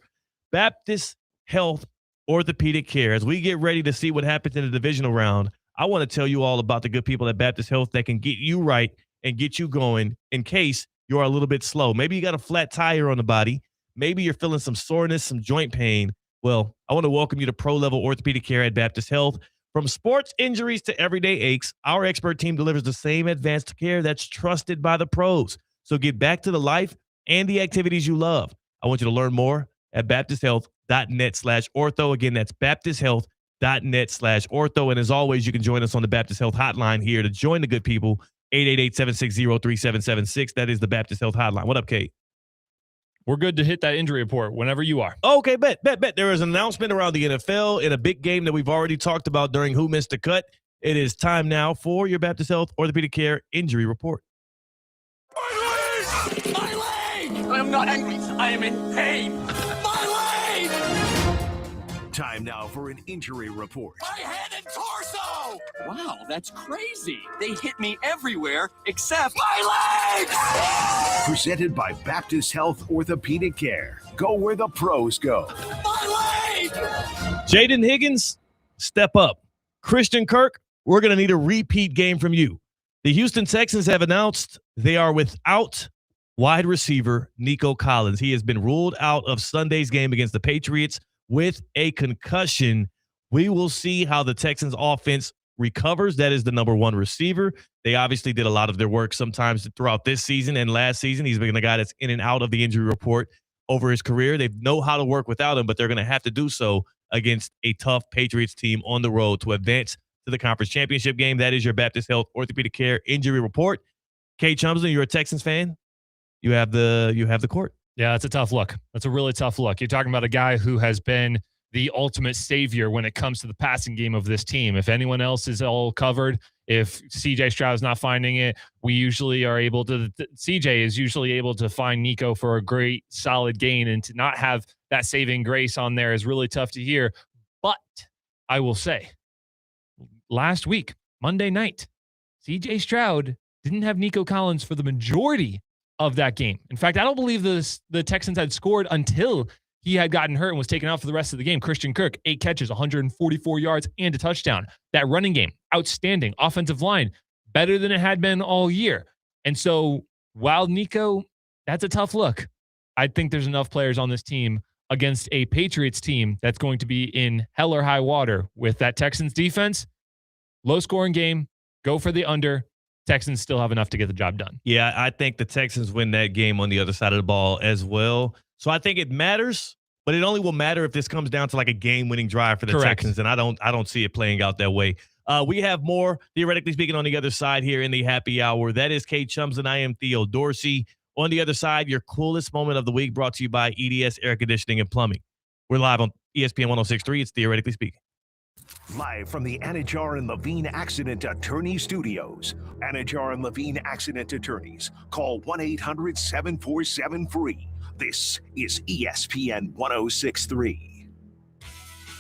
Speaker 4: Baptist Health Orthopedic Care. As we get ready to see what happens in the divisional round, I want to tell you all about the good people at Baptist Health that can get you right and get you going in case you're a little bit slow. Maybe you got a flat tire on the body. Maybe you're feeling some soreness, some joint pain. Well, I want to welcome you to pro-level orthopedic care at Baptist Health. From sports injuries to everyday aches, our expert team delivers the same advanced care that's trusted by the pros. So get back to the life and the activities you love. I want you to learn more at baptisthealth.net/ortho. Again, that's baptisthealth.net/ortho. And as always, you can join us on the Baptist Health hotline here to join the good people. 888-760-3776. That is the Baptist Health hotline. What up, Kate?
Speaker 5: We're good to hit that injury report whenever you are.
Speaker 4: Okay, bet. There is an announcement around the NFL in a big game that we've already talked about during Who Missed the Cut. It is time now for your Baptist Health Orthopedic Care injury report.
Speaker 3: My leg! I am not angry. I am in pain. My leg!
Speaker 1: Time now for an injury report.
Speaker 3: My head and torso! Wow, that's crazy. They hit me everywhere except my leg!
Speaker 1: Presented by Baptist Health Orthopedic Care. Go where the pros go.
Speaker 3: My leg!
Speaker 4: Jaden Higgins, step up. Christian Kirk, we're going to need a repeat game from you. The Houston Texans have announced they are without wide receiver Nico Collins. He has been ruled out of Sunday's game against the Patriots with a concussion. We will see how the Texans offense recovers. That is the number one receiver. They obviously did a lot of their work sometimes throughout this season and last season. He's been a guy that's in and out of the injury report over his career. They know how to work without him, but they're going to have to do so against a tough Patriots team on the road to advance to the conference championship game. That is your Baptist Health Orthopedic Care injury report. Kate Chumsley, you're a Texans fan. You have the court.
Speaker 5: Yeah, that's a tough look. That's a really tough look. You're talking about a guy who has been the ultimate savior when it comes to the passing game of this team. If anyone else is all covered, if CJ Stroud is not finding it, we usually are able to, CJ is usually able to find Nico for a great solid gain, and to not have that saving grace on there is really tough to hear. But I will say, last week, Monday night, CJ Stroud didn't have Nico Collins for the majority of that game. In fact, I don't believe the Texans had scored until he had gotten hurt and was taken out for the rest of the game. Christian Kirk, 8 catches, 144 yards, and a touchdown. That running game, outstanding. Offensive line, better than it had been all year. And so, while Nico, that's a tough look. I think there's enough players on this team against a Patriots team that's going to be in hell or high water with that Texans defense. Low scoring game, go for the under. Texans still have enough to get the job done.
Speaker 4: Yeah, I think the Texans win that game on the other side of the ball as well. So I think it matters, but it only will matter if this comes down to like a game-winning drive for the Texans, and I don't see it playing out that way. We have more, theoretically speaking, on the other side here in the happy hour. That is Kate Chums, and I am Theo Dorsey. On the other side, your coolest moment of the week brought to you by EDS Air Conditioning and Plumbing. We're live on ESPN 106.3. It's Theoretically Speaking.
Speaker 1: Live from the Anajar and Levine Accident Attorney Studios. Anajar and Levine Accident Attorneys. Call 1-800-747-FREE. This is ESPN 106.3.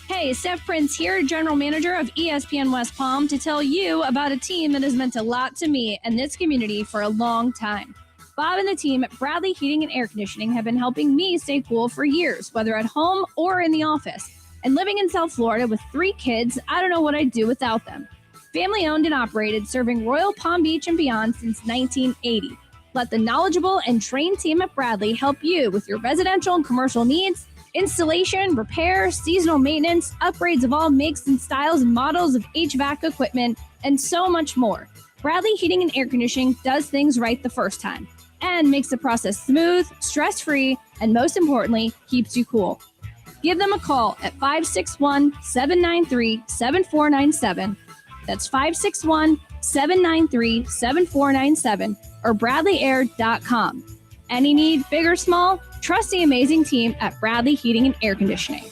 Speaker 9: Hey, Steph Prince here, General Manager of ESPN West Palm, to tell you about a team that has meant a lot to me and this community for a long time. Bob and the team at Bradley Heating and Air Conditioning have been helping me stay cool for years, whether at home or in the office. And living in South Florida with 3 kids, I don't know what I'd do without them. Family owned and operated, serving Royal Palm Beach and beyond since 1980. Let the knowledgeable and trained team at Bradley help you with your residential and commercial needs, installation, repair, seasonal maintenance, upgrades of all makes and styles and models of HVAC equipment, and so much more. Bradley Heating and Air Conditioning does things right the first time and makes the process smooth, stress-free, and most importantly, keeps you cool. Give them a call at 561-793-7497. That's 561-793-7497 or BradleyAir.com. Any need, big or small, trust the amazing team at Bradley Heating and Air Conditioning.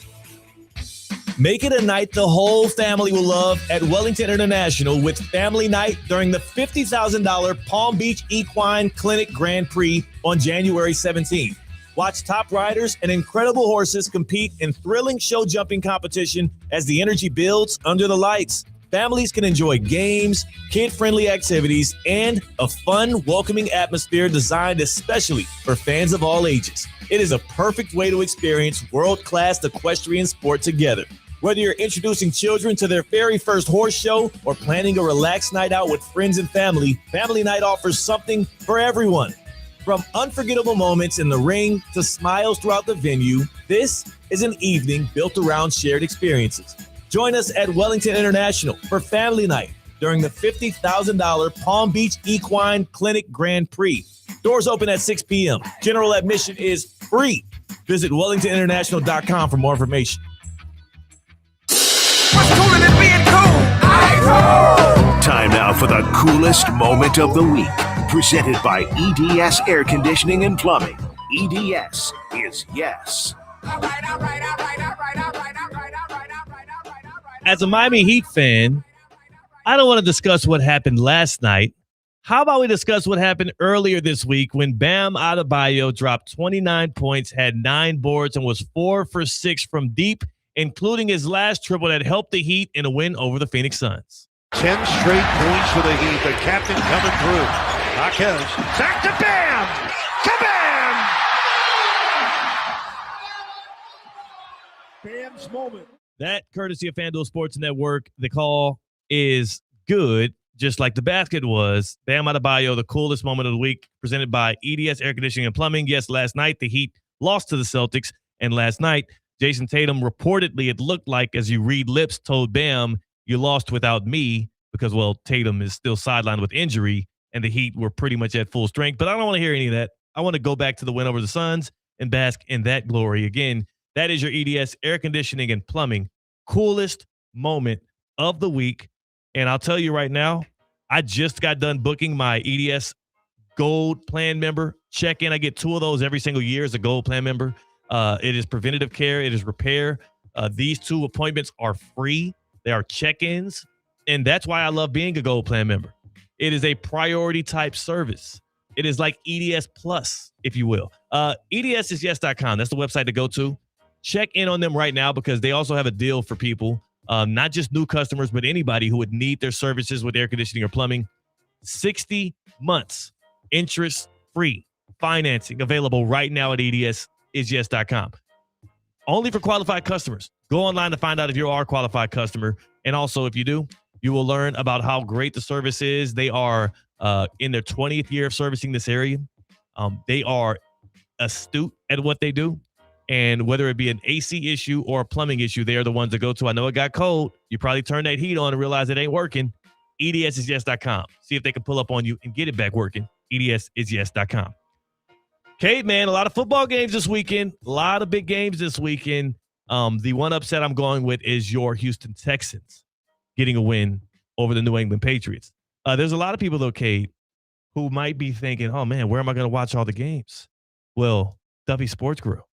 Speaker 2: Make it a night the whole family will love at Wellington International with Family Night during the $50,000 Palm Beach Equine Clinic Grand Prix on January 17th. Watch top riders and incredible horses compete in thrilling show jumping competition as the energy builds under the lights. Families can enjoy games, kid-friendly activities, and a fun, welcoming atmosphere designed especially for fans of all ages. It is a perfect way to experience world-class equestrian sport together. Whether you're introducing children to their very first horse show or planning a relaxed night out with friends and family, Family Night offers something for everyone. From unforgettable moments in the ring to smiles throughout the venue, this is an evening built around shared experiences. Join us at Wellington International for Family Night during the $50,000 Palm Beach Equine Clinic Grand Prix. Doors open at 6 p.m. General admission is free. Visit WellingtonInternational.com for more information.
Speaker 1: What's cooler than being cool? Time now for the coolest moment of the week. Presented by EDS Air Conditioning and Plumbing. EDS is yes.
Speaker 4: As a Miami Heat fan, I don't want to discuss what happened last night. How about we discuss what happened earlier this week when Bam Adebayo dropped 29 points, had 9 boards, and was 4 for 6 from deep, including his last triple that helped the Heat in a win over the Phoenix Suns.
Speaker 13: 10 straight points for the Heat. The captain coming through. Marquez. Back to Bam! Kabam! Bam's moment.
Speaker 4: That, courtesy of FanDuel Sports Network, the call is good, just like the basket was. Bam Adebayo, the coolest moment of the week, presented by EDS Air Conditioning and Plumbing. Yes, last night the Heat lost to the Celtics, and last night Jason Tatum reportedly, it looked like, as you read lips, told Bam, you lost without me because, well, Tatum is still sidelined with injury, and the Heat were pretty much at full strength. But I don't want to hear any of that. I want to go back to the win over the Suns and bask in that glory again. That is your EDS Air Conditioning and Plumbing coolest moment of the week. And I'll tell you right now, I just got done booking my EDS Gold Plan member check-in. I get 2 of those every single year as a Gold Plan member. It is preventative care. It is repair. These 2 appointments are free. They are check-ins. And that's why I love being a Gold Plan member. It is a priority type service. It is like EDS Plus, if you will. EDSisyes.com. That's the website to go to. Check in on them right now because they also have a deal for people, not just new customers, but anybody who would need their services with air conditioning or plumbing. 60 months, interest-free financing available right now at EDSisyes.com. Only for qualified customers. Go online to find out if you are a qualified customer. And also, if you do, you will learn about how great the service is. They are in their 20th year of servicing this area. They are astute at what they do. And whether it be an AC issue or a plumbing issue, they're the ones to go to. I know it got cold. You probably turned that heat on and realized it ain't working. EDSisyes.com. See if they can pull up on you and get it back working. EDSisyes.com. Okay, man, a lot of football games this weekend. A lot of big games this weekend. The one upset I'm going with is your Houston Texans getting a win over the New England Patriots. There's a lot of people, though, Cade, who might be thinking, oh, man, where am I going to watch all the games? Well, Duffy's Sports Grill.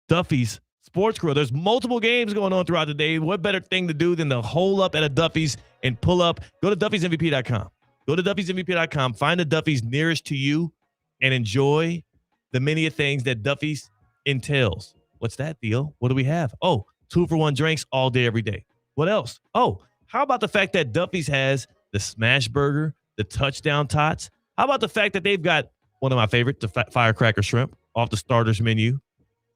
Speaker 4: Duffy's Sports Grill. There's multiple games going on throughout the day. What better thing to do than to hole up at a Duffy's and pull up? Go to Duffy'sMVP.com. Go to Duffy'sMVP.com. Find the Duffy's nearest to you and enjoy the many things that Duffy's entails. What's that, Theo? What do we have? Oh, 2-for-1 drinks all day, every day. What else? Oh, how about the fact that Duffy's has the smash burger, the touchdown tots? How about the fact that they've got one of my favorites, the firecracker shrimp off the starters menu?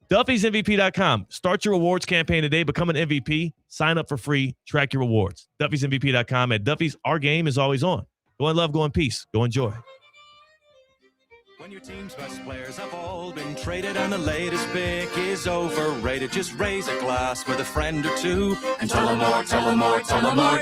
Speaker 4: Duffy'sMVP.com. Start your rewards campaign today. Become an MVP. Sign up for free. Track your rewards. Duffy'sMVP.com. At Duffy's, our game is always on. Go in love, go in peace. Go enjoy.
Speaker 24: When your team's best players have all been traded and the latest pick is overrated, just raise a glass with a friend or two and tell them more, tell them more, tell them more.